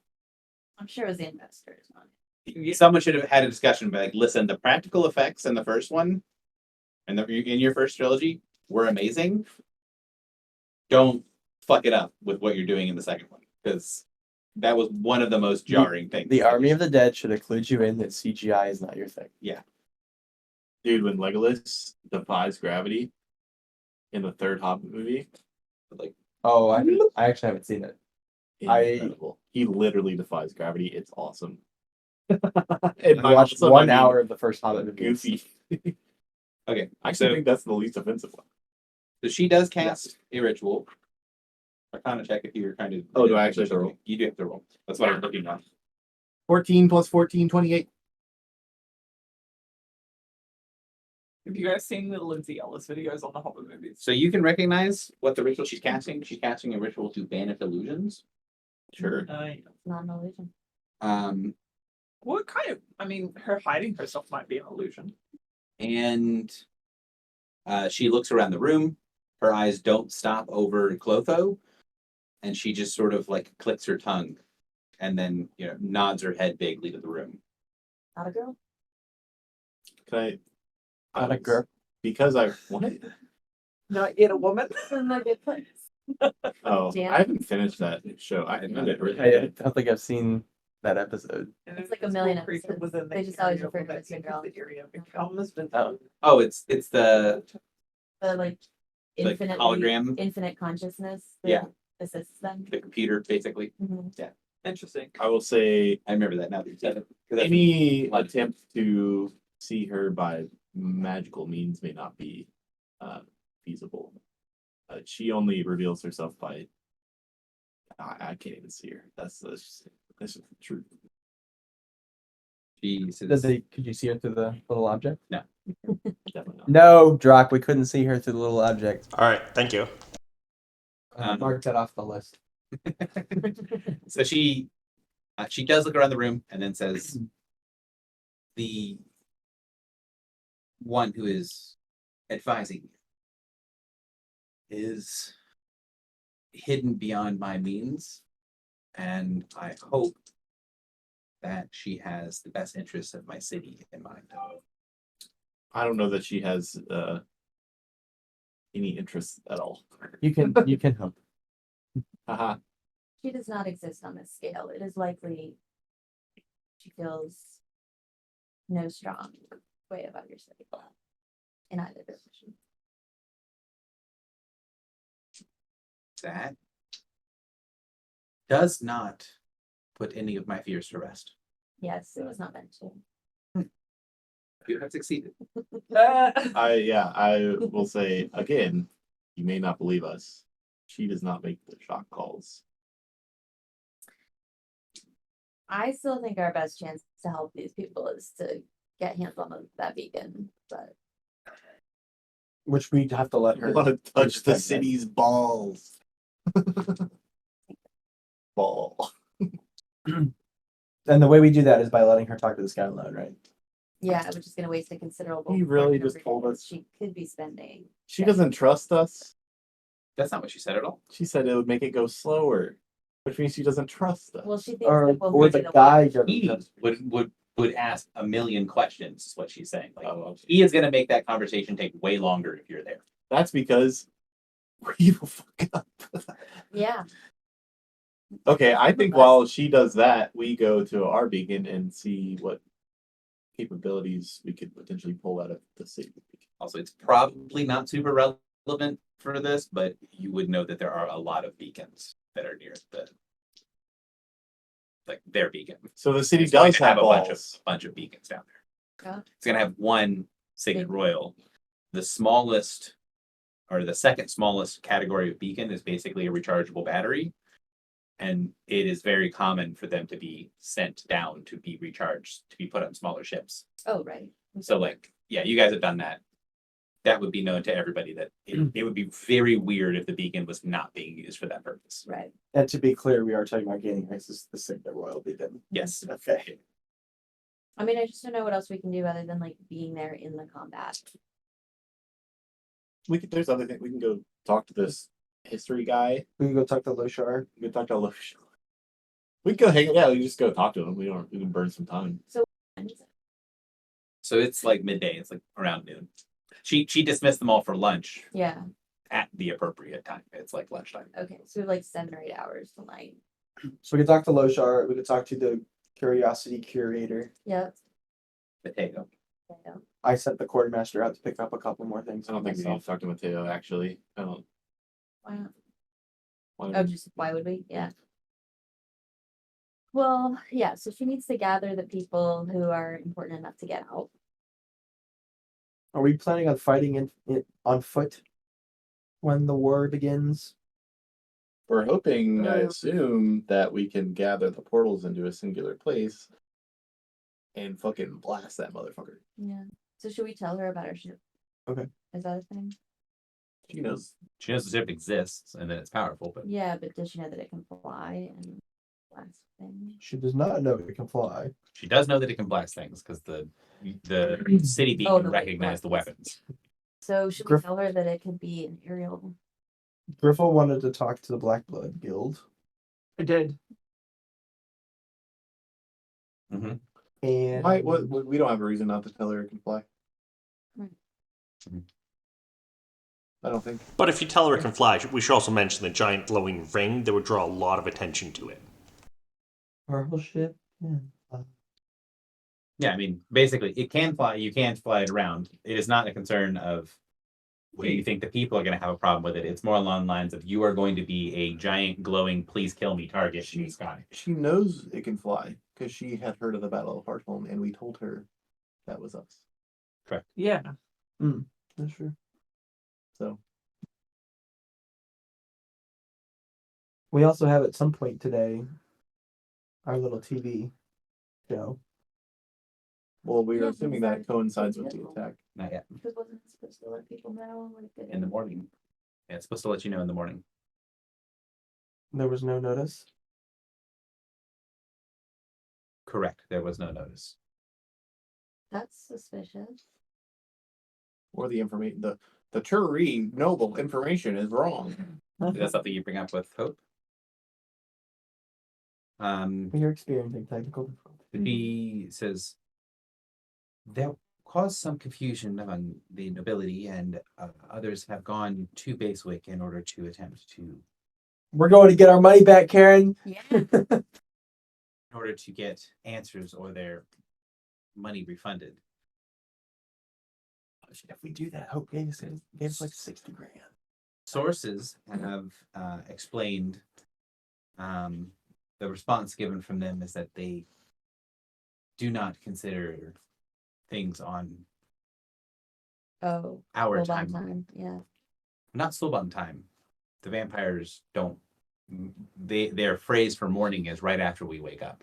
I'm sure it was the investors. Not Someone should have had a discussion, but like, listen, the practical effects in the first one, and in your first trilogy, were amazing. Don't fuck it up with what you're doing in the second one, because that was one of the most jarring things. The Army of the Dead should have clued you in that CGI is not your thing. Dude, when Legolas defies gravity in the third Hobbit movie, like Oh, I actually haven't seen it. incredible. He literally defies gravity. It's awesome. And I watched also, 1 I mean, hour of the first Hobbit movie. Goofy. Okay, I actually so think that's the least offensive one. so she does cast a ritual. I kind of check if you're kind of. Oh, do I actually have to roll? You do have to roll. That's what I'm looking at. 14 plus 14, 28. Have you guys seen the Lindsay Ellis videos on the Hobbit movies? So you can recognize what the ritual she's casting. She's casting a ritual to banish illusions. Sure. it's not an illusion. What kind of? I mean, her hiding herself might be an illusion. And she looks around the room. Her eyes don't stop over Clotho, and she just sort of like clicks her tongue, and then nods her head vaguely to the room. Not a girl. Can I? Not a girl. Because I what? Not yet a woman. This is a good place. Oh, Dan? I haven't finished that show. I I don't think I've seen that episode. And It's if like a the million small creature episodes. within the They just always area refer will to it that as a enters girl. the area becomes Oh. Oh, it's the The like Like infinite hologram? infinite consciousness. That Yeah. assists them. computer basically. Mhm. Interesting. I will say I remember that now that you said it. 'Cause that's- any attempt to see her by magical means may not be feasible. She only reveals herself by. I can't even see her. That's just the truth. She says, Could you see her through the little object? Definitely not. No, Drock, we couldn't see her through the little object. All right, thank you. Mark that off the list. so she does look around the room and then says, the one who is advising you is hidden beyond my means, and I hope that she has the best interests of my city in mind. I don't know that she has any interest at all. You can hope. Haha. She does not exist on this scale. It is likely she feels no strong way about your city in either direction. That does not put any of my fears to rest. Yes, it was not meant to. You have succeeded. I will say again, you may not believe us. She does not make the shock calls. I still think our best chance to help these people is to get hands on that beacon, but Which we'd have to let I her. want to touch the understand that. city's balls. Ball. And the way we do that is by letting her talk to the scout alone, right? yeah, which is gonna waste a considerable. He really portion of just told resources us- she could be spending. She doesn't trust us. That's not what she said at all. She said it would make it go slower, which means she doesn't trust us. Well, she thinks Or that we'll or be the guy one- doesn't He trust- would ask a million questions, is what she's saying. Like, Oh, okay. he is gonna make that conversation take way longer if you're there. That's because we will fuck up. Yeah, Okay, I think while she does that, we go to our beacon and see what capabilities we could potentially pull out of the city. Also, it's probably not super relevant for this, but you would know that there are a lot of beacons that are near their beacon. So the city It's going does to have a balls. bunch of beacons down there. Yeah. It's gonna have one Signet Big. Royal. The smallest or the second smallest category of beacon is basically a rechargeable battery. And it is very common for them to be sent down to be recharged, to be put on smaller ships. oh, right. So like, yeah, you guys have done that. That would be known to everybody that it would be very weird if the beacon was not being used for that purpose. Right. And to be clear, we are talking about gaining access to the Signet Royal Beacon. Yes. Okay. I mean, I just don't know what else we can do other than like being there in the combat. There's other things. We can go talk to this history guy. We can go talk to Loshar. We can talk to Losh. We can go hang. Yeah, we can just go talk to him. We can burn some time. And So it's like midday, it's like around noon. She dismissed them all for lunch yeah, at the appropriate time. It's like lunchtime. okay, so we have like 7 or 8 hours tonight. So we could talk to Loshar. We could talk to the Curiosity Curator. Yep. Potato. Yeah. I sent the quartermaster out to pick up a couple more things. I don't think we need to talk to Mateo. Actually, I don't. Why not? why Oh, just why would we? Yeah. Well, yeah, so she needs to gather the people who are important enough to get out. Are we planning on fighting on foot when the war begins? We're hoping, I Uh, assume, that we can gather the portals into a singular place and fucking blast that motherfucker. Yeah. So should we tell her about our ship? Okay. Is that a thing? She knows. She knows the ship exists and that it's powerful, but Yeah, but does she know that it can fly and last thing? She does not know it can fly. she does know that it can blast things because the city beacon Oh, the recognized the weapons. So should we Griff- tell her that it could be an aerial? Griffle wanted to talk to the Black Blood Guild, I did. and Why? What? We don't have a reason not to tell her it can fly. Right. I don't think. But if you tell her it can fly, we should also mention the giant glowing ring that would draw a lot of attention to it. Purple ship. Yeah. Yeah, I mean, basically, it can fly. You can't fly it around. It is not a concern of Do you think the people are going to have a problem with it? It's more along the lines of you are going to be a giant glowing please kill me target in the sky. She knows it can fly because she had heard of the Battle of Hearthstone, and we told her that was us. Yeah. That's true. So We also have at some point today our little TV show. well, we were Yeah, assuming because that coincides with the attack. Not yet. Because wasn't it supposed to let people know like that In the morning. Yeah, it's supposed to let you know in the morning. There was no notice. Correct. There was no notice. That's suspicious. Or the information, the Turi noble information is wrong. Is that something you bring up with Hope? You're experiencing technical difficulties. He says there caused some confusion among the nobility, and others have gone to Basewick in order to attempt to, We're going to get our money back, Karen. Yeah. in order to get answers or their money refunded. If we do that, Hope gave us like 60 grand. Sources have explained the response given from them is that they do not consider things on Oh, our hold on time. time. Yeah. Not Sloban time. The vampires don't. Their phrase for morning is right after we wake up.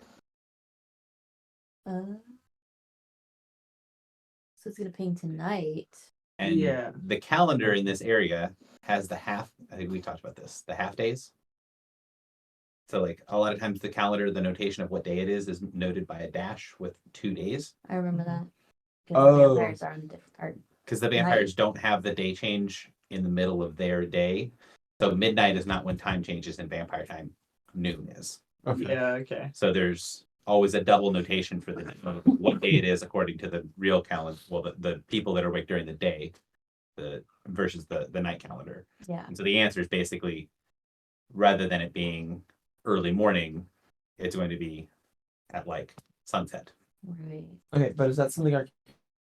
So it's gonna ping tonight. And Yeah. the calendar in this area has the half. I think we talked about this. The half days. So like a lot of times the calendar, the notation of what day it is noted by a dash with 2 days. I remember that. 'Cause Oh. the vampires are on are Because the vampires don't have the day change in the middle of their day. So midnight is not when time changes in vampire time. Noon is. Okay. Yeah. Okay. So there's always a double notation for what day it is according to the real calendar. Well, the people that are awake during the day, versus the night calendar. yeah. And so the answer is basically, rather than it being early morning, it's going to be at like sunset. Right. Okay, but is that something our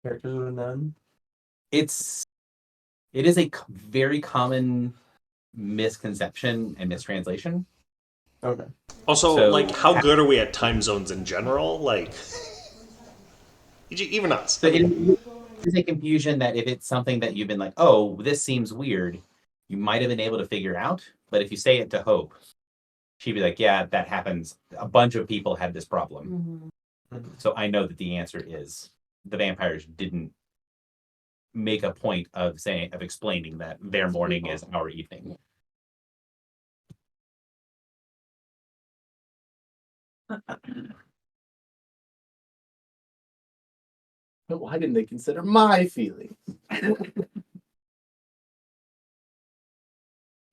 characters would have known? It is a very common misconception and mistranslation. Okay. Also, So- like, how good are we at time zones in general? Like, even us. So it is a confusion that if it's something that you've been like, oh, this seems weird, you might have been able to figure out. But if you say it to Hope, she'd be like, yeah, that happens. A bunch of people had this problem. Mm-hmm. So I know that the answer is the vampires didn't make a point of explaining that their morning is our evening. Yeah. But why didn't they consider my feelings?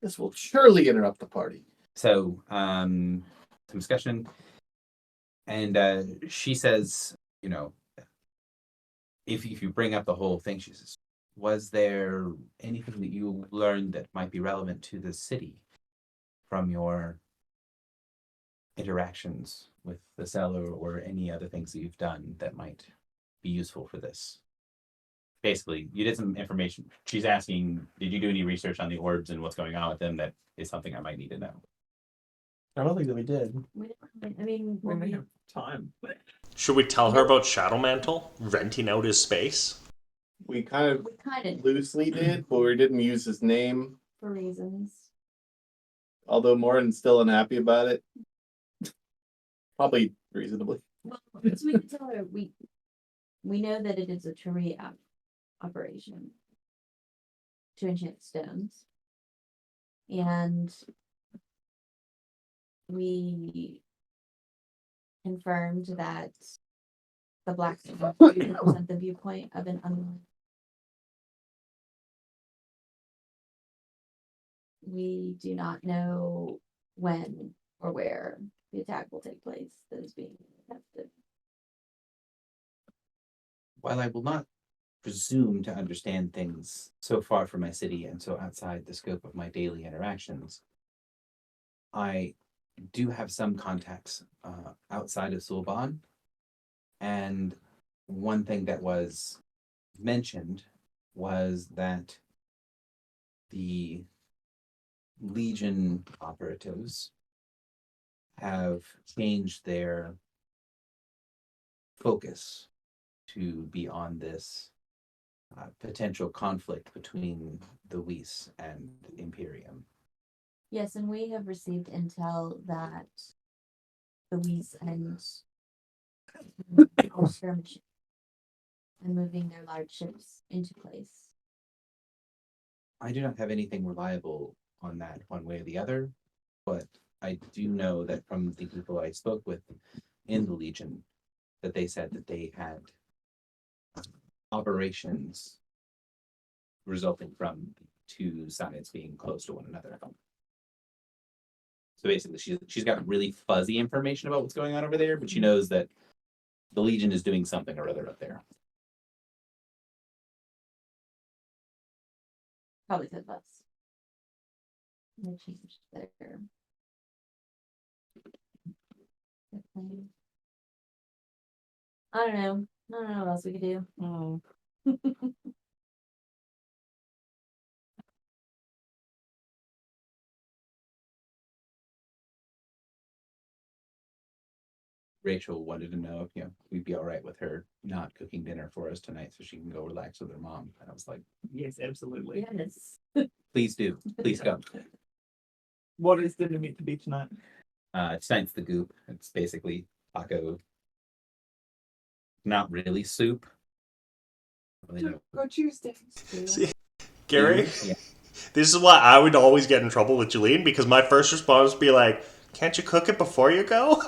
This will surely interrupt the party. So some discussion. And she says, you know, if you bring up the whole thing, she says, was there anything that you learned that might be relevant to the city from your interactions with the seller or any other things that you've done that might be useful for this? Basically, you did some information. She's asking, did you do any research on the orbs and what's going on with them? That is something I might need to know. I don't think that we did. I mean, We when may we, have time. Should we tell her about Shadowmantle renting out his space? We kind of we kind of loosely did, but we didn't use his name. for reasons. Although Morin's still unhappy about it. Probably reasonably. Well, so we can tell her we know that it is a Turi operation to enchant stones, and we confirmed that the blacksmith represent the viewpoint of an unknown. We do not know when or where the attack will take place that is being tested. While I will not presume to understand things so far from my city and so outside the scope of my daily interactions, I do have some contacts outside of Sulban. And one thing that was mentioned was that the Legion operatives have changed their focus to be on this potential conflict between the Weiss and Imperium. Yes, and we have received intel that the Weiss and skirmishing and moving their large ships into place. I do not have anything reliable on that one way or the other, but I do know that from the people I spoke with in the Legion, that they said that they had operations resulting from two sides being close to one another. So basically, she's got really fuzzy information about what's going on over there, but she knows that the Legion is doing something or other up there. Probably said less. They changed their plan. I don't know. I don't know what else we could do. Rachel wanted to know if we'd be all right with her not cooking dinner for us tonight so she can go relax with her mom. And I was like, Yes, absolutely. Yes. please do. Please come. What is dinner meant to be tonight? Tonight's the goop. It's basically taco. Not really soup. Really no- Go Tuesdays. See, Gary, Yeah. this is why I would always get in trouble with Jolene, because my first response would be like, can't you cook it before you go?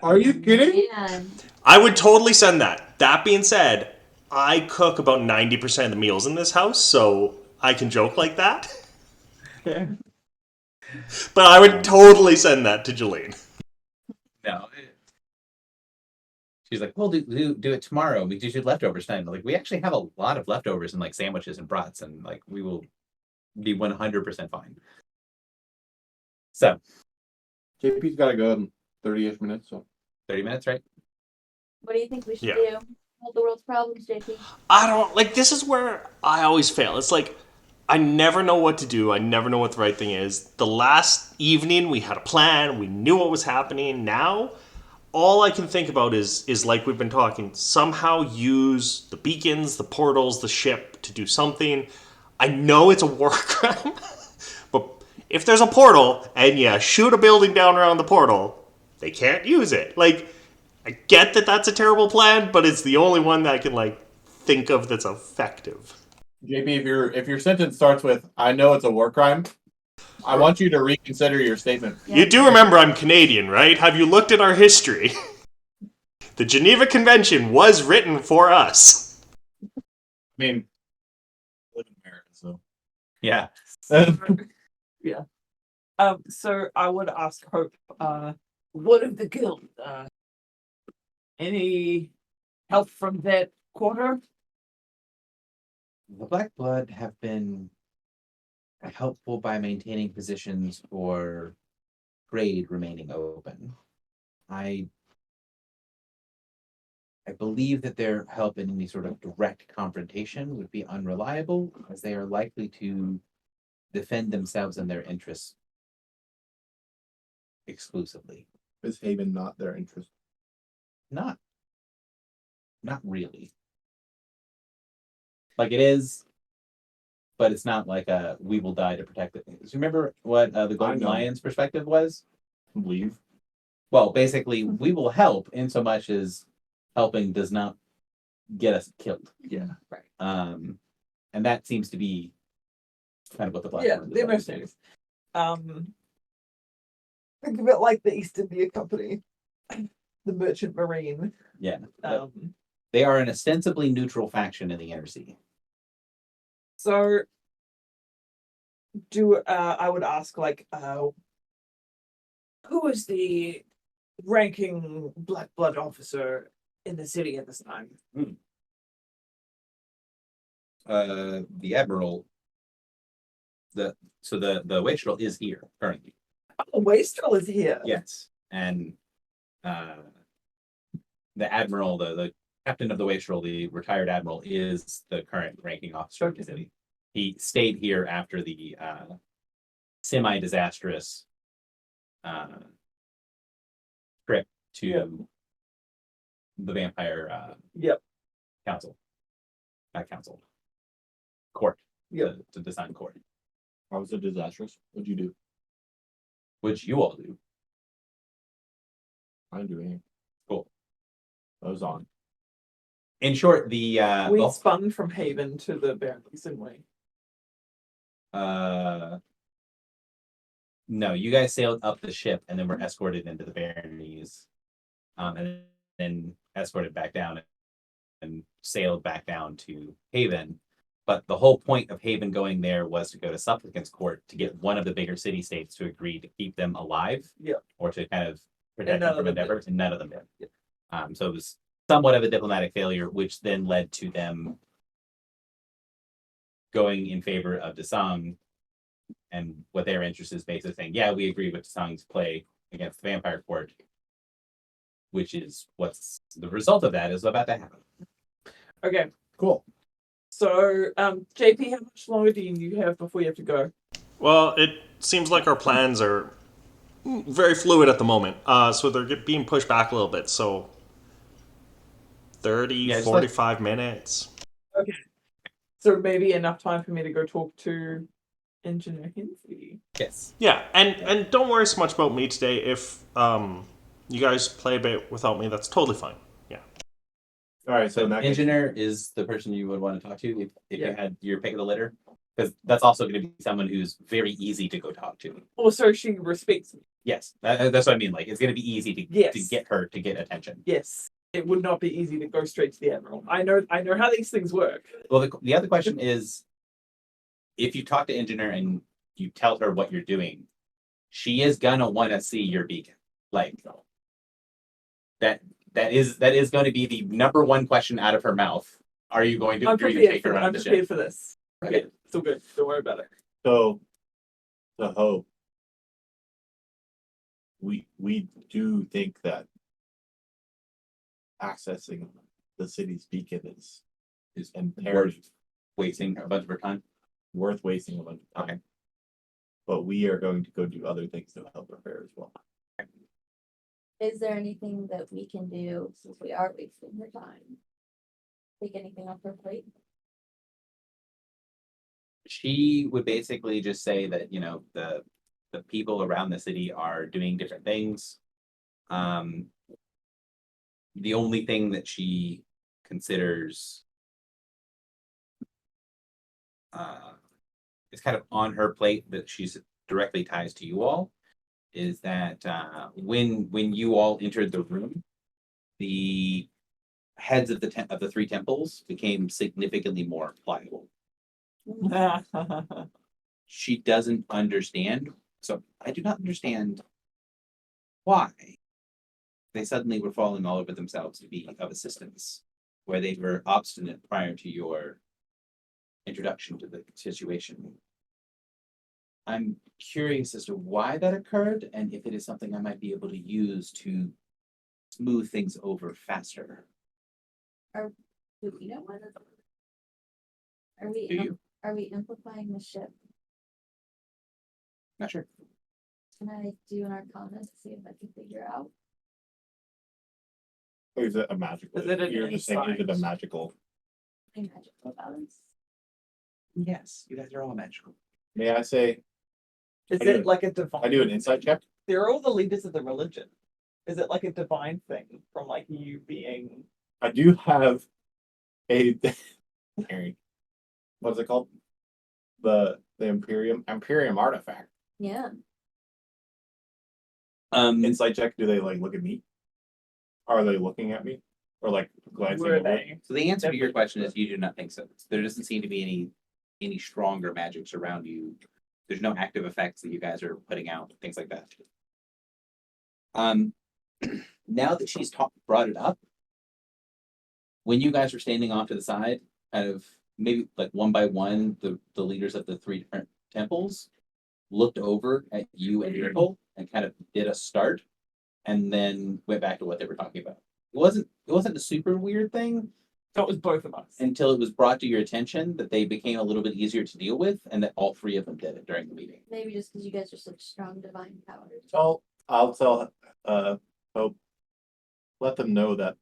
Are you kidding? Man. I would totally send that. That being said, I cook about 90% of the meals in this house, so I can joke like that. But I would totally send that to Jolene. No. She's like, well, do it tomorrow. We do leftovers tonight. I'm like, we actually have a lot of leftovers and like sandwiches and brats, and like we will be 100% fine. So JP's got to go in 30-ish minutes. So 30 minutes, right? What do you think we should Yeah. do? Solve the world's problems, JP. I don't, like, this is where I always fail. It's like, I never know what to do. I never know what the right thing is. The last evening, we had a plan. We knew what was happening. Now, all I can think about is like we've been talking, somehow use the beacons, the portals, the ship to do something. I know it's a war crime, but if there's a portal and you shoot a building down around the portal, they can't use it. Like, I get that that's a terrible plan, but it's the only one that I can, like, think of that's effective. JP, if your sentence starts with "I know it's a war crime," I want you to reconsider your statement. Yeah. You do remember I'm Canadian, right? Have you looked at our history? The Geneva Convention was written for us. I mean, I live in America, so Yeah. Yeah. So I would ask Hope, what of the guild? Any help from that quarter? The Black Blood have been helpful by maintaining positions for trade remaining open. I believe that their help in any sort of direct confrontation would be unreliable, as they are likely to defend themselves and their interests exclusively. is Haven not their interest? Not really. Like it is, but it's not like a we will die to protect it. So remember what the Golden know. Lion's perspective was? Leave. Well, basically, we will help in so much as helping does not get us killed. Yeah, right. And that seems to be kind of what the Black Yeah, Blood they're is. mercenaries. Think of it like the East India Company, the Merchant Marine. Yeah, Um, they are an ostensibly neutral faction in the Inner Sea. so do I would ask like who is the ranking Black Blood officer in the city at this time? The Admiral. The Wastrel is here currently. Oh, Wastrel is here. Yes, and the Admiral, the captain of the Wastrel, the retired Admiral, is the current ranking officer of the city. he stayed here after the semi-disastrous trip to Yep. the vampire Yep. council. Not council. Court. Yep. To design court. How was it disastrous? What'd you do? Which you all do. I didn't do anything. Cool. I was on. In short, the We spun from Haven to the Barrens, didn't we? no, you guys sailed up the ship and then were escorted into the Baronies. And then escorted back down and sailed back down to Haven. But the whole point of Haven going there was to go to Supplicant's Court to get one of the bigger city states to agree to keep them alive. Yep. Or to kind of protect none them of from them did. endeavor, and none of them did. Yep. So it was somewhat of a diplomatic failure, which then led to them going in favor of Desang, and what their interest is basically saying, yeah, we agree with Desang's play against the Vampire Court, which is what's the result of that is about to happen. Okay. Cool. So, JP, how much longer do you have before you have to go? Well, it seems like our plans are very fluid at the moment. So they're being pushed back a little bit. So 30, Yeah, just 45 minutes. So maybe enough time for me to go talk to Engineer Hensley. Yes. Yeah, and don't worry so much about me today. If you guys play a bit without me, that's totally fine. Yeah. All right. So So in that case, engineer is the person you would want to talk to if Yeah. you had your pick of the litter, because that's also going to be someone who's very easy to go talk to. Also, she respects me. Yes, that's what I mean. Like it's going to be easy to Yes. get her to get attention. Yes. It would not be easy to go straight to the Admiral. I know how these things work. Well, the other question is, if you talk to engineer and you tell her what you're doing, she is gonna want to see your beacon. Like that is going to be the number one question out of her mouth. Are you going to I'm agree to prepared take for her that. on I'm the prepared ship? for this. Okay. Okay, it's all good. Don't worry about it. so the hope. We do think that accessing the city's beacon is imperative, Wasting a bunch of her time. worth wasting a bunch of time. Okay. But we are going to go do other things to help prepare as well. Is there anything that we can do since we are wasting her time? Take anything off her plate? She would basically just say that, you know, the people around the city are doing different things. The only thing that she considers is kind of on her plate that she's directly ties to you all is that when you all entered the room, the heads of the three temples became significantly more pliable. She doesn't understand. So I do not understand why they suddenly were falling all over themselves to be of assistance, where they were obstinate prior to your introduction to the situation. I'm curious as to why that occurred and if it is something I might be able to use to smooth things over faster. Do we know when? Are we Do you? are we amplifying the ship? Not sure. Can I do an arcana to see if I can figure out? Or is it a magical? Is it an You're just saying, is it a insight? magical? A magical balance? Yes, you guys are all magical. May I say, Is I do it it. like a divine? I do an insight check? They're all the leaders of the religion. Is it like a divine thing from like you being? I do have a Harry. What's it called? The Imperium artifact. Yeah. Insight check. Do they like look at me? Are they looking at me? Or like glancing Were over? they? So the answer to your Definitely. question is you do not think so. There doesn't seem to be any stronger magics around you. There's no active effects that you guys are putting out, things like that. Now that she's brought it up, when you guys were standing off to the side, kind of maybe like one by one, the leaders of the three different temples looked over at you and Miracle and kind of did a start, and then went back to what they were talking about. It wasn't a super weird thing, So it was both of us. until it was brought to your attention that they became a little bit easier to deal with, and that all three of them did it during the meeting. Maybe just because you guys are such strong divine powers. I'll tell Hope. Let them know that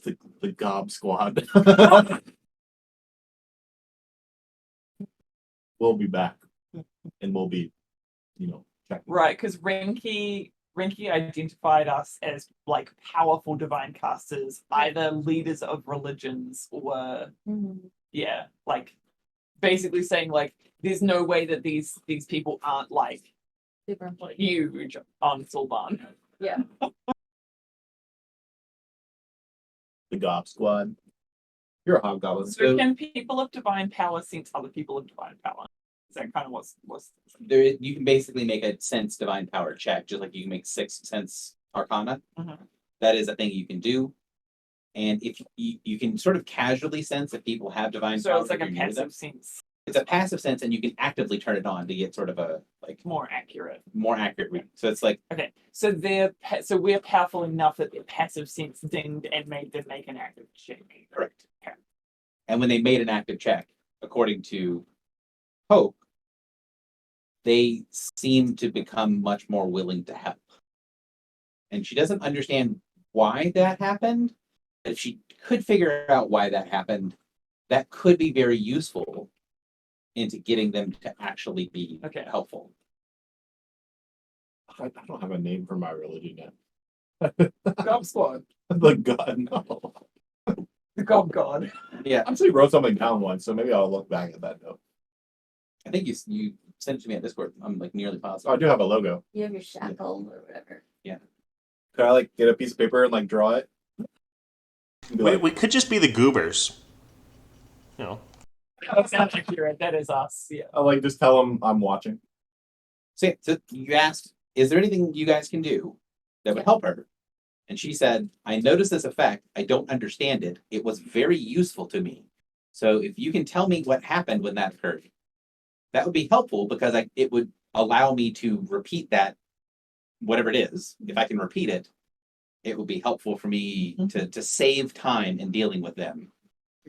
the Gob Squad will be back, and we'll be, checking. Right, because Renki identified us as like powerful divine casters, either leaders of religions or yeah, like basically saying like there's no way that these people aren't like Super important. huge on Sulban. Yeah. The Gob Squad. You're a hobgoblin. So can people of divine power sense other people of divine power? Is that kind of what's You can basically make a sense divine power check, just like you can make 6 sense arcana. Mhm. That is a thing you can do. And if you can sort of casually sense if people have divine so power, it's like a if you're near them. passive sense, It's a passive sense, and you can actively turn it on to get sort of a like more accurate. more accurate read. So it's like Okay, so so we're powerful enough that their passive sense dinged and made them make an active check. correct. Okay. And when they made an active check, according to Hope, they seem to become much more willing to help. And she doesn't understand why that happened. But if she could figure out why that happened, that could be very useful into getting them to actually be Okay. helpful. I don't have a name for my religion yet. Gob Squad, The God, no. the Gob God. Yeah, I actually wrote something down once, so maybe I'll look back at that note. I think you sent it to me at Discord. I'm like nearly Oh, I positive. do have a logo. You have your shackle or whatever. Could I like get a piece of paper and like draw it? And be like, We could just be the goobers. You know. That sounds accurate. That is us. Yeah. I'll like just tell them I'm watching. So you asked, is there anything you guys can do that would help her? And she said, I noticed this effect. I don't understand it. It was very useful to me. So if you can tell me what happened when that occurred, that would be helpful because it would allow me to repeat that, whatever it is. If I can repeat it, it would be helpful for me to save time in dealing with them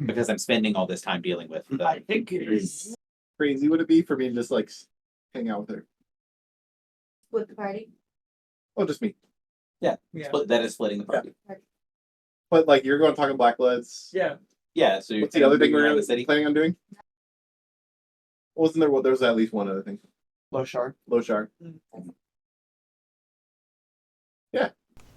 because I'm spending all this time dealing with I the think it is. Crazy would it be for me to just like hang out with her? Split the party. Oh, just me. Yeah. that is splitting the party. But like you're going talking Blackbloods. Yeah. Yeah. So you're What's the other thing moving around we're the city? planning on doing? Wasn't there? Well, there was at least one other thing. Loshar. Loshar.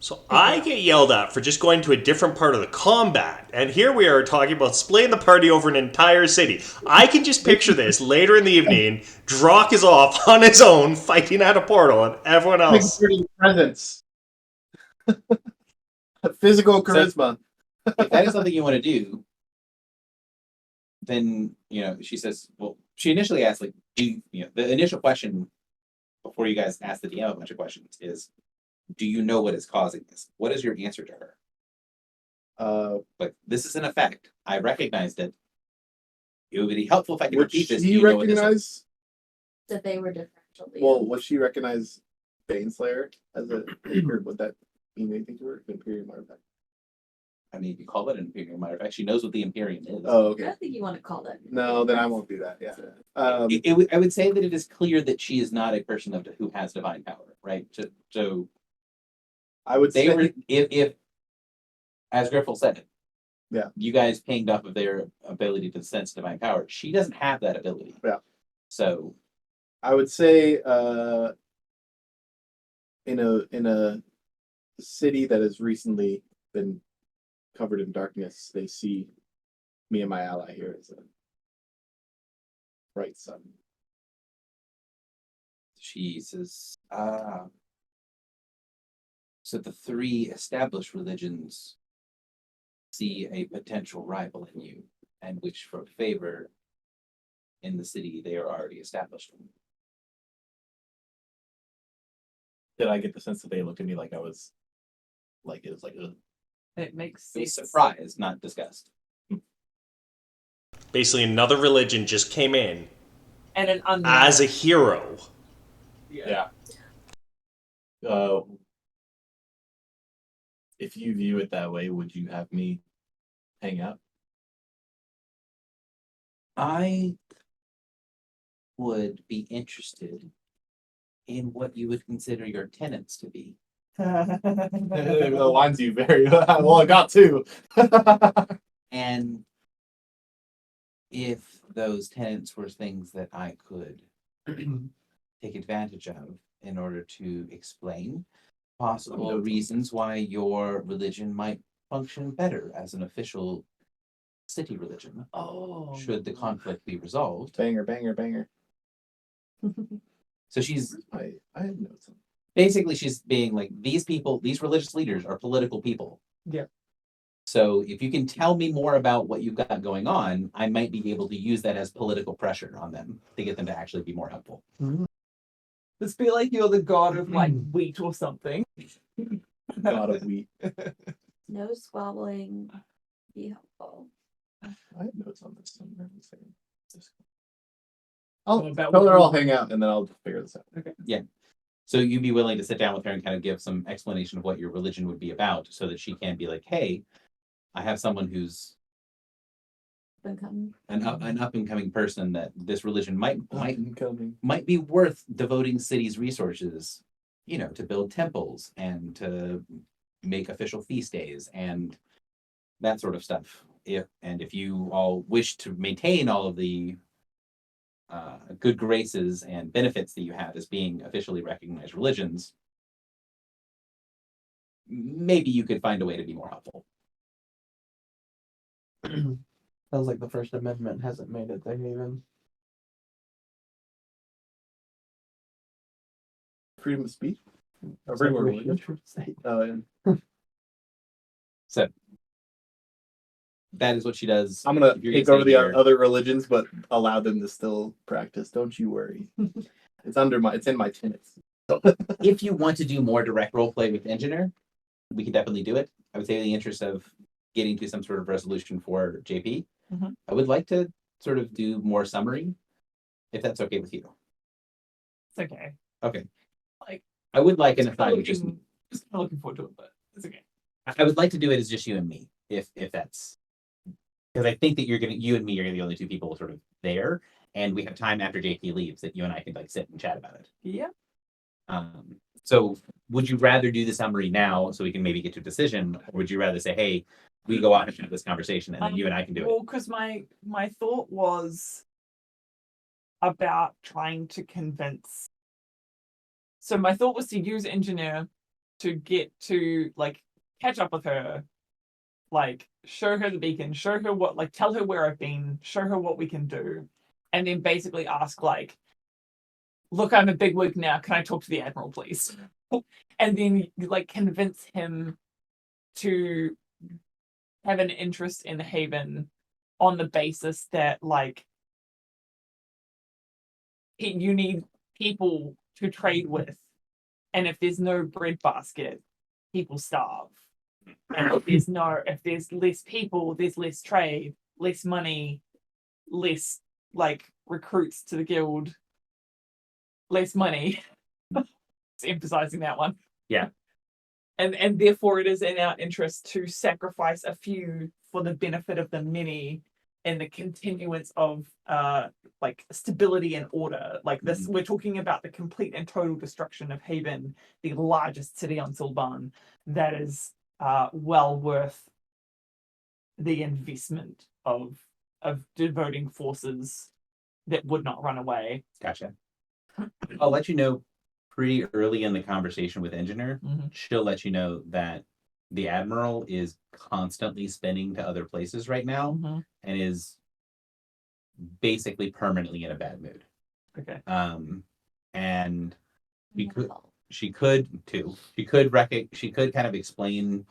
So I get yelled at for just going to a different part of the combat, and here we are talking about splitting the party over an entire city. I can just picture this later in the evening. Drock is off on his own, fighting at a portal, and everyone else. Presence. Physical charisma. If that is something you want to do, then she says, well, she initially asked like, the initial question before you guys ask the DM a bunch of questions is, do you know what is causing this? What is your answer to her? Like, this is an effect. I recognized it. It would be helpful if I could Would repeat this. Do she you know what this is? recognize? That they were differential. Well, would she recognize Baneslayer as a? Or would that mean anything to her? Imperium artifact. I mean, you call it an Imperium artifact. She knows what the Imperium is. Oh, I okay. don't think you want to call that. No, then I won't do that. Yeah. I would say that it is clear that she is not a person who has divine power, right? So I would they say were if as Griffel said, yeah, you guys pinged off of their ability to sense divine power. She doesn't have that ability. Yeah. So I would say in a city that has recently been covered in darkness, they see me and my ally here as a bright sun. she says, so the 3 established religions see a potential rival in you and wish for favor in the city they are already established in. Did I get the sense that they looked at me like I was like it was like ugh. It makes It was sense. surprise, not disgust. Basically, another religion just came in And an unknown. as a hero. Yeah. if you view it that way, would you have me hang out? I would be interested in what you would consider your tenants to be. It aligns you very well. I got two. And if those tenants were things that I could take advantage of in order to explain possible Noted. reasons why your religion might function better as an official city religion, Oh. should the conflict be resolved. Banger, banger, banger. So she's I have notes. basically she's being like, these people, these religious leaders are political people. Yeah. So if you can tell me more about what you've got going on, I might be able to use that as political pressure on them to get them to actually be more helpful. Let's be like you're the god of like wheat or something. God of wheat. No squabbling. Be helpful. I have notes on this somewhere. Let's see. Oh, I'll about tell what her you- I'll hang out and then I'll figure this out. So you'd be willing to sit down with her and kind of give some explanation of what your religion would be about so that she can be like, hey, I have someone who's Become an up and coming person that this religion might Coming. be worth devoting cities' resources, to build temples and to make official feast days and that sort of stuff. If you all wish to maintain all of the good graces and benefits that you have as being officially recognized religions, maybe you could find a way to be more helpful. Sounds like the First Amendment hasn't made it there even. Freedom of speech? Or freedom of Separation religion? from state. Oh, yeah. So that is what she does. I'm gonna If you're take gonna over stay the here- other religions, but allow them to still practice. Don't you worry. It's in my tenets. If you want to do more direct role play with Engineer, we can definitely do it. I would say in the interest of getting to some sort of resolution for JP, Mhm. I would like to sort of do more summary, if that's okay with you. It's okay. Okay. Like, I would like an Just kinda aside, just looking forward to it, but it's okay. I would like to do it as just you and me, if that's because I think that you and me are the only two people sort of there, and we have time after JP leaves that you and I can like sit and chat about it. Yeah. So would you rather do the summary now so we can maybe get to a decision, or would you rather say, hey, we go out and have this conversation and then you and I can do it? Well, because my thought was about trying to convince. So my thought was to use Engineer to get to like catch up with her, like show her the beacon, show her what, like tell her where I've been, show her what we can do, and then basically ask like, look, I'm a bigwig now. Can I talk to the Admiral, please? And then like convince him to have an interest in Haven on the basis that like you need people to trade with, and if there's no breadbasket, people starve. And if there's less people, there's less trade, less money, less like recruits to the guild, less money. It's emphasizing that one. Yeah. And therefore it is in our interest to sacrifice a few for the benefit of the many and the continuance of like stability and order. Like this, we're talking about the complete and total destruction of Haven, the largest city on Silban, that is well worth the investment of devoting forces that would not run away. Gotcha. I'll let you know pretty early in the conversation with Engineer. Mhm. She'll let you know that the Admiral is constantly spinning to other places right now Mhm. and is basically permanently in a bad mood. Okay. And we could Wonderful. she could kind of explain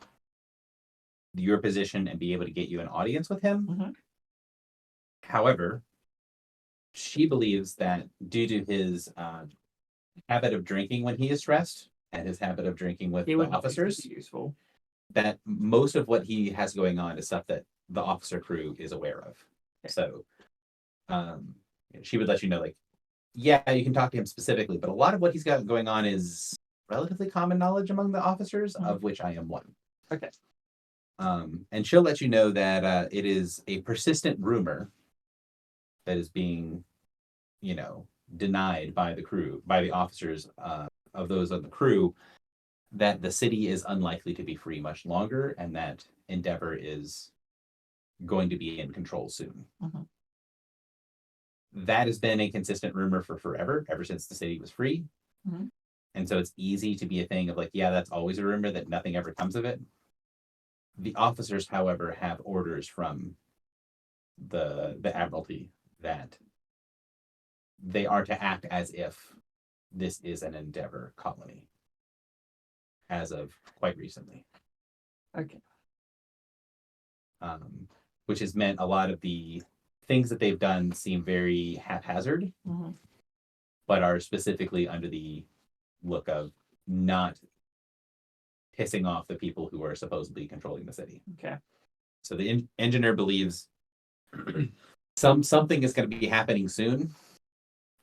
your position and be able to get you an audience with him. Mhm. However, she believes that due to his habit of drinking when he is stressed and his habit of drinking with He the would not be officers, useful. that most of what he has going on is stuff that the officer crew is aware of. Okay. So she would let you know, like, yeah, you can talk to him specifically, but a lot of what he's got going on is relatively common knowledge among the officers, of which I am one. Okay. And she'll let you know that it is a persistent rumor that is being, denied by the crew, by the officers of those of the crew, that the city is unlikely to be free much longer, and that Endeavor is going to be in control soon. Mhm. That has been a consistent rumor for forever, ever since the city was free. Mhm. And so it's easy to be a thing of like, yeah, that's always a rumor that nothing ever comes of it. The officers, however, have orders from the Admiralty that they are to act as if this is an Endeavor colony, as of quite recently. Okay. Which has meant a lot of the things that they've done seem very haphazard, Mhm. but are specifically under the look of not pissing off the people who are supposedly controlling the city. Okay. So the engineer believes something is going to be happening soon,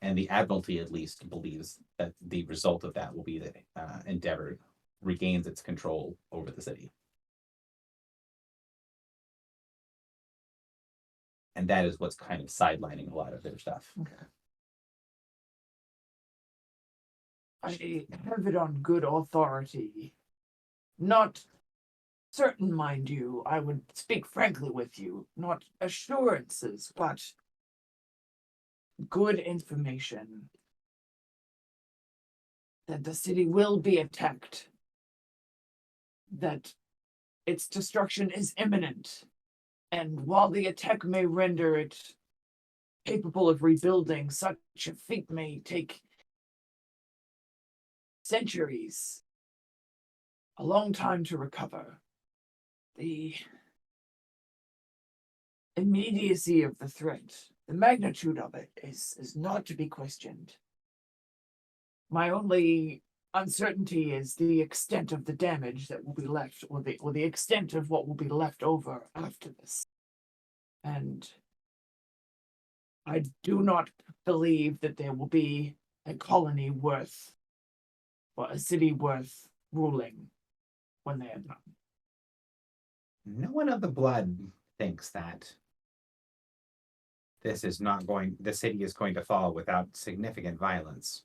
and the Admiralty at least believes that the result of that will be that Endeavor regains its control over the city. And that is what's kind of sidelining a lot of their stuff. I have it on good authority. Not certain, mind you, I would speak frankly with you, not assurances, but good information that the city will be attacked, that its destruction is imminent, and while the attack may render it capable of rebuilding, such a feat may take centuries, a long time to recover. The immediacy of the threat, the magnitude of it is not to be questioned. My only uncertainty is the extent of the damage that will be left, or the extent of what will be left over after this. And I do not believe that there will be a colony worth, or a city worth ruling when they are done. No one of the blood thinks that the city is going to fall without significant violence.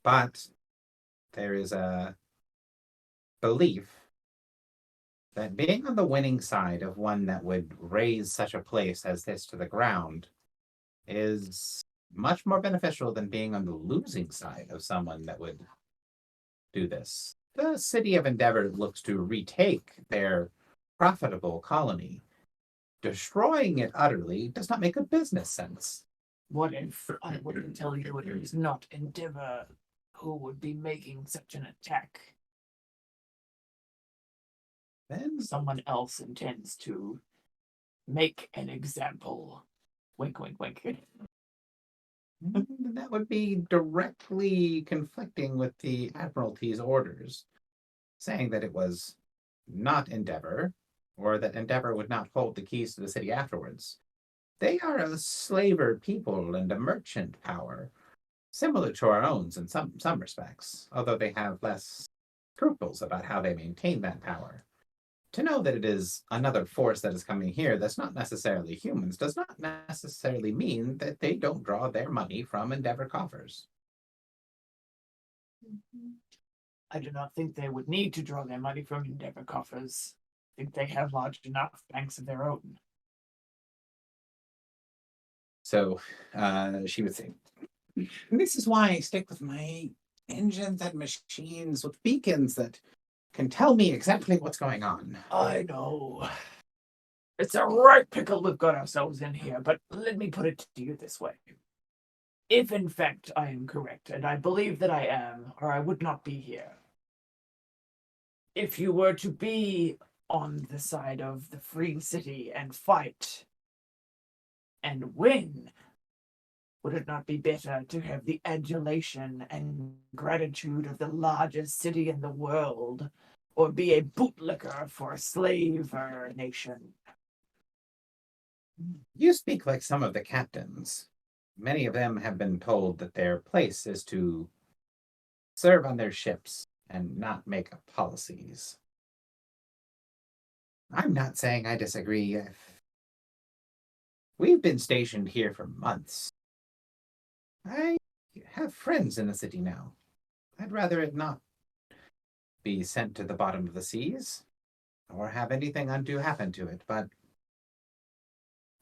But there is a belief that being on the winning side of one that would raise such a place as this to the ground is much more beneficial than being on the losing side of someone that would do this. The city of Endeavor looks to retake their profitable colony. Destroying it utterly does not make good business sense. What if I were to tell you it is not Endeavor who would be making such an attack? Then Someone else intends to make an example. Wink, wink, wink. that would be directly conflicting with the Admiralty's orders, saying that it was not Endeavor, or that Endeavor would not hold the keys to the city afterwards. They are a slaver people and a merchant power, similar to our own in some respects, although they have less scruples about how they maintain that power. To know that it is another force that is coming here that's not necessarily humans does not necessarily mean that they don't draw their money from Endeavor coffers. I do not think they would need to draw their money from Endeavor coffers. I think they have large enough banks of their own. So she would say, this is why I stick with my engines and machines with beacons that can tell me exactly what's going on. I know. It's a right pickle we've got ourselves in here, but let me put it to you this way. If in fact I am correct, and I believe that I am, or I would not be here. If you were to be on the side of the free city and fight and win, would it not be better to have the adulation and gratitude of the largest city in the world, or be a bootlicker for a slaver nation? You speak like some of the captains. Many of them have been told that their place is to serve on their ships and not make policies. I'm not saying I disagree. We've been stationed here for months. I have friends in the city now. I'd rather it not be sent to the bottom of the seas or have anything undue happen to it, but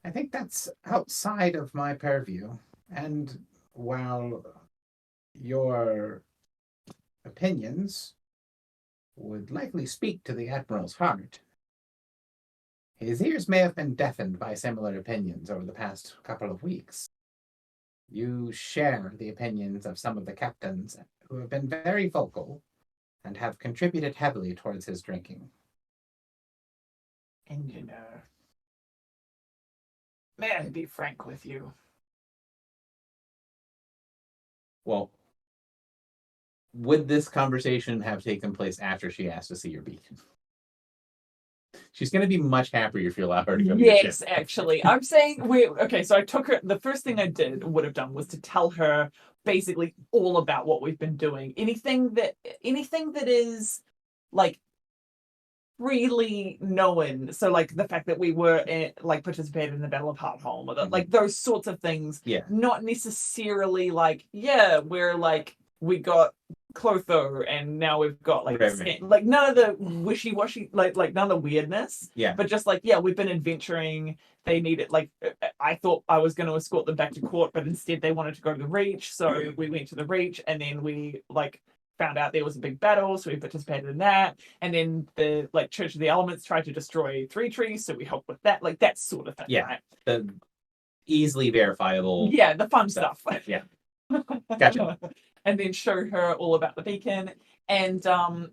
I think that's outside of my purview. And while your opinions would likely speak to the Admiral's heart, his ears may have been deafened by similar opinions over the past couple of weeks. You share the opinions of some of the captains who have been very vocal and have contributed heavily towards his drinking. And may I be frank with you? Well, would this conversation have taken place after she asked to see your beacon? She's going to be much happier if you allow her to come to your Yes, ship. actually. I'm saying okay, so I took her the first thing I would have done was to tell her basically all about what we've been doing. Anything that is like freely known. So like the fact that we were like participated in the Battle of Hardhome or like those sorts of things. Yeah. Not necessarily like, yeah, we're like we got Clotho and now we've got like Right. like none of the wishy-washy like none of the weirdness. Yeah. But just like, yeah, we've been adventuring. They needed like I thought I was going to escort them back to court, but instead they wanted to go to the Reach. So we went to the Reach, and then we like found out there was a big battle, so we participated in that. And then the like Church of the Elements tried to destroy Three Trees, so we helped with that. Like that sort of thing. Yeah. Right? The easily verifiable. Yeah, the fun stuff. Yeah. Gotcha. And then show her all about the beacon. And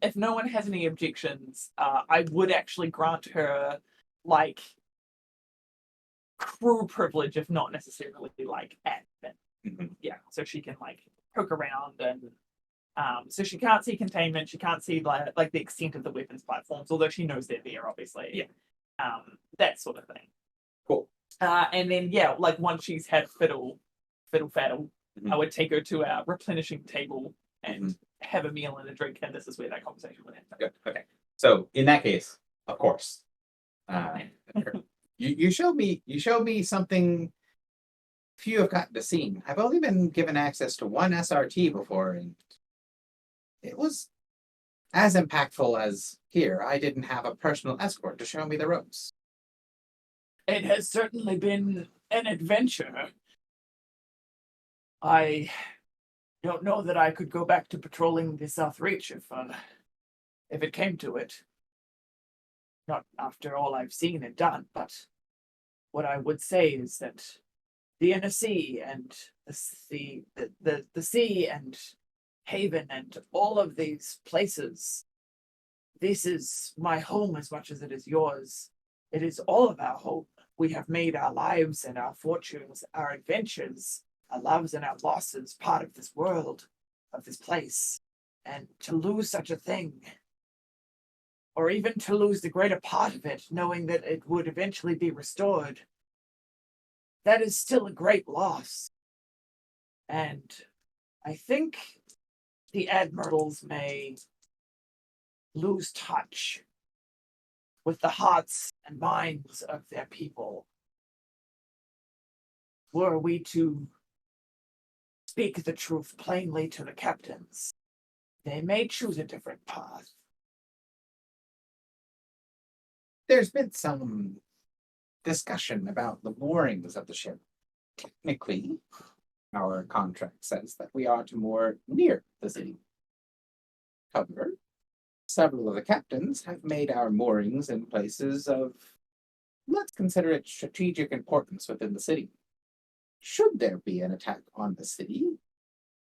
if no one has any objections, I would actually grant her like crew privilege, if not necessarily like admin. Mhm. Yeah, so she can like poke around and so she can't see containment, she can't see like the extent of the weapons platforms, although she knows they're there, obviously. Yeah. That sort of thing. Cool. And then yeah, like once she's had fiddle faddle, I would take her to our replenishing table and have a meal and a drink, and this is where that conversation would happen. Good. Okay. So in that case, of course, you showed me something few have gotten to see. I've only been given access to one SRT before, and it was as impactful as here. I didn't have a personal escort to show me the ropes. It has certainly been an adventure. I don't know that I could go back to patrolling the South Reach if it came to it. Not after all I've seen and done, but what I would say is that the inner sea and the sea and Haven and all of these places, this is my home as much as it is yours. It is all of our home. We have made our lives and our fortunes, our adventures, our loves and our losses part of this world, of this place. And to lose such a thing, or even to lose the greater part of it, knowing that it would eventually be restored, that is still a great loss. And I think the admirals may lose touch with the hearts and minds of their people. Were we to speak the truth plainly to the captains, they may choose a different path. There's been some discussion about the moorings of the ship. Technically, our contract says that we are to moor near the city. However, several of the captains have made our moorings in places of, let's consider it, strategic importance within the city. Should there be an attack on the city,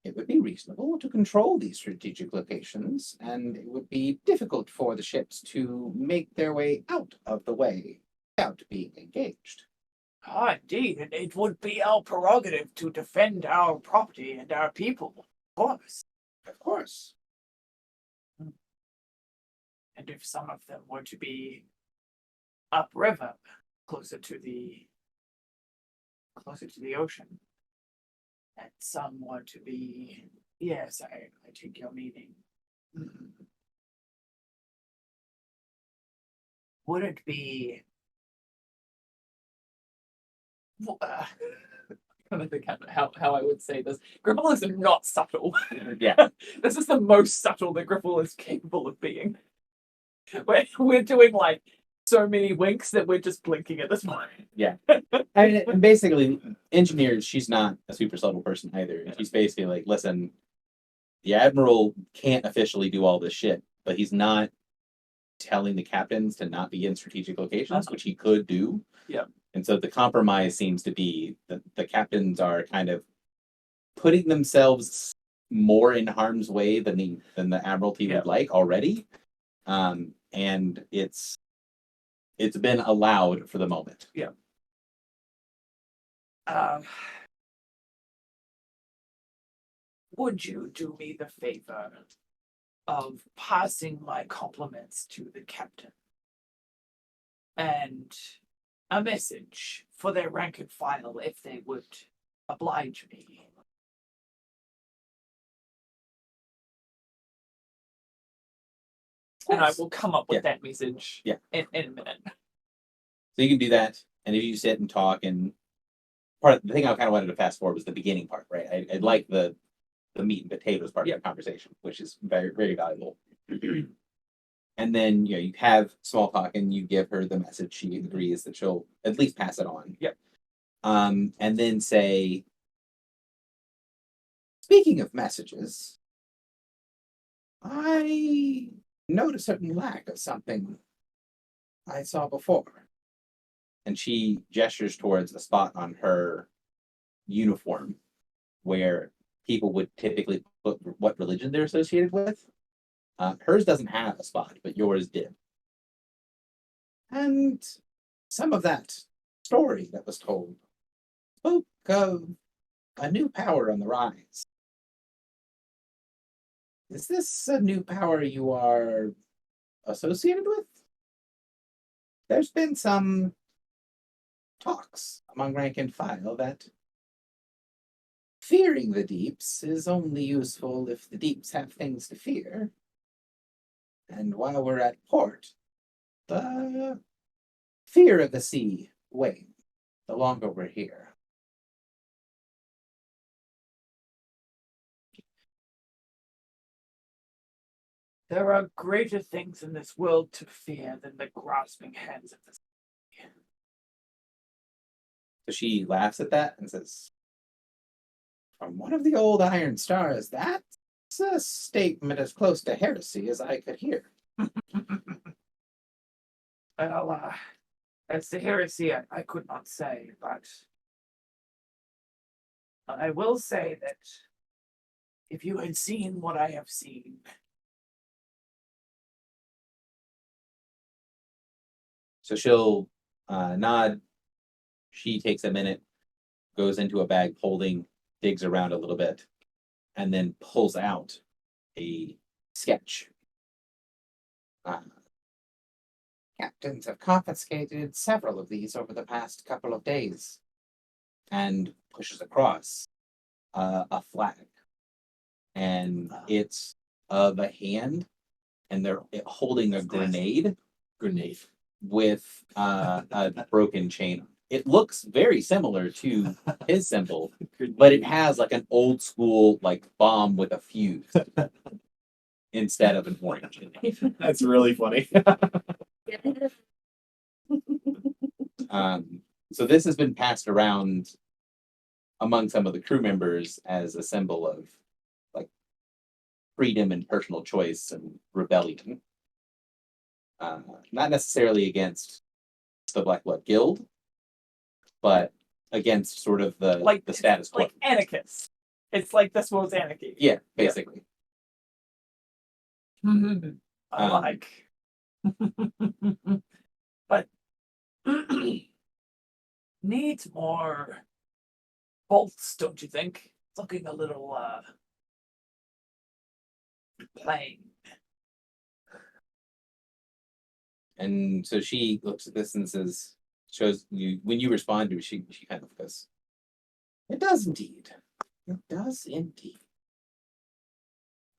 it would be reasonable to control these strategic locations, and it would be difficult for the ships to make their way out of the way without being engaged. Ah, indeed, and it would be our prerogative to defend our property and our people, of course. Of course. And if some of them were to be upriver, closer to the ocean, and some were to be, yes, I take your meaning. would it be I'm trying to think how I would say this. Gripple is not subtle. Yeah. This is the most subtle that Gripple is capable of being. We're doing like so many winks that we're just blinking at this point. I mean, and basically, engineers, she's not a super subtle person either. She's basically like, listen, the admiral can't officially do all this shit, but he's not telling the captains to not be in strategic locations, which he could do. Yeah. And so the compromise seems to be that the captains are kind of putting themselves more in harm's way than the admiralty Yeah. would like already. And it's been allowed for the moment. Would you do me the favor of passing my compliments to the captain and a message for their rank and file if they would oblige me? And I will come up with Yeah. that message Yeah. in a minute. So you can do that, and if you sit and talk, and part of the thing I kind of wanted to fast forward was the beginning part, right? I like the meat and potatoes part of the conversation, which is very, very valuable. And then you have small talk, and you give her the message. She agrees that she'll at least pass it on. Yep. And then say, speaking of messages, I note a certain lack of something I saw before. And she gestures towards a spot on her uniform where people would typically put what religion they're associated with. Hers doesn't have a spot, but yours did. And some of that story that was told spoke of a new power on the rise. Is this a new power you are associated with? There's been some talks among rank and file that fearing the deeps is only useful if the deeps have things to fear. And while we're at port, the fear of the sea wanes the longer we're here. There are greater things in this world to fear than the grasping hands of the sea. So she laughs at that and says, from one of the old Iron Stars, that's a statement as close to heresy as I could hear. Well, as to heresy, I could not say, but I will say that if you had seen what I have seen, So she'll nod. She takes a minute, goes into a bag holding, digs around a little bit, and then pulls out a sketch. Captains have confiscated several of these over the past couple of days, and pushes across a flag. And it's of a hand, and they're holding a grenade with a broken chain. It looks very similar to his symbol, but it has like an old school like bomb with a fuse instead of an orange. That's really funny. So this has been passed around among some of the crew members as a symbol of like freedom and personal choice and rebellion. Not necessarily against the Black Blood Guild, but against sort of the status quo. Like anarchists. It's like this world's anarchy. Yeah, basically. I like. but needs more bolts, don't you think? It's looking a little plain. And so she looks at this and says, shows you when you respond to it, she kind of goes, it does indeed. It does indeed.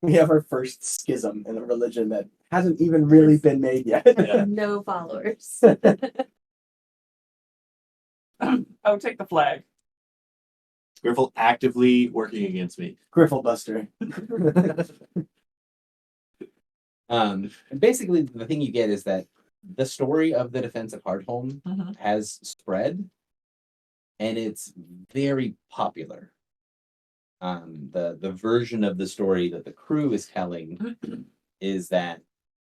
We have our first schism in a religion that hasn't even really been made yet. No followers. I'll take the flag. Griffle actively working against me. Griffle Buster. And basically, the thing you get is that the story of the defense of Hardhome Mhm. has spread, and it's very popular. The version of the story that the crew is telling is that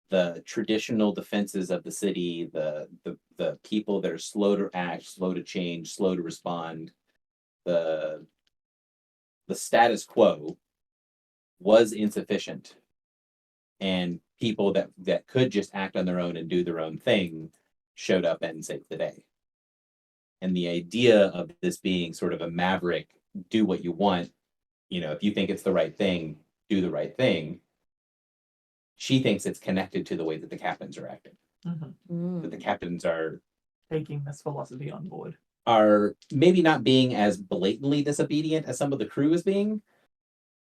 the traditional defenses of the city, the people that are slow to act, slow to change, slow to respond, the status quo was insufficient, and people that could just act on their own and do their own thing showed up and saved the day. And the idea of this being sort of a maverick, do what you want, if you think it's the right thing, do the right thing. She thinks it's connected to the way that the captains are acting. That the captains are Taking this philosophy on board. maybe not being as blatantly disobedient as some of the crew is being,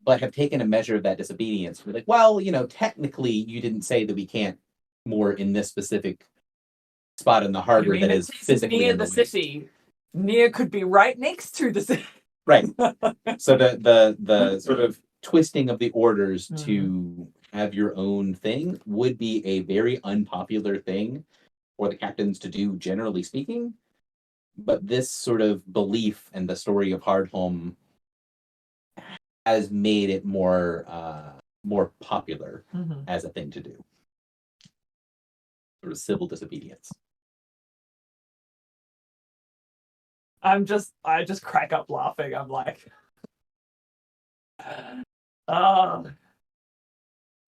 but have taken a measure of that disobedience. We're like, well, technically you didn't say that we can't moor in this specific spot in the harbor that is physically near in the the way. city. Near could be right next to the city. Right. So the sort of twisting of the orders to have your own thing would be a very unpopular thing for the captains to do, generally speaking. But this sort of belief and the story of Hardhome has made it more popular as a thing to do. Sort of civil disobedience. I just crack up laughing. I'm like,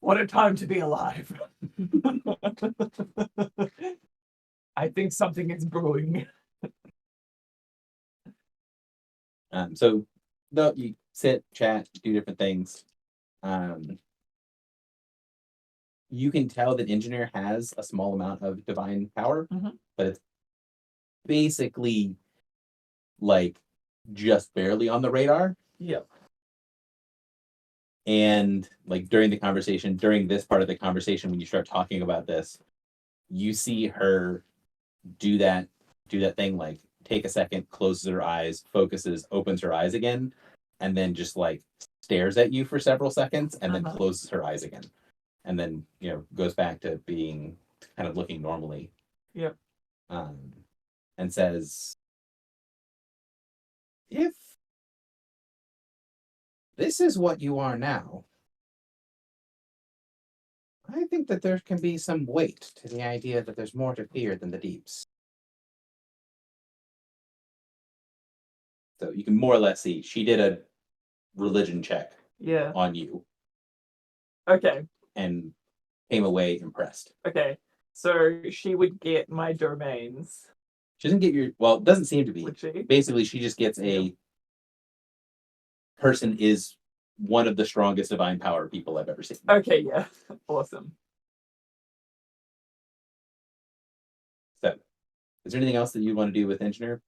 what a time to be alive. I think something is brewing. So you sit, chat, do different things. You can tell that Engineer has a small amount of divine power, but it's basically like just barely on the radar. Yep. And like during this part of the conversation, when you start talking about this, you see her do that thing, like take a second, closes her eyes, focuses, opens her eyes again, and then just like stares at you for several seconds and then closes her eyes again. And then, goes back to being kind of looking normally. Yep. And says, if this is what you are now, I think that there can be some weight to the idea that there's more to fear than the deeps. So you can more or less see she did a religion check on you Okay. and came away impressed. Okay. So she would get my domains. She doesn't get it doesn't seem to be. Would she? Basically, she just gets a person is one of the strongest divine power people I've ever seen. Okay, yeah. Awesome. So, is there anything else that you want to do with Engineer?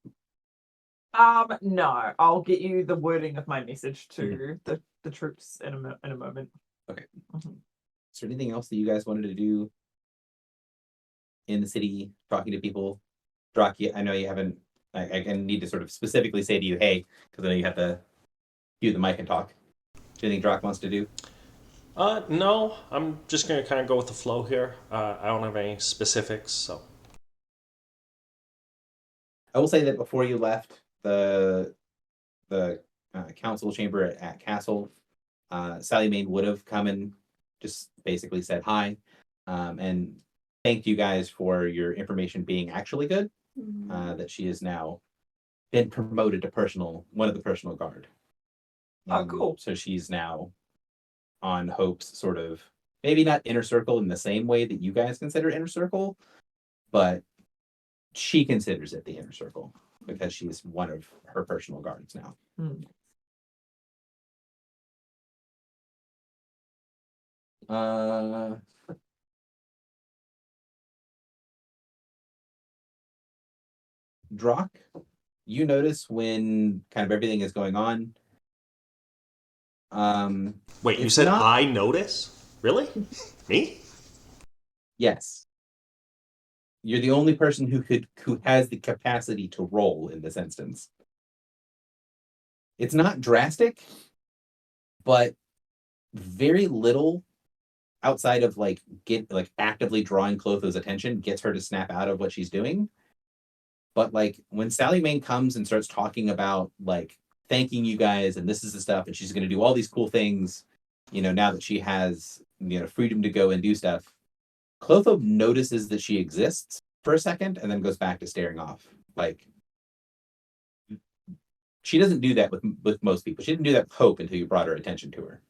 No. I'll get you the wording of my message to the troops in a moment. Okay. Mhm. Is there anything else that you guys wanted to do in the city, talking to people? Draki, I know you haven't. I need to sort of specifically say to you, hey, because I know you have to cue the mic and talk. Do you think Drak wants to do? No, I'm just gonna kind of go with the flow here. I don't have any specifics, so. I will say that before you left the council chamber at Castle, Sally Main would have come and just basically said hi, and thanked you guys for your information being actually good. That she has now been promoted to one of the personal guard. Oh, cool. So she's now on Hope's sort of, maybe not inner circle in the same way that you guys consider inner circle, but she considers it the inner circle because she's one of her personal guards now. Drak, you notice when kind of everything is going on. Wait, you It's said not- I notice? Really? Me? Yes. You're the only person who has the capacity to roll in this instance. It's not drastic, but very little outside of like actively drawing Clotho's attention gets her to snap out of what she's doing. But like when Sally Main comes and starts talking about like thanking you guys and this is the stuff and she's going to do all these cool things, now that she has freedom to go and do stuff, Clotho notices that she exists for a second and then goes back to staring off. Like she doesn't do that with most people. She didn't do that with Hope until you brought her attention to her.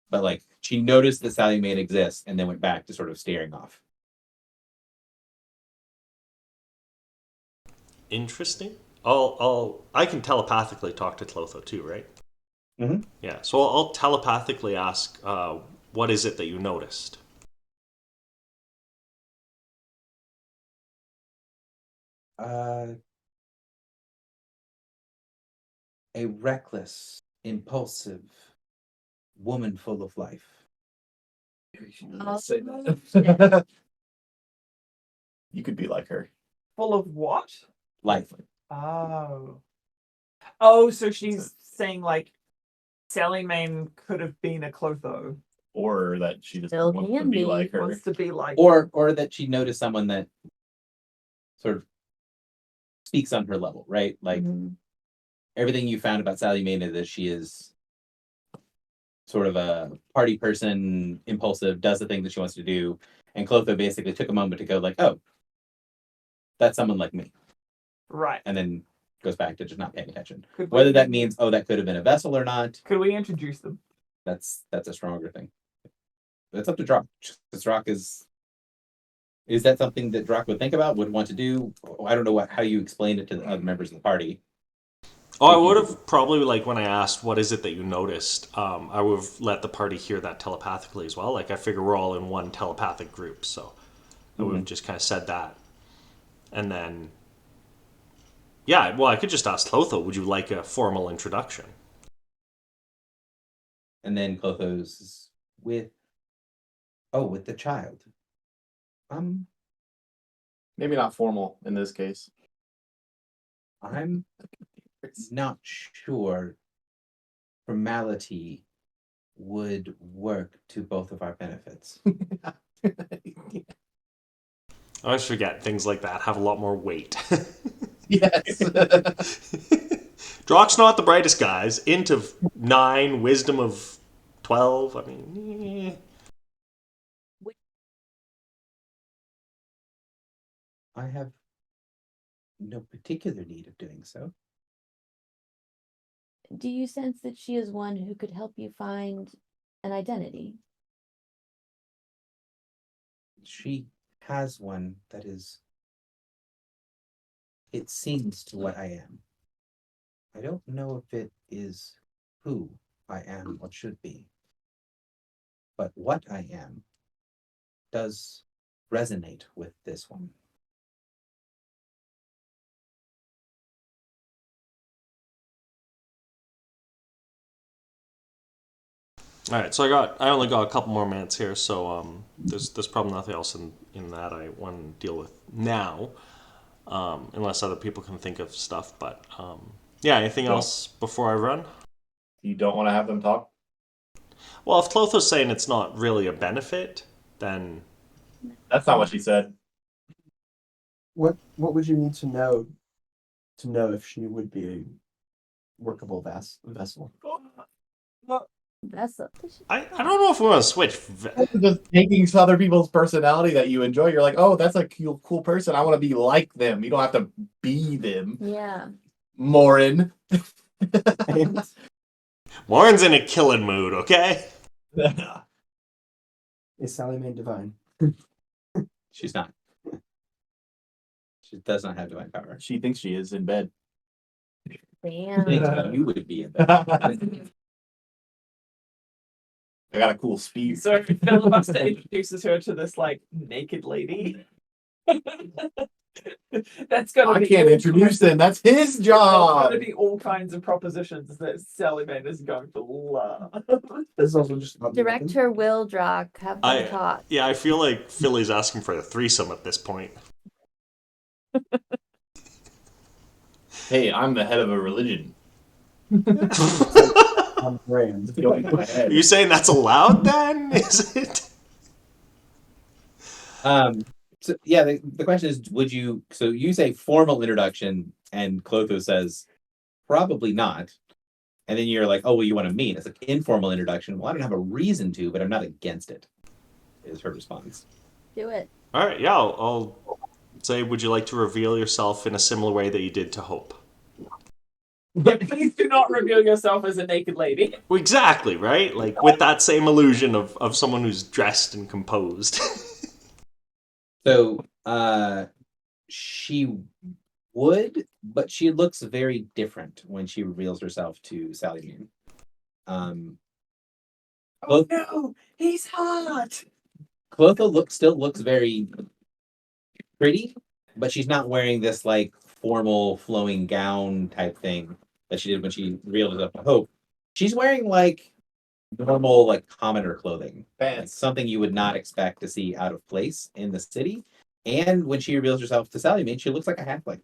But like she noticed that Sally Main exists and then went back to sort of staring off. Interesting. I can telepathically talk to Clotho too, right? Mhm. Yeah. So I'll telepathically ask, what is it that you noticed? A reckless, impulsive woman full of life. Say Oh, that. You could be like her. Full of what? Life. Oh, so she's saying like Sally Main could have been a Clotho. Or that she just Still wants to can be be. like her. Wants to be like Or that she noticed someone that sort of speaks on her level, right? Like Mhm. everything you found about Sally Main is that she is sort of a party person, impulsive, does the thing that she wants to do. And Clotho basically took a moment to go like, oh, that's someone like me. right. And then goes back to just not paying attention. Could Whether we, that means, oh, that could have been a vessel or not, could we introduce them? that's a stronger thing. It's up to Drock. Because Drock is that something that Drock would think about, would want to do? I don't know how you explained it to the other members of the party. Oh, I would have probably, like, when I asked, what is it that you noticed, I would have let the party hear that telepathically as well. Like, I figure we're all in one telepathic group, so I would have just kind of said that. And then, yeah, well, I could just ask Clotho, would you like a formal introduction? And then Clotho's with the child. Maybe not formal in this case. I'm not sure formality would work to both of our benefits. I always forget things like that have a lot more weight. Yes. Drock's not the brightest guys. Int of 9, wisdom of 12. I mean, I have no particular need of doing so. Do you sense that she is one who could help you find an identity? She has one that is, it seems to what I am. I don't know if it is who I am or should be, but what I am does resonate with this one. all right, so I only got a couple more minutes here, so there's probably nothing else in that I want to deal with now, unless other people can think of stuff. But yeah, anything else before I run? You don't want to have them talk? Well, if Clotho's saying it's not really a benefit, then That's not what she said. What would you need to know if she would be a workable vessel? That's I don't know if we want to switch. Just taking other people's personality that you enjoy. You're like, oh, that's a cool person. I want to be like them. You don't have to be them. yeah. Morin. Warren's in a killing mood, okay? Is Sally Main divine? She's not. She does not have divine power. She thinks she is in bed. I think Damn. you would be in I got a cool speed. So Filibuster introduces her to this like naked lady. That's gonna I be can't all introduce them. That's his There's job. gonna be all kinds of propositions that Sally Man is going to love. This is also just about the weapon. Director Will Drock, have them talk. Yeah, I feel like Philly's asking for a threesome at this point. Hey, I'm the head of a religion. On brand. Going in my head. Are you saying that's allowed then? Is it? So yeah, the question is, would you? So you say formal introduction, and Clotho says probably not. And then you're like, oh, well, you want to meet? It's like informal introduction. Well, I don't have a reason to, but I'm not against it. Is her response. Do it. All right, yeah, I'll say, would you like to reveal yourself in a similar way that you did to Hope? But please do not reveal yourself as a naked lady. Well, exactly, right? Like with that same illusion of someone who's dressed and composed. So she would, but she looks very different when she reveals herself to Sally Moon. Oh no, he's hot. Clotho still looks very pretty, but she's not wearing this like formal flowing gown type thing that she did when she revealed herself to Hope. She's wearing like normal, like commoner clothing. Like Pants. something you would not expect to see out of place in the city. And when she reveals herself to Sally Mae, she looks like a halfling.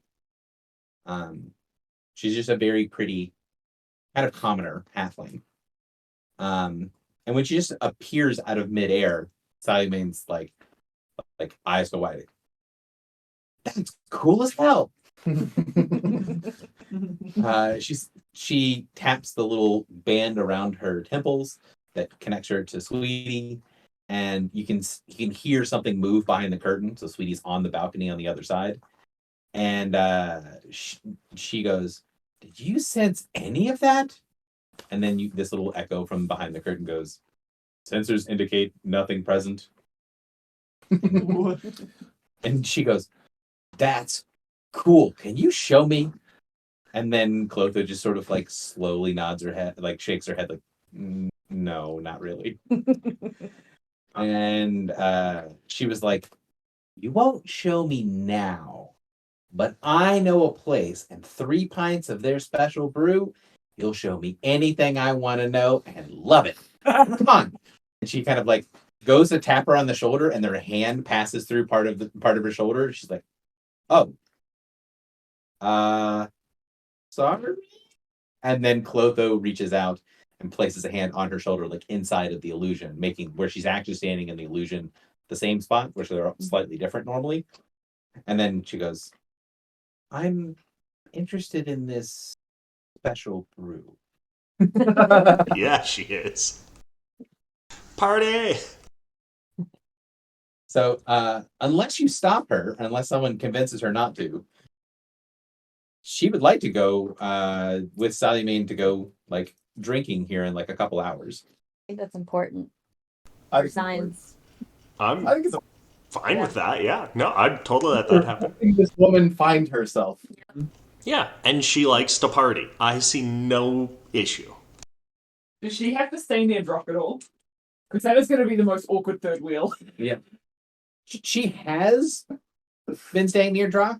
She's just a very pretty, kind of commoner halfling. And when she just appears out of midair, Sally Mae's like eyes go wide. That's cool as hell. She taps the little band around her temples that connects her to Sweetie, and you can hear something move behind the curtain. So Sweetie's on the balcony on the other side, and she goes, "Did you sense any of that?" And then this little echo from behind the curtain goes, "Sensors indicate nothing present." And she goes, "That's cool. Can you show me?" And then Clotho just sort of like slowly nods her head, like shakes her head, like, no, not really. And she was like, "You won't show me now, but I know a place and 3 pints of their special brew. You'll show me anything I want to know and love it. Come on." And she kind of like goes to tap her on the shoulder, and their hand passes through part of her shoulder. She's like, "Oh, sorry." And then Clotho reaches out and places a hand on her shoulder, like inside of the illusion, making where she's actually standing in the illusion, the same spot, which they're slightly different normally. And then she goes, "I'm interested in this special brew." Yeah, she is. Party! So unless you stop her, unless someone convinces her not to, she would like to go with Sally Mae to go like drinking here in like a couple hours. I think that's important. I For think signs. I'm I think it's. fine with that, yeah. No, I'd totally let that happen. Letting this woman find herself. Yeah, and she likes to party. I see no issue. Does she have to stay near Drock at all? Because that is going to be the most awkward third wheel. She has been staying near Drock,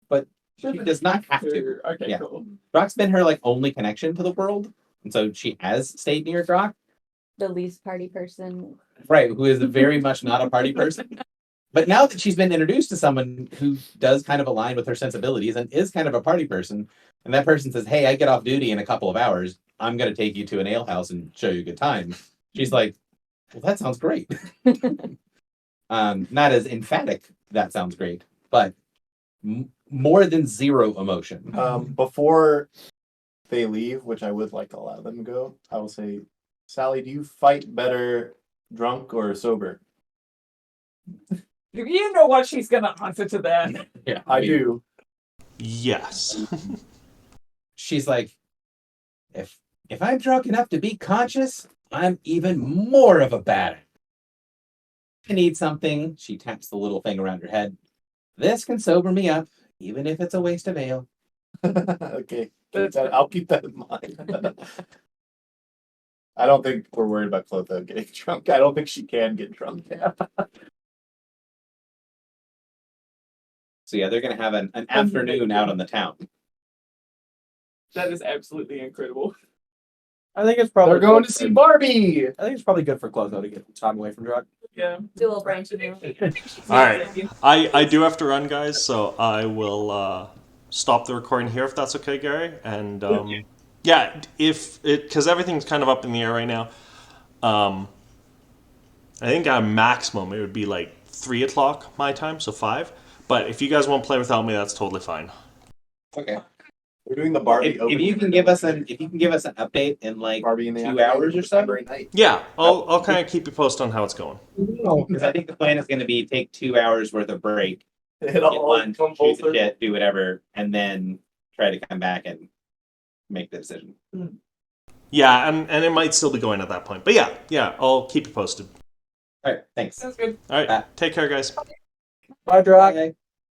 but she does not have to. Okay, Yeah. cool. Drock's been her like only connection to the world, and so she has stayed near Drock. The least party person. Right, who is very much not a party person. But now that she's been introduced to someone who does kind of align with her sensibilities and is kind of a party person, and that person says, "Hey, I get off duty in a couple of hours. I'm going to take you to an ale house and show you a good time." She's like, "Well, that sounds great." Not as emphatic, "That sounds great," but more than zero emotion. Before they leave, which I would like to allow them to go, I will say, Sally, do you fight better drunk or sober? You know what she's going to answer to that. Yeah, I mean, do. Yes. She's like, if I'm drunk enough to be conscious, I'm even more of a badass. I need something. She taps the little thing around her head. This can sober me up, even if it's a waste of ale. Okay, I'll keep that in mind. I don't think we're worried about Clotho getting drunk. I don't think she can get drunk. So yeah, they're gonna have an afternoon out on the town. That is absolutely incredible. I think it's probably They're going good to see for- Barbie. I think it's probably good for Clotho to get some time away from Drug. Yeah. Do a little branching out. All right. I do have to run, guys, so I will stop the recording here if that's okay, Gary. And yeah, if it because everything's kind of up in the air right now. I think at a maximum it would be like 3 o'clock my time, so 5. But if you guys won't play without me, that's totally fine. Okay. We're doing the Barbie. If you can give us an update in like Barbie in the 2 afternoon, hours or so. Saturday night. Yeah, I'll kind of keep you posted on how it's going. Because I think the plan is going to be take 2 hours worth of break, It get all lunch, come shoot full the circle. shit, do whatever, and then try to come back and make the decision. Yeah, and it might still be going at that point. But yeah, I'll keep you posted. All right, thanks. Sounds good. All right, Bye. take care, guys. Bye, Drug. Bye.